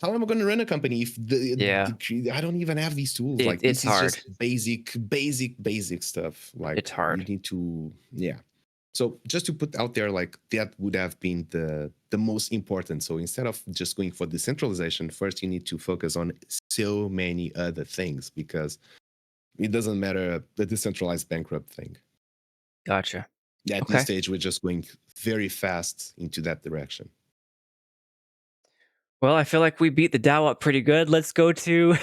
how am I going to run a company if Yeah. I don't even have these tools? Like, It's this is hard. just basic stuff. Like, It's you hard. need to, yeah. So just to put out there, like that would have been the most important. So instead of just going for decentralization, first you need to focus on so many other things because it doesn't matter the decentralized bankrupt thing. Gotcha. At this Okay. stage, we're just going very fast into that direction. Well, I feel like we beat the DAO up pretty good. Let's go to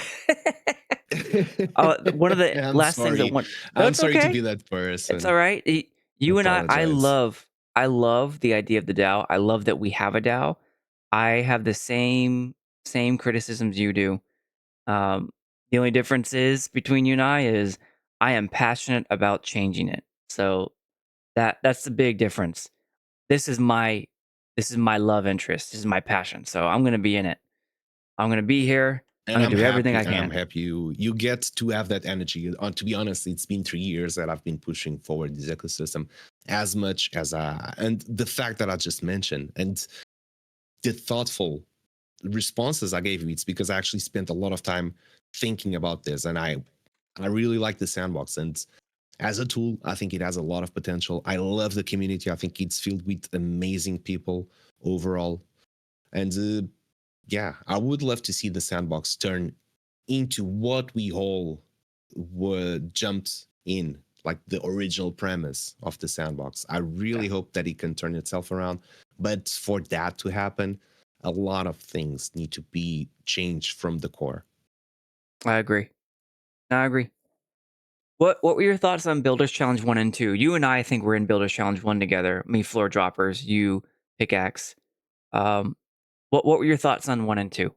one of the I'm last things that sorry. one. No, I'm it's sorry to okay. be that It's person. all right. You and I Apologize. I love the idea of the DAO. I love that we have a DAO. I have the same criticisms you do. Um, the only difference is between you and I is I am passionate about changing it. So that's the big difference. This is my this is my love interest. This is my passion. So I'm gonna be in it. I'm gonna be here. I'm And gonna I'm do everything happy. I And I'm can. happy you get to have that energy. To be honest, it's been 3 years that I've been pushing forward this ecosystem as much as and the fact that I just mentioned and the thoughtful responses I gave you, it's because I actually spent a lot of time thinking about this. And I really like the sandbox. And as a tool, I think it has a lot of potential. I love the community. I think it's filled with amazing people overall. And yeah, I would love to see the sandbox turn into what we all were jumped in, like the original premise of the sandbox. I Yeah, really hope that it can turn itself around. But for that to happen, a lot of things need to be changed from the core. I agree. I agree. What were your thoughts on Builders Challenge 1 and 2? You and I think we're in Builders Challenge 1 together. Me, Floor Droppers, you, Pickaxe. Um, what were your thoughts on 1 and 2?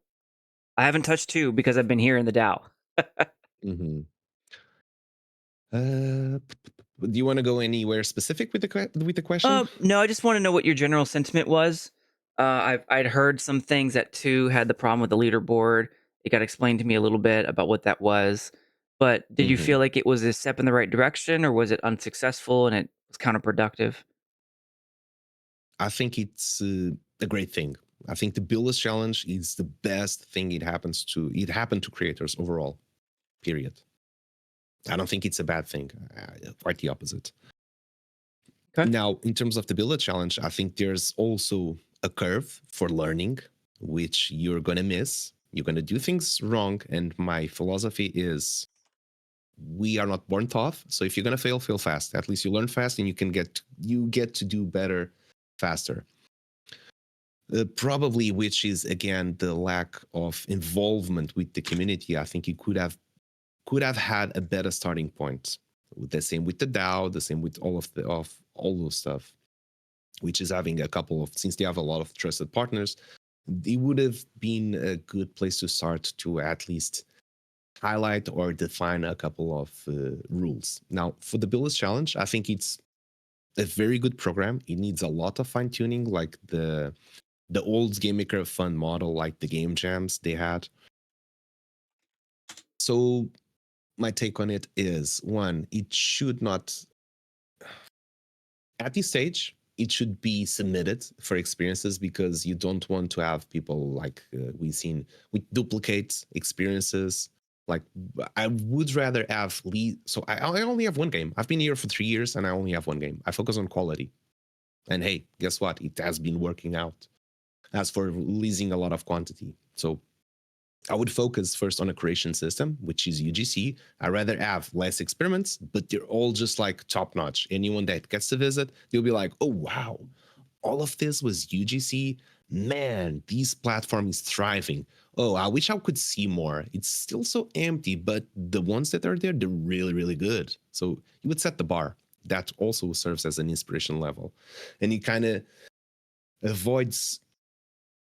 I haven't touched 2 because I've been here in the DAO. Mm-hmm. Do you want to go anywhere specific with the question? No, I just want to know what your general sentiment was. I'd heard some things that 2 had the problem with the leaderboard. It got explained to me a little bit about what that was. But did you Mm-hmm. feel like it was a step in the right direction, or was it unsuccessful and it was counterproductive? I think it's a great thing. I think the Builders Challenge is the best thing it happened to creators overall. Period. I don't think it's a bad thing. Quite the opposite. Okay. Now, in terms of the Builder Challenge, I think there's also a curve for learning, which you're gonna miss. You're gonna do things wrong, and my philosophy is we are not born tough. So if you're gonna fail fast. At least you learn fast, and you get to do better faster. Probably, which is again the lack of involvement with the community. I think you could have had a better starting point. The same with the DAO, the same with of all those stuff, which is having a couple of, since they have a lot of trusted partners, it would have been a good place to start to at least highlight or define a couple of rules. Now, for the Builders Challenge, I think it's a very good program. It needs a lot of fine tuning, like the old Game Maker Fund model, like the game jams they had. So my take on it is one, it should not, at this stage, it should be submitted for experiences because you don't want to have people like we've seen with duplicate experiences. Like I would rather have so I only have one game. I've been here for 3 years and I only have one game. I focus on quality. And hey, guess what? It has been working out. As for leasing a lot of quantity. So I would focus first on a creation system, which is UGC. I rather have less experiments, but they're all just like top notch. Anyone that gets to visit, they'll be like, oh, wow, all of this was UGC. Man, this platform is thriving. Oh, I wish I could see more. It's still so empty, but the ones that are there, they're really, really good. So you would set the bar. That also serves as an inspiration level. And it kind of avoids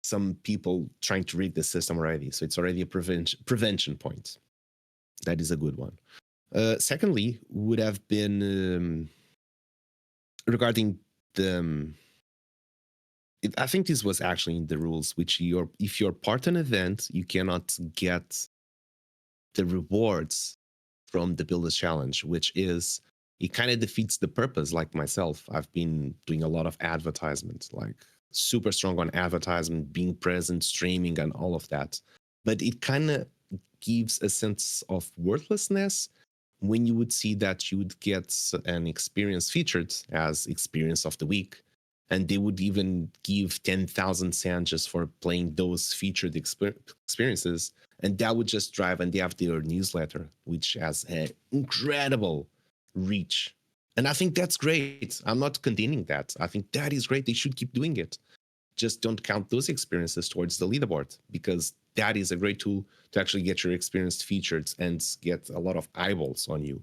some people trying to read the system already. So it's already a prevention point. That is a good one. Secondly, would have been regarding the. I think this was actually in the rules, which if you're part of an event, you cannot get the rewards from the Builders Challenge, which is it kind of defeats the purpose. Like myself, I've been doing a lot of advertisement, like super strong on advertisement, being present, streaming, and all of that. But it kind of gives a sense of worthlessness when you would see that you would get an experience featured as experience of the week. And they would even give 10,000 sand just for playing those featured experiences. And that would just drive, and they have their newsletter, which has an incredible reach. And I think that's great. I'm not condemning that. I think that is great. They should keep doing it. Just don't count those experiences towards the leaderboard because that is a great tool to actually get your experience featured and get a lot of eyeballs on you.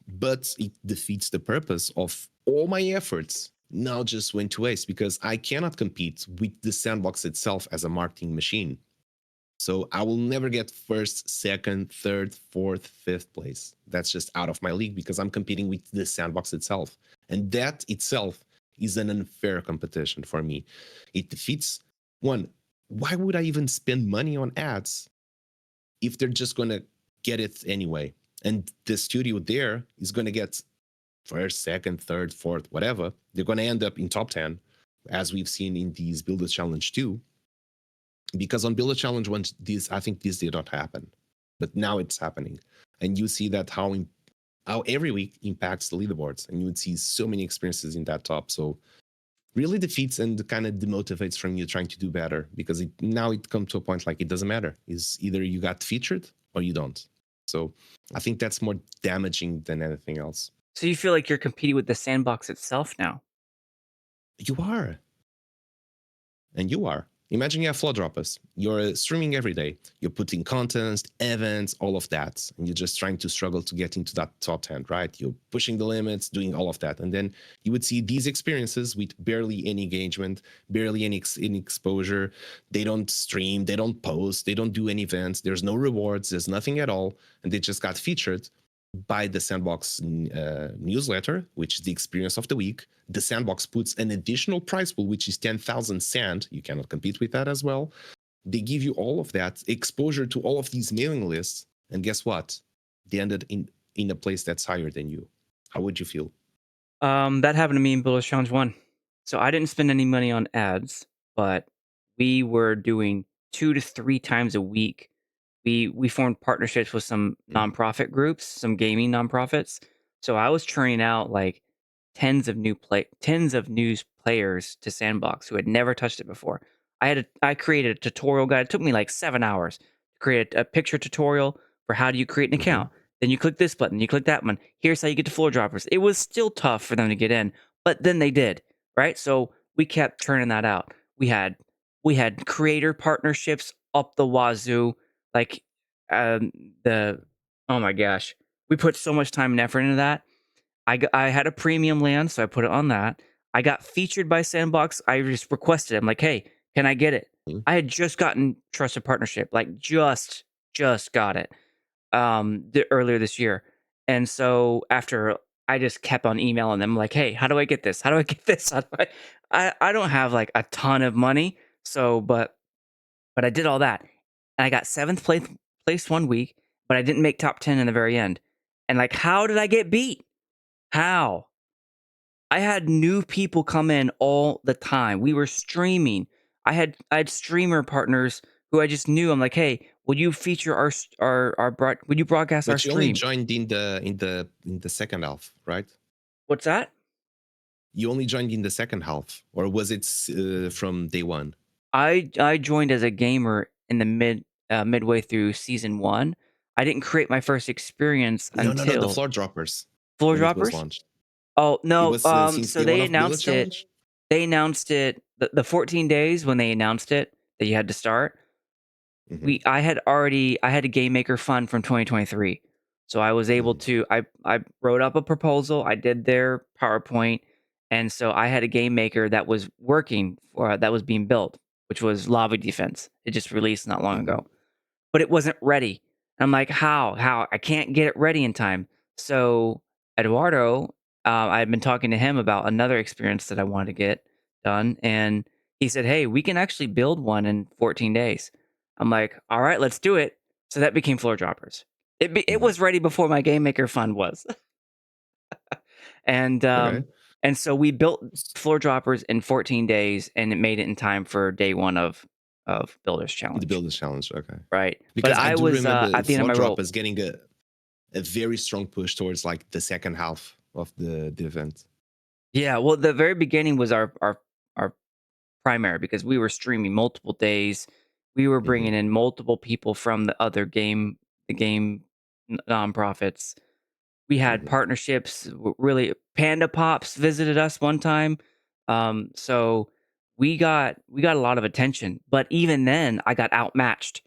But it defeats the purpose of all my efforts now just went to waste because I cannot compete with the sandbox itself as a marketing machine. So I will never get first, second, third, fourth, fifth place. That's just out of my league because I'm competing with the sandbox itself. And that itself is an unfair competition for me. It defeats one. Why would I even spend money on ads if they're just going to get it anyway? And the studio there is going to get first, second, third, fourth, whatever. They're going to end up in top 10, as we've seen in these Builders Challenge 2. Because on Builder Challenge 1, I think this did not happen. But now it's happening. And you see that how every week impacts the leaderboards. And you would see so many experiences in that top. So really defeats and kind of demotivates from you trying to do better because now it comes to a point like it doesn't matter. Is either you got featured or you don't. So I think that's more damaging than anything else. So you feel like you're competing with the sandbox itself now? You are. And you are. Imagine you have floor droppers. You're streaming every day. You're putting content, events, all of that. And you're just trying to struggle to get into that top 10, right? You're pushing the limits, doing all of that. And then you would see these experiences with barely any engagement, barely any exposure. They don't stream, they don't post, they don't do any events. There's no rewards, there's nothing at all. And they just got featured by the Sandbox newsletter, which is the experience of the week. The Sandbox puts an additional prize pool, which is 10,000 sand. You cannot compete with that as well. They give you all of that exposure to all of these mailing lists. And guess what? They ended in a place that's higher than you. How would you feel? That happened to me in Builders Challenge 1. So I didn't spend any money on ads, but we were doing 2 to 3 times a week. We formed partnerships with some nonprofit groups, some gaming nonprofits. So I was churning out like tens of news players to Sandbox who had never touched it before. I created a tutorial guide. It took me like 7 hours to create a picture tutorial for how do you create an account. Then you click this button, you click that one. Here's how you get to floor droppers. It was still tough for them to get in, but then they did, right? So we kept churning that out. We had creator partnerships up the wazoo. Like um, the oh my gosh, we put so much time and effort into that. I had a premium land, so I put it on that. I got featured by Sandbox. I just requested it. I'm like, hey, can I get it? I had just gotten trusted partnership, like just got it earlier this year. And so after I just kept on emailing them like, hey, how do I get this? How do I get this? How do I don't have like a ton of money. So but I did all that. And I got place 1 week, but I didn't make top 10 in the very end. And like, how did I get beat? How? I had new people come in all the time. We were streaming. I had streamer partners who I just knew. I'm like, hey, would you feature would you broadcast our But you only stream? joined in the second half, right? What's that? You only joined in the second half, or was it from day one? I joined as a gamer in the midway through season 1. I didn't create my first experience No, the until floor droppers Floor when it was Droppers. launched. Oh It no, was since so day one they of Build announced it. Challenge. They announced it the 14 days when they announced it that you had to start. Mm-hmm. I had a game maker fund from 2023. So I was able Mm-hmm. to I wrote up a proposal, I did their PowerPoint, and so I had a game maker that was working or that was being built, which was Lava Defense. It just released not long Mm-hmm. ago. But it wasn't ready. I'm like, how? How? I can't get it ready in time. So Eduardo, I had been talking to him about another experience that I wanted to get done, and he said, "Hey, we can actually build one in 14 days." I'm like, "All right, let's do it." So that became Floor Droppers. It Mm-hmm. was ready before my Game Maker Fund was, and Okay. so we built Floor Droppers in 14 days, and it made it in time for day one of Builders The Challenge, Builders Challenge. Okay. right? But Because I I do was remember at the end of floor my rope. droppers getting a very strong push towards like the second half of the event. Yeah, well, the very beginning was our primary because we were streaming multiple days. We were Mm-hmm. bringing in multiple people from the game nonprofits. We had Mm-hmm. partnerships. Really, Panda Pops visited us one time, so we got a lot of attention. But even then, I got outmatched,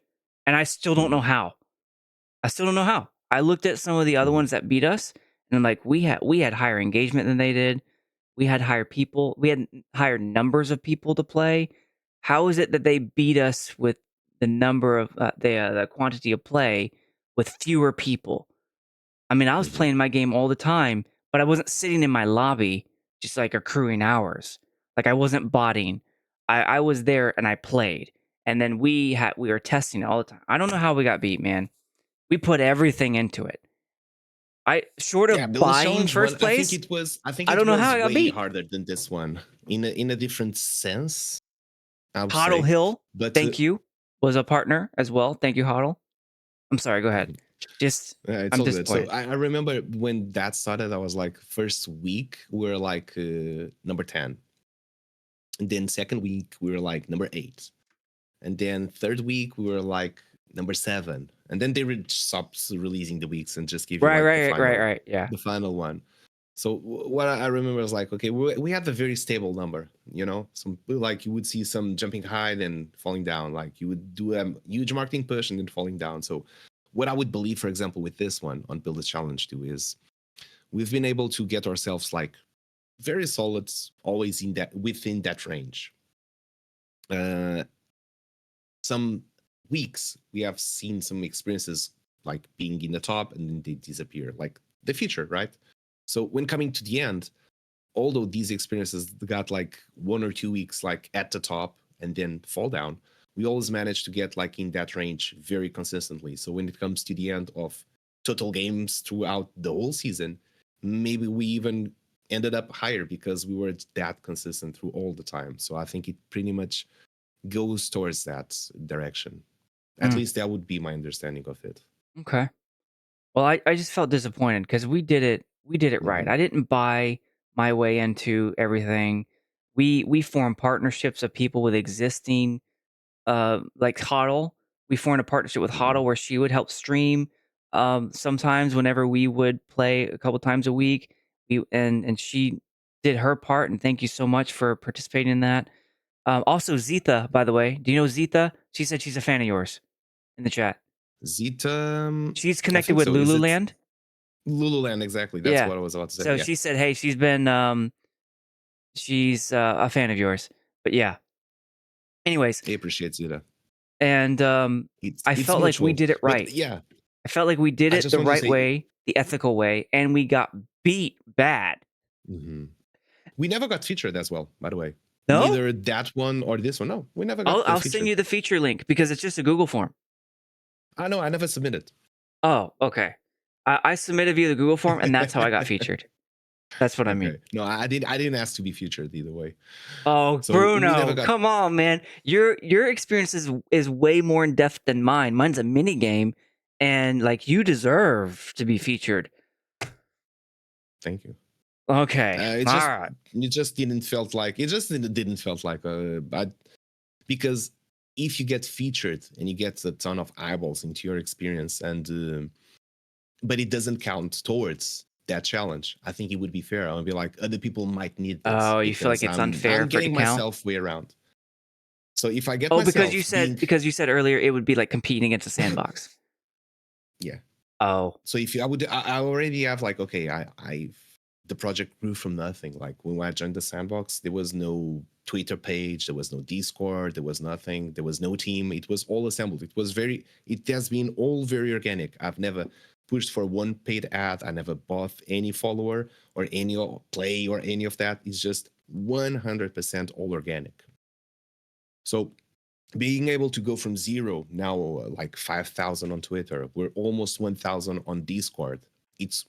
and I still don't know Mm-hmm. how. I still don't know how. I looked at some of the other Mm-hmm. ones that beat us, and I'm like, we had higher engagement than they did. We had higher people. We had higher numbers of people to play. How is it that they beat us with the number of the quantity of play with fewer people? I mean, I was Mm-hmm. playing my game all the time, but I wasn't sitting in my lobby just like accruing hours. Like I wasn't botting. I was there and I played. And then we were testing it all the time. I don't know how we got beat, man. We put everything into it. I short Yeah, of Builders buying Challenge one. first I think place, it was. I think I it don't know how was I got way beat. harder than this one in a different sense. I would Hoddle say, Hill, but thank you, was a partner as well. Thank you, Hoddle. I'm sorry, go ahead. Just it's I'm all good. So disappointed. I remember when that started, I was like, first week we were like number 10, and then second week we were like number 8, and then third week we were like number 7, and then they stopped releasing the weeks and just give you like Right. Yeah. the final one. So what I remember was like, okay, we had a very stable number, some like you would see some jumping high then falling down, like you would do a huge marketing push and then falling down. So what I would believe, for example, with this one on Build a Challenge too, is we've been able to get ourselves like very solid, always within that range. Uh, some weeks we have seen some experiences like being in the top and then they disappear, like the future, right? So when coming to the end, although these experiences got like 1 or 2 weeks like at the top and then fall down, we always manage to get like in that range very consistently. So when it comes to the end of total games throughout the whole season, maybe we even ended up higher because we were that consistent through all the time. So I think it pretty much goes towards that direction. At Mm, least that would be my understanding of it. okay. Well, I just felt disappointed because we did it right. Mm-hmm. I didn't buy my way into everything. We formed partnerships of people with existing like Hodl. We formed a partnership with Mm-hmm. Hodl where she would help stream sometimes whenever we would play a couple times a week. And she did her part, and thank you so much for participating in that. Also Zitha, by the way. Do you know Zitha? She said she's a fan of yours in the chat. Zeta, She's I connected think with so. Is it Lululand. Lululand? Exactly. That's Yeah. what I was about to say. So Yeah. she said, "Hey, she's a fan of yours." But yeah. Anyways, I appreciate Zeta. and I It's felt like we mutual. did it But right. yeah, I felt like we did I it just the want to right say, way, the ethical way, and we got beat bad. mhm. We never got featured as well, by the way. No? Neither that one or this one. No, we never I'll got I'll send featured. you the feature link because it's just a Google form. I know, I never submitted. Oh, okay. I submitted via the Google form, and that's how I got featured. That's what I mean. Okay. No, I didn't ask to be featured either way. Oh, So we never Bruno, got. come on, man. Your experience is way more in depth than mine. Mine's a mini game, and like you deserve to be featured. Thank you. Okay, Uh, it all just right. it just didn't felt like it just didn't felt like because if you get featured and you get a ton of eyeballs into your experience and but it doesn't count towards that challenge, I think it would be fair. I would be like other people might need this Oh, you feel like because it's I'm unfair for it to getting count? myself way around. So if I get Oh, myself being because you said earlier it would be like competing against a sandbox. yeah. Oh, So if you, I already have like okay, I the project grew from nothing. Like when I joined the sandbox, there was no Twitter page, there was no Discord, there was nothing, there was no team. It was all assembled. It has been all very organic. I've never pushed for one paid ad. I never bought any follower or any play or any of that. It's just 100% all organic. So being able to go from zero now like 5,000 on Twitter, we're almost 1,000 on Discord. It's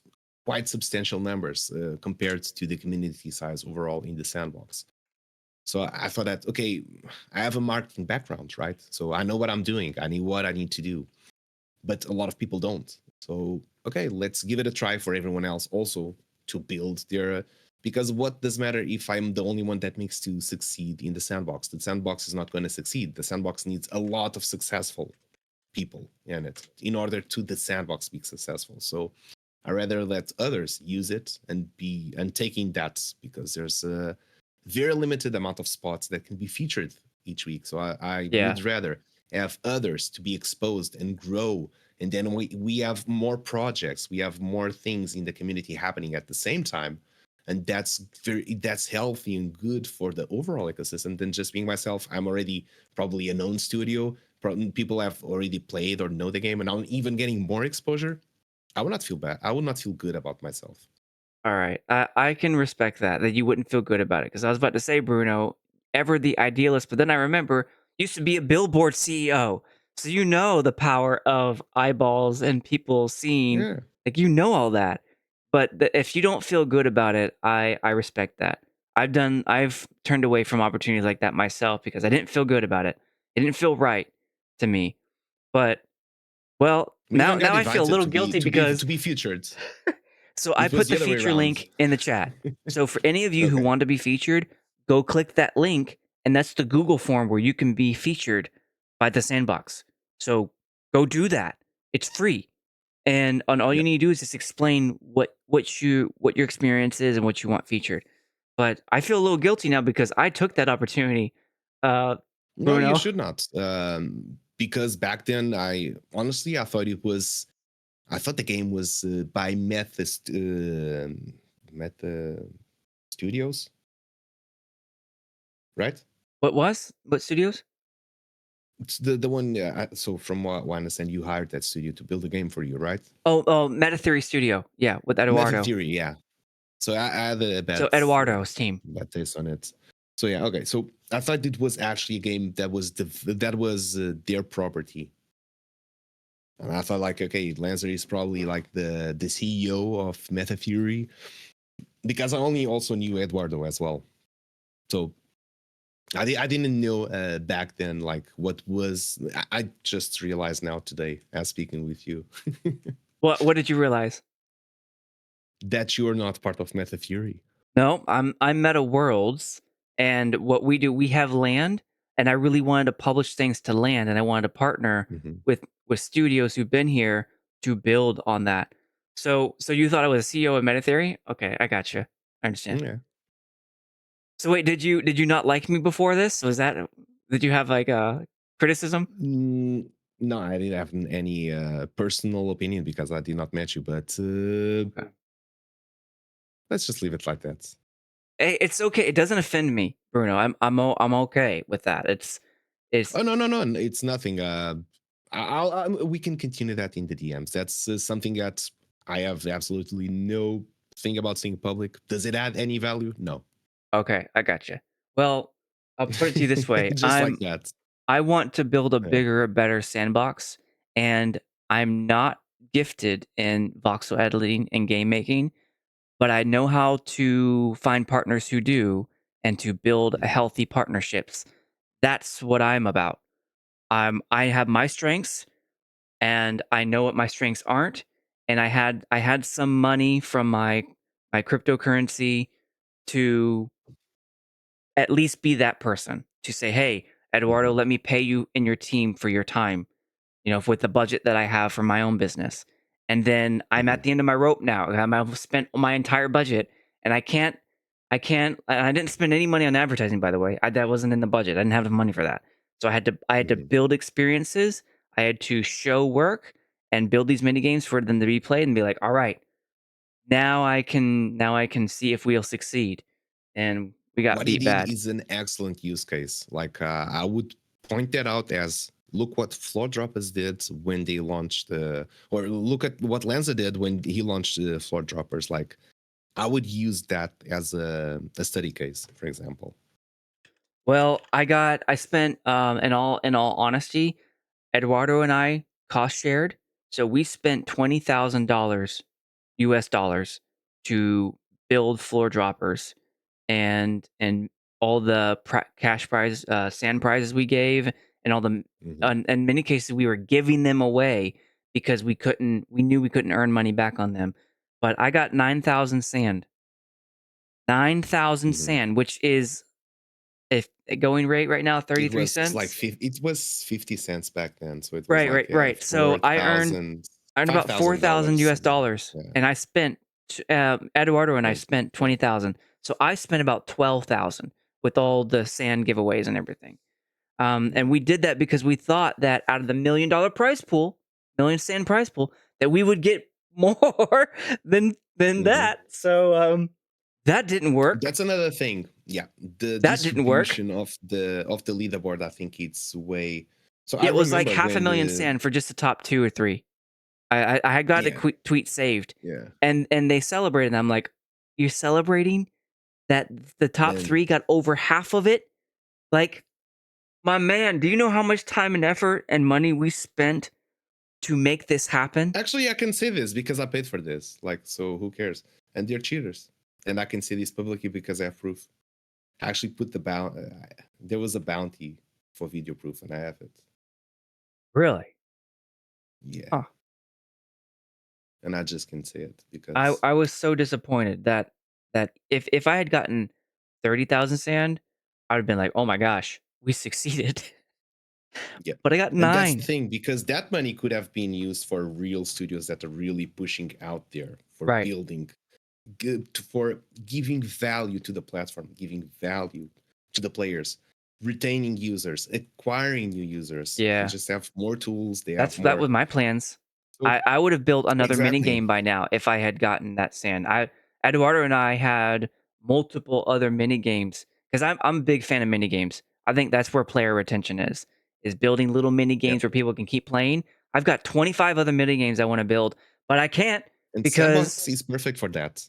quite substantial numbers compared to the community size overall in the sandbox. So I thought that okay, I have a marketing background, right? So I know what I'm doing. I know what I need to do, but a lot of people don't. So okay, let's give it a try for everyone else also to build their. Because what does matter if I'm the only one that makes to succeed in the sandbox? The sandbox is not going to succeed. The sandbox needs a lot of successful people in it in order to the sandbox be successful. So I rather let others use it and taking that because there's a very limited amount of spots that can be featured each week. So I yeah. would rather have others to be exposed and grow. And then we have more projects, we have more things in the community happening at the same time. And that's healthy and good for the overall ecosystem than just being myself. I'm already probably a known studio. People have already played or know the game, and I'm even getting more exposure. I would not feel bad. I would not feel good about myself. All right. I can respect that you wouldn't feel good about it because I was about to say, Bruno, ever the idealist, but then I remember used to be a billboard CEO. So you know the power of eyeballs and people seeing, Yeah. like you know all that. But if you don't feel good about it, I respect that. I've turned away from opportunities like that myself because I didn't feel good about it. It didn't feel right to me. But well, We even now got I feel a invited little to be guilty to be because to be featured. so I It was put the the other way feature around. link in the chat. So for any of you who Okay. want to be featured, go click that link, and that's the Google form where you can be featured by the sandbox. So go do that. It's free, and all you Yep. need to do is just explain what your experience is and what you want featured. But I feel a little guilty now because I took that opportunity, uh, No, you Bruno. should not. Because back then, I thought it was. I thought the game was by Meta Studios, right? What studios? It's the one. So from what I understand, you hired that studio to build a game for you, right? Oh, Meta Theory Studio. Yeah, with Meta Eduardo. Theory, yeah. So I had a So Eduardo's team. bad taste on it. So yeah, okay. So I thought it was actually a game that was their property, and I thought like, okay, Lanzer is probably like the CEO of Meta Theory because I only also knew Eduardo as well. So I didn't know back then like what was. I just realized now today as speaking with you What did you realize? that you're not part of Meta Theory. No, I'm Meta Worlds, and what we do, we have land, and I really wanted to publish things to land, and I wanted to partner Mm-hmm. with studios who've been here to build on that. So you thought I was a CEO of Meta Theory? Okay, I got you. I understand. Yeah. So wait, did you not like me before this? Was that did you have like a criticism? No, I didn't have any personal opinion because I did not match you, but Okay. let's just leave it like that. Hey, it's okay. It doesn't offend me, Bruno. I'm okay with that. It's Oh no, no, no, it's nothing. We can continue that in the DMs. That's something that I have absolutely no thing about seeing public. Does it add any value? No, okay. I got you. Well, I'll put it to you this way. just like that. I want to build a Yeah. bigger, better sandbox, and I'm not gifted in voxel editing and game making. but I know how to find partners who do and to build a Mhm. healthy partnerships. That's what I'm about. I have my strengths and I know what my strengths aren't. And I had some money from my cryptocurrency to at least be that person to say, "Hey, Eduardo, Mhm. let me pay you and your team for your time, with the budget that I have for my own business." And then I'm at Mhm. the end of my rope now. I've spent my entire budget, and and I didn't spend any money on advertising, by the way. That wasn't in the budget. I didn't have the money for that. So I had to Mhm. build experiences. I had to show work and build these mini games for them to be played and be like, all right, now I can see if we'll succeed. And we got What he beat did bad. is an excellent use case. Like I would point that out as look what Floor Droppers did when they launched or look at what Lanzer did when he launched the Floor Droppers. Like I would use that as a study case, for example. Well, I spent in all honesty, Eduardo and I cost shared. So we spent $20,000 US dollars to build floor droppers and all the cash prize sand prizes we gave and all the Mhm. in many cases we were giving them away because we knew we couldn't earn money back on them. But I got 9,000 sand. 9,000 Mhm. sand, which is if going rate right now, It 33 was like cents. it was 50 cents back then, so it was Right, like right, right. So I earned 4,000, about $4,000 $5,000. US dollars, Yeah. and I spent Eduardo and I Right. spent 20,000. So I spent about 12,000 with all the sand giveaways and everything. And Mhm. we did that because we thought that out of the $1 million prize pool, million sand prize pool, that we would get more than Mhm. that. So that didn't work. That's another thing. Yeah, the That didn't work. distribution of the leaderboard, I think it's way. So I It was like remember half a when million sand for just the top two or three. I had got a yeah, tweet saved, yeah, and they celebrated. And I'm like, you're celebrating that the top and three got over half of it? Like, my man, do you know how much time and effort and money we spent to make this happen? actually I can say this because I paid for this. Like, so who cares? And they're cheaters, and I can say this publicly because I have proof. I actually put the there was a bounty for video proof, and I have it. Really? Yeah, Huh. and I just can say it I because I was so disappointed that if I had gotten 30,000 sand, I'd have been like, oh my gosh, we succeeded. yeah. But I got And that's the nine. thing, because that money could have been used for real studios that are really pushing out there for Right. building good, for giving value to the platform, giving value to the players, retaining users, acquiring new users. They Yeah. just have more tools, they have That more. was my plans. So I would have built another mini exactly. game by now if I had gotten that sand. Eduardo and I had multiple other mini games because I'm a big fan of mini games. I think that's where player retention is building little mini Yeah. games where people can keep playing. I've got 25 other mini games I want to build, but I can't And Sandbox because is perfect for that.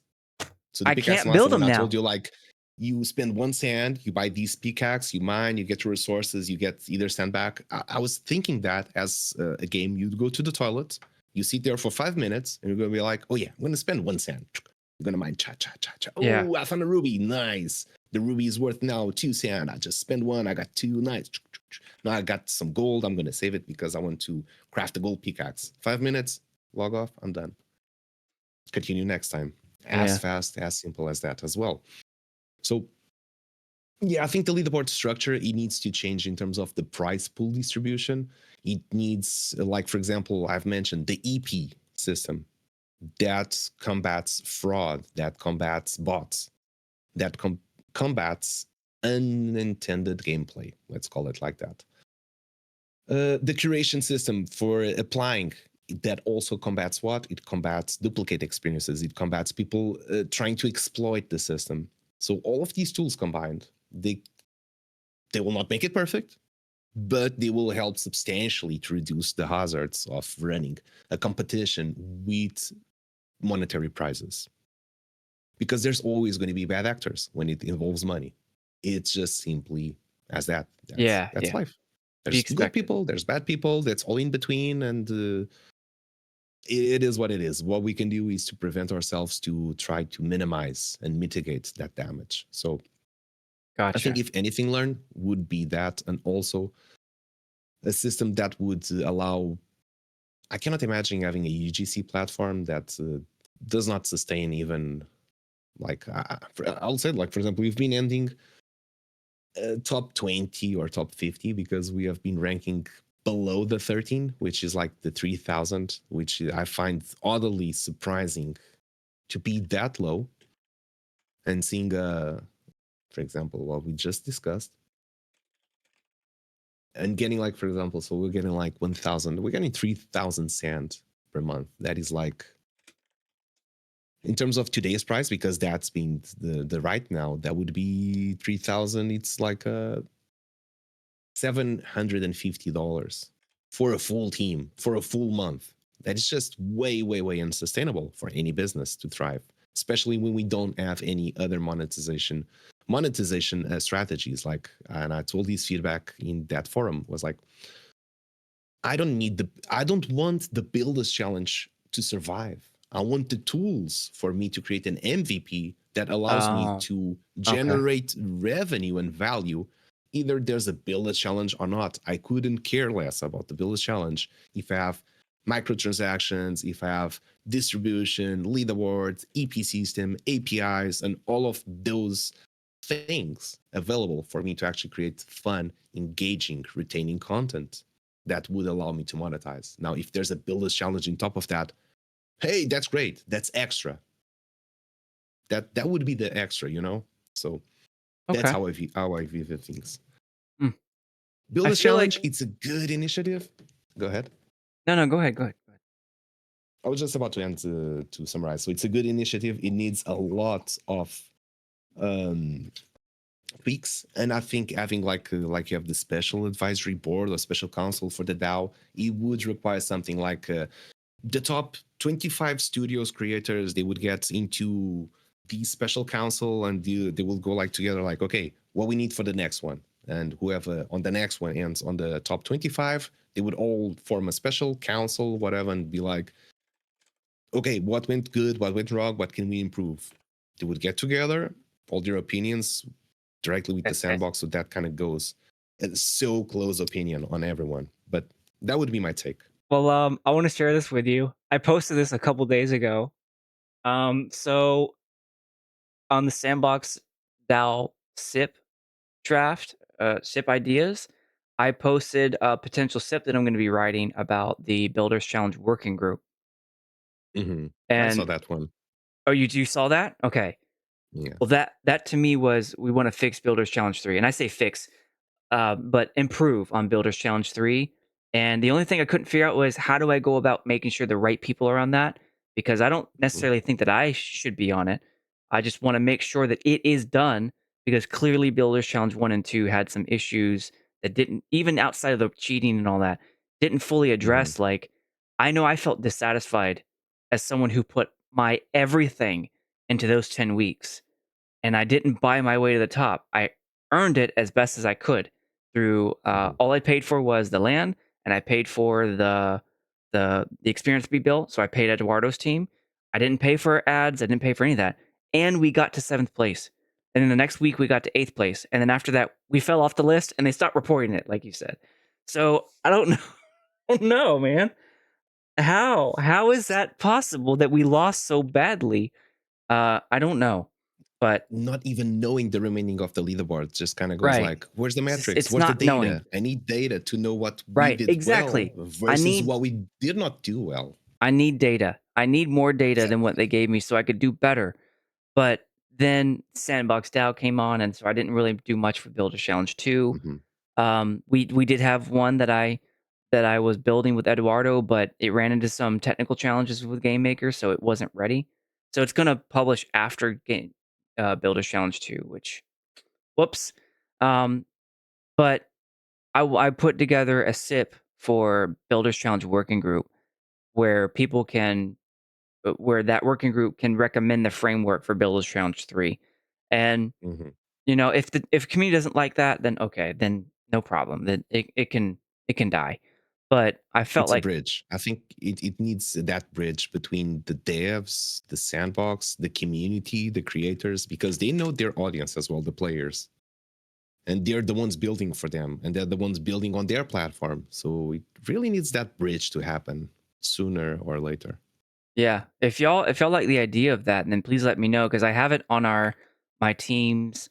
So the I Pickaxe can't Master, build when them I now. told you, like, you spend one sand, you buy these pickaxe, you mine, you get your resources, you get either sand back. I was thinking that as a game, you'd go to the toilet, you sit there for 5 minutes, and you're gonna be like, oh yeah, I'm gonna spend one sand. You're gonna mine, cha cha cha cha. Yeah. Oh, I found a ruby, nice. The ruby is worth now 2 sand. I just spend one, I got two, nice. Now I got some gold. I'm gonna save it because I want to craft a gold pickaxe. 5 minutes, log off, I'm done. Continue next time. As Yeah. fast, as simple as that as well. So yeah, I think the leaderboard structure, it needs to change in terms of the prize pool distribution. It needs, like for example, I've mentioned the EP system that combats fraud, that combats bots, that combats unintended gameplay. Let's call it like that. The curation system for applying, that also combats what? It combats duplicate experiences. It combats people trying to exploit the system. So all of these tools combined, they will not make it perfect, but they will help substantially to reduce the hazards of running a competition with monetary prizes. Because there's always going to be bad actors when it involves money. It's just simply as that. That's Yeah. that's Yeah. life. To be There's good expected. people, there's bad people, that's all in between, and it is what it is. What we can do is to prevent ourselves to try to minimize and mitigate that damage. So I think Gotcha. if anything learned would be that, and also a system that would allow. I cannot imagine having a UGC platform that does not sustain even like I'll say like for example we've been ending top 20 or top 50 because we have been ranking below the 13, which is like the 3000, which I find oddly surprising to be that low. And seeing for example what we just discussed and getting like for example so we're getting like 1000, we're getting 3000 sand per month. That is like in terms of today's price, because that's been the right now, that would be 3000. It's like $750 for a full team for a full month. That is just way, way, way unsustainable for any business to thrive, especially when we don't have any other monetization strategies. Like, and I told his feedback in that forum was like, I don't want the builders challenge to survive. I want the tools for me to create an MVP that allows me Oh, to okay. generate revenue and value. Either there's a builders challenge or not. I couldn't care less about the builders challenge if I have microtransactions, if I have distribution, leaderboards, EP system, APIs, and all of those things available for me to actually create fun, engaging, retaining content that would allow me to monetize. Now, if there's a builders challenge on top of that, hey, that's great. That's extra. That would be the extra, you know. So that's Okay. how I view the things. Hmm. I Builders feel like challenge, it's a good initiative. Go ahead. no, go ahead, go ahead, go ahead. I was just about to end to summarize. So it's a good initiative. It needs a lot of um, tweaks, and I think having like you have the special advisory board or special council for the DAO, it would require something like the top 25 studios creators, they would get into the special council, and they will go like together like, okay, what we need for the next one, and whoever on the next one ends on the top 25, they would all form a special council whatever and be like, okay, what went good, what went wrong, what can we improve. They would get together, all their opinions directly with the Eh, sandbox, so that kind of goes so close opinion on everyone. But that would be my take. well, I want to share this with you. I posted this a couple days ago. So on the Sandbox DAO SIP draft, SIP ideas, I posted a potential SIP that I'm going to be writing about the Builders Challenge Working Group. I saw And that one. oh, you saw that? Okay. Yeah. Well, that to me was we want to fix Builders Challenge 3, and I say fix, but improve on Builders Challenge 3. And the only thing I couldn't figure out was how do I go about making sure the right people are on that? Because I don't Mhm. necessarily think that I should be on it. I just want to make sure that it is done because clearly Builders Challenge 1 and 2 had some issues that didn't, even outside of the cheating and all that, didn't fully Mhm. address. Like, I know I felt dissatisfied as someone who put my everything into those 10 weeks and I didn't buy my way to the top. I earned it as best as I could through Mhm. all I paid for was the land, and I paid for the experience to be built. So I paid Eduardo's team. I didn't pay for ads. I didn't pay for any of that, and we got to seventh place. And then the next week we got to eighth place, and then after that we fell off the list, and they stopped reporting it, like you said. So I don't know, I don't know, man. How is that possible that we lost so badly? I don't know, but Not even knowing the remaining of the leaderboard just kind of goes right. like, where's the metrics? It's Where's the not knowing. data? I need data to know what we Right, did well exactly. I versus need what we did not do well. I need data. I need more data Yeah. than what they gave me so I could do better. But then Sandbox DAO came on, and so I didn't really do much for Builder Challenge 2. Mhm. We did have one that I was building with Eduardo, but it ran into some technical challenges with Game Maker, so it wasn't ready. So it's gonna publish after game Builder Challenge 2, which whoops. Um, but I put together a SIP for Builders Challenge Working Group where people can where that working group can recommend the framework for Builders Challenge 3. And Mhm. if the community doesn't like that, then okay, then no problem. Then it can die. But I felt It's a like, bridge. I think it needs that bridge between the devs, the sandbox, the community, the creators, because they know their audience as well, the players. And they're the ones building for them, and they're the ones building on their platform. So it really needs that bridge to happen sooner or later. yeah, if y'all like the idea of that, then please let me know because I have it on my team's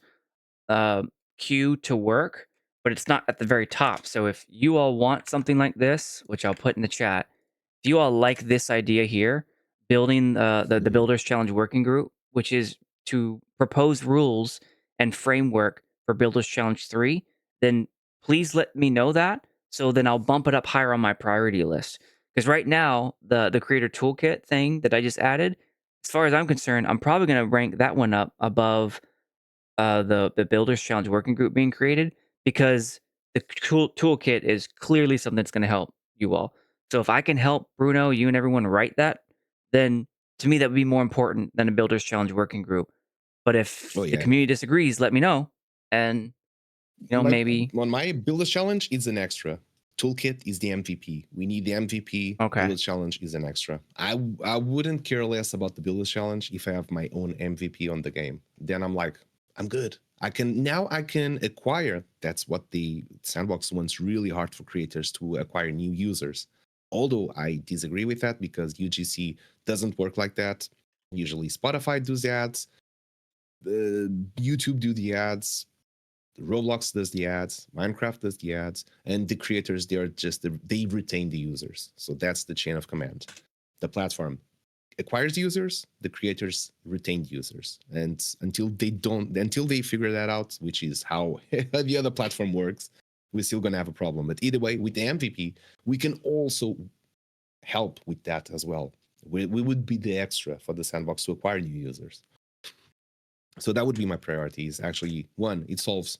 uh, queue to work, but it's not at the very top. So if you all want something like this, which I'll put in the chat, if you all like this idea here, building the Mhm. Builders Challenge working group, which is to propose rules and framework for Builders Challenge 3, then please let me know that. So then I'll bump it up higher on my priority list. Because right now, the creator toolkit thing that I just added, as far as I'm concerned, I'm probably going to rank that one up above the Builders Challenge working group being created because the toolkit is clearly something that's going to help you all. So if I can help Bruno, you and everyone write that, then to me that would be more important than a Builders Challenge working group. But Oh if the yeah. community disagrees, let me know, and My maybe on my builder challenge is an extra. Toolkit is the MVP. We need the MVP. okay, Builder challenge is an extra. I wouldn't care less about the builder challenge if I have my own MVP on the game. Then I'm like, I'm good. I can acquire. That's what the sandbox wants really hard for creators to acquire new users. Although I disagree with that because UGC doesn't work like that. Usually Spotify does the ads, YouTube do the ads, Roblox does the ads, Minecraft does the ads, and the creators they retain the users. So that's the chain of command. The platform acquires users, the creators retain users, and until they figure that out, which is how the other platform works, we're still gonna have a problem. But either way, with the MVP, we can also help with that as well. We would be the extra for the sandbox to acquire new users. So that would be my priorities. Actually, one, it solves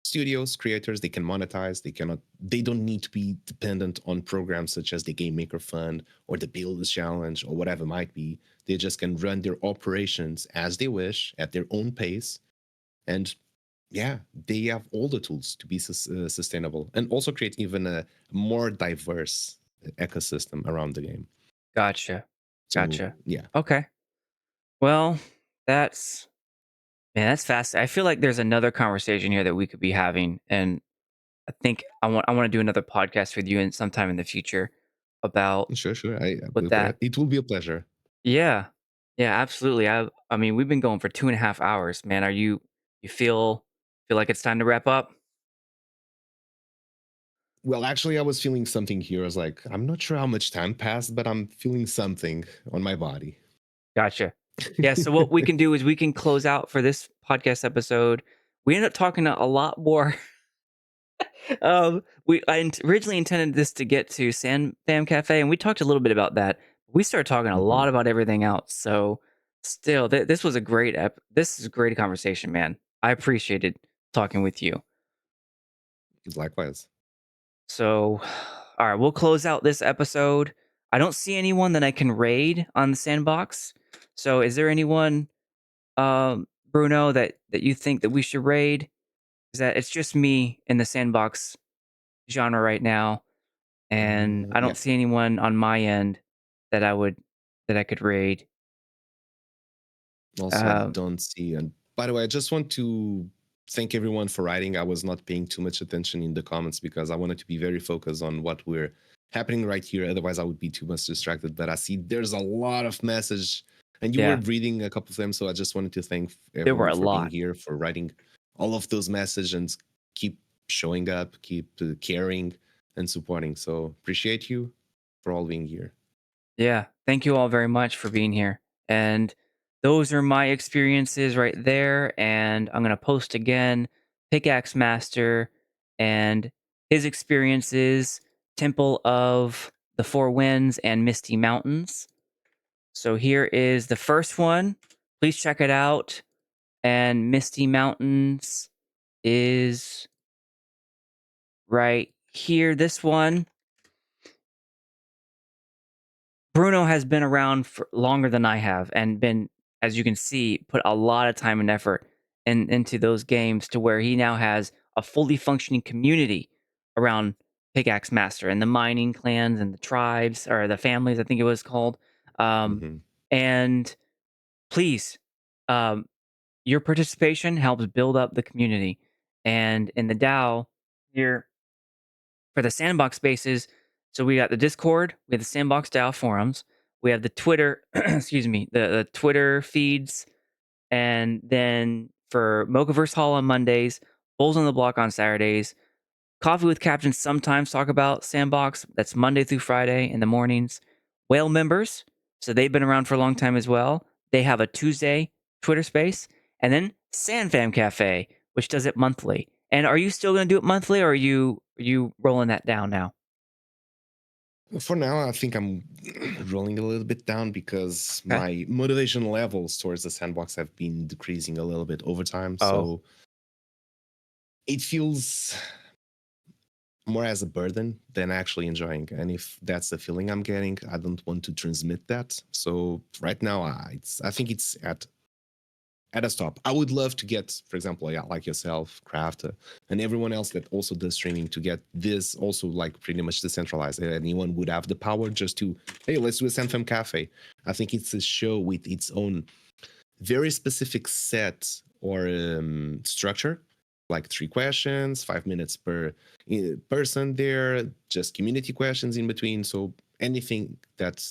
studios, creators, they can monetize, they don't need to be dependent on programs such as the Game Maker Fund or the Builders Challenge or whatever it might be. They just can run their operations as they wish at their own pace. And yeah, they have all the tools to be sustainable and also create even a more diverse ecosystem around the game. gotcha, So gotcha. yeah, Okay, well, that's man, that's fast. I feel like there's another conversation here that we could be having, and I think I want to do another podcast with you in sometime in the future about sure. what that. It will be a pleasure. Yeah. Yeah, absolutely. I mean, we've been going for 2.5 hours, man. You feel like it's time to wrap up? Well, actually, I was feeling something here. I was like, I'm not sure how much time passed, but I'm feeling something on my body. Gotcha. Yeah, so what we can do is we can close out for this podcast episode. We ended up talking a lot more. Originally intended this to get to SandFam Cafe, and we talked a little bit about that. We started talking a Mhm. lot about everything else. So, still, this was a great this is a great conversation, man. I appreciated talking with you. Likewise. So, all right, we'll close out this episode. I don't see anyone that I can raid on the sandbox. So, is there anyone, Bruno, that you think that we should raid? Is that it's just me in the sandbox genre right now, and I Yeah. don't see anyone on my end that I could raid. Also, I Um, don't see. And by the way, I just want to thank everyone for writing. I was not paying too much attention in the comments because I wanted to be very focused on what we're happening right here. Otherwise, I would be too much distracted. But I see there's a lot of message, and you were yeah, reading a couple of them. So I just wanted to thank there were everyone a for being lot. here, for writing all of those messages, and keep showing up, keep caring and supporting. So appreciate you for all being here. Yeah, thank you all very much for being here. And those are my experiences right there. And I'm going to post again Pickaxe Master and his experiences, Temple of the Four Winds and Misty Mountains. So here is the first one. Please check it out. And Misty Mountains is right here. This one Bruno has been around for longer than I have and been, as you can see, put a lot of time and effort into those games to where he now has a fully functioning community around Pickaxe Master and the mining clans and the tribes or the families, I think it was called. Um, Hmm. and please, um, your participation helps build up the community. And in the DAO, here for the sandbox spaces, so we got the Discord, we have the Sandbox DAO forums, we have the Twitter, excuse me, the Twitter feeds, and then for Mochaverse Hall on Mondays, Bulls on the Block on Saturdays, Coffee with Captain sometimes talk about Sandbox. That's Monday through Friday in the mornings. Whale members, so they've been around for a long time as well. They have a Tuesday Twitter space. And then SandFam Cafe, which does it monthly. And are you still going to do it monthly, or are you rolling that down now? For now, I think I'm rolling a little bit down because Okay. my motivation levels towards the sandbox have been decreasing a little bit over time. Oh, So it feels more as a burden than actually enjoying. And if that's the feeling I'm getting, I don't want to transmit that. So right now, I think it's at a stop. I would love to get, for example, yeah, like yourself, Craft, and everyone else that also does streaming to get this also like pretty much decentralized. Anyone would have the power just to, hey, let's do a SandFam Cafe. I think it's a show with its own very specific set or structure, like 3 questions, 5 minutes per person there, just community questions in between. So anything that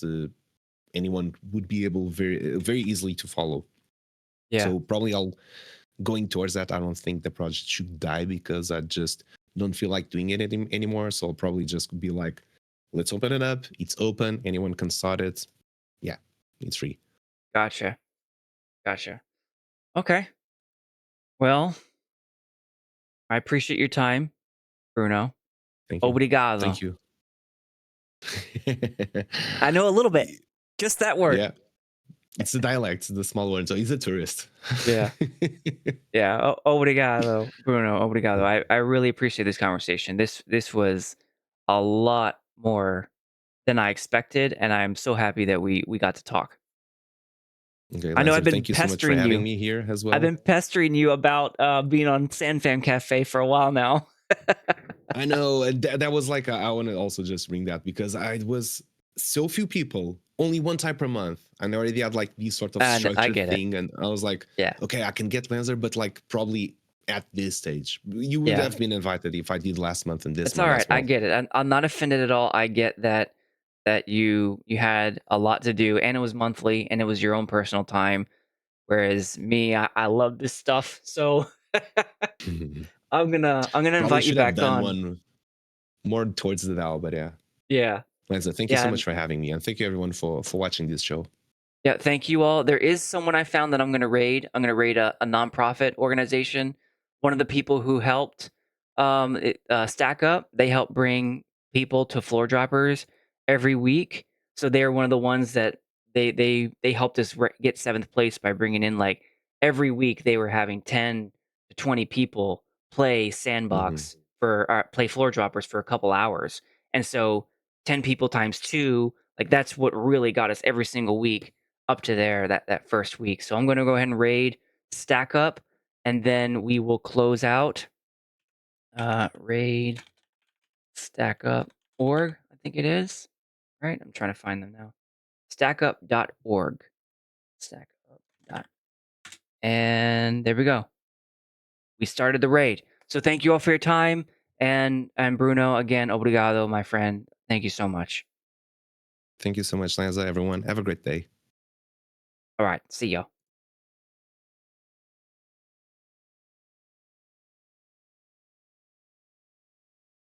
anyone would be able very easily to follow. yeah. So probably I'll going towards that. I don't think the project should die because I just don't feel like doing it anymore. So I'll probably just be like, let's open it up. It's open. Anyone can start it. Yeah, it's free. Gotcha. Gotcha. Okay. Well, I appreciate your time, Bruno. Thank you. Obrigado. Thank you. I know a little bit. Just that word. Yeah, it's the dialect, the small one. So he's a tourist. Yeah. Yeah. Obrigado, Bruno. Obrigado. I really appreciate this conversation. This was a lot more than I expected, and I'm so happy that we got to talk. Okay, I know Lanzer, thank you so much for having me here as I've well. been pestering you about being on SandFam Cafe for a while now. I know that was like I want to also just bring that because I was so few people, only one time per month, and I already had like this sort of And I structured get it. thing, and I was like, Yeah. okay, I can get Lancer, but like probably at this stage, you would Yeah. have been invited if I did last month and this It's all month right. as I well. get it. I'm not offended at all. I get that you had a lot to do, and it was monthly, and it was your own personal time. Whereas me, I love this stuff. So I'm gonna Probably invite you should have back done on. one more towards the DAO, but yeah, Yeah. Lancer, thank you Yeah. so much for having me, and thank you everyone for watching this show. Yeah, thank you all. There is someone I found that I'm going to raid. I'm going to raid a nonprofit organization. One of the people who helped Stack Up, they help bring people to floor droppers every week. So they're one of the ones that they helped us get seventh place by bringing in like every week they were having 10 to 20 people play Hmm. Sandbox for play floor droppers for a couple hours. And so 10 people times 2, like that's what really got us every single week up to there that first week. So I'm going to go ahead and raid Stack Up, and then we will close out raid Stack Up org. I think it is right. I'm trying to find them now. Stackup.org. Stackup. And there we go. We started the raid. So thank you all for your time, and Bruno again. Obrigado, my friend. Thank you so much. Thank you so much, Lanza. Everyone, have a great day. All right. See y'all.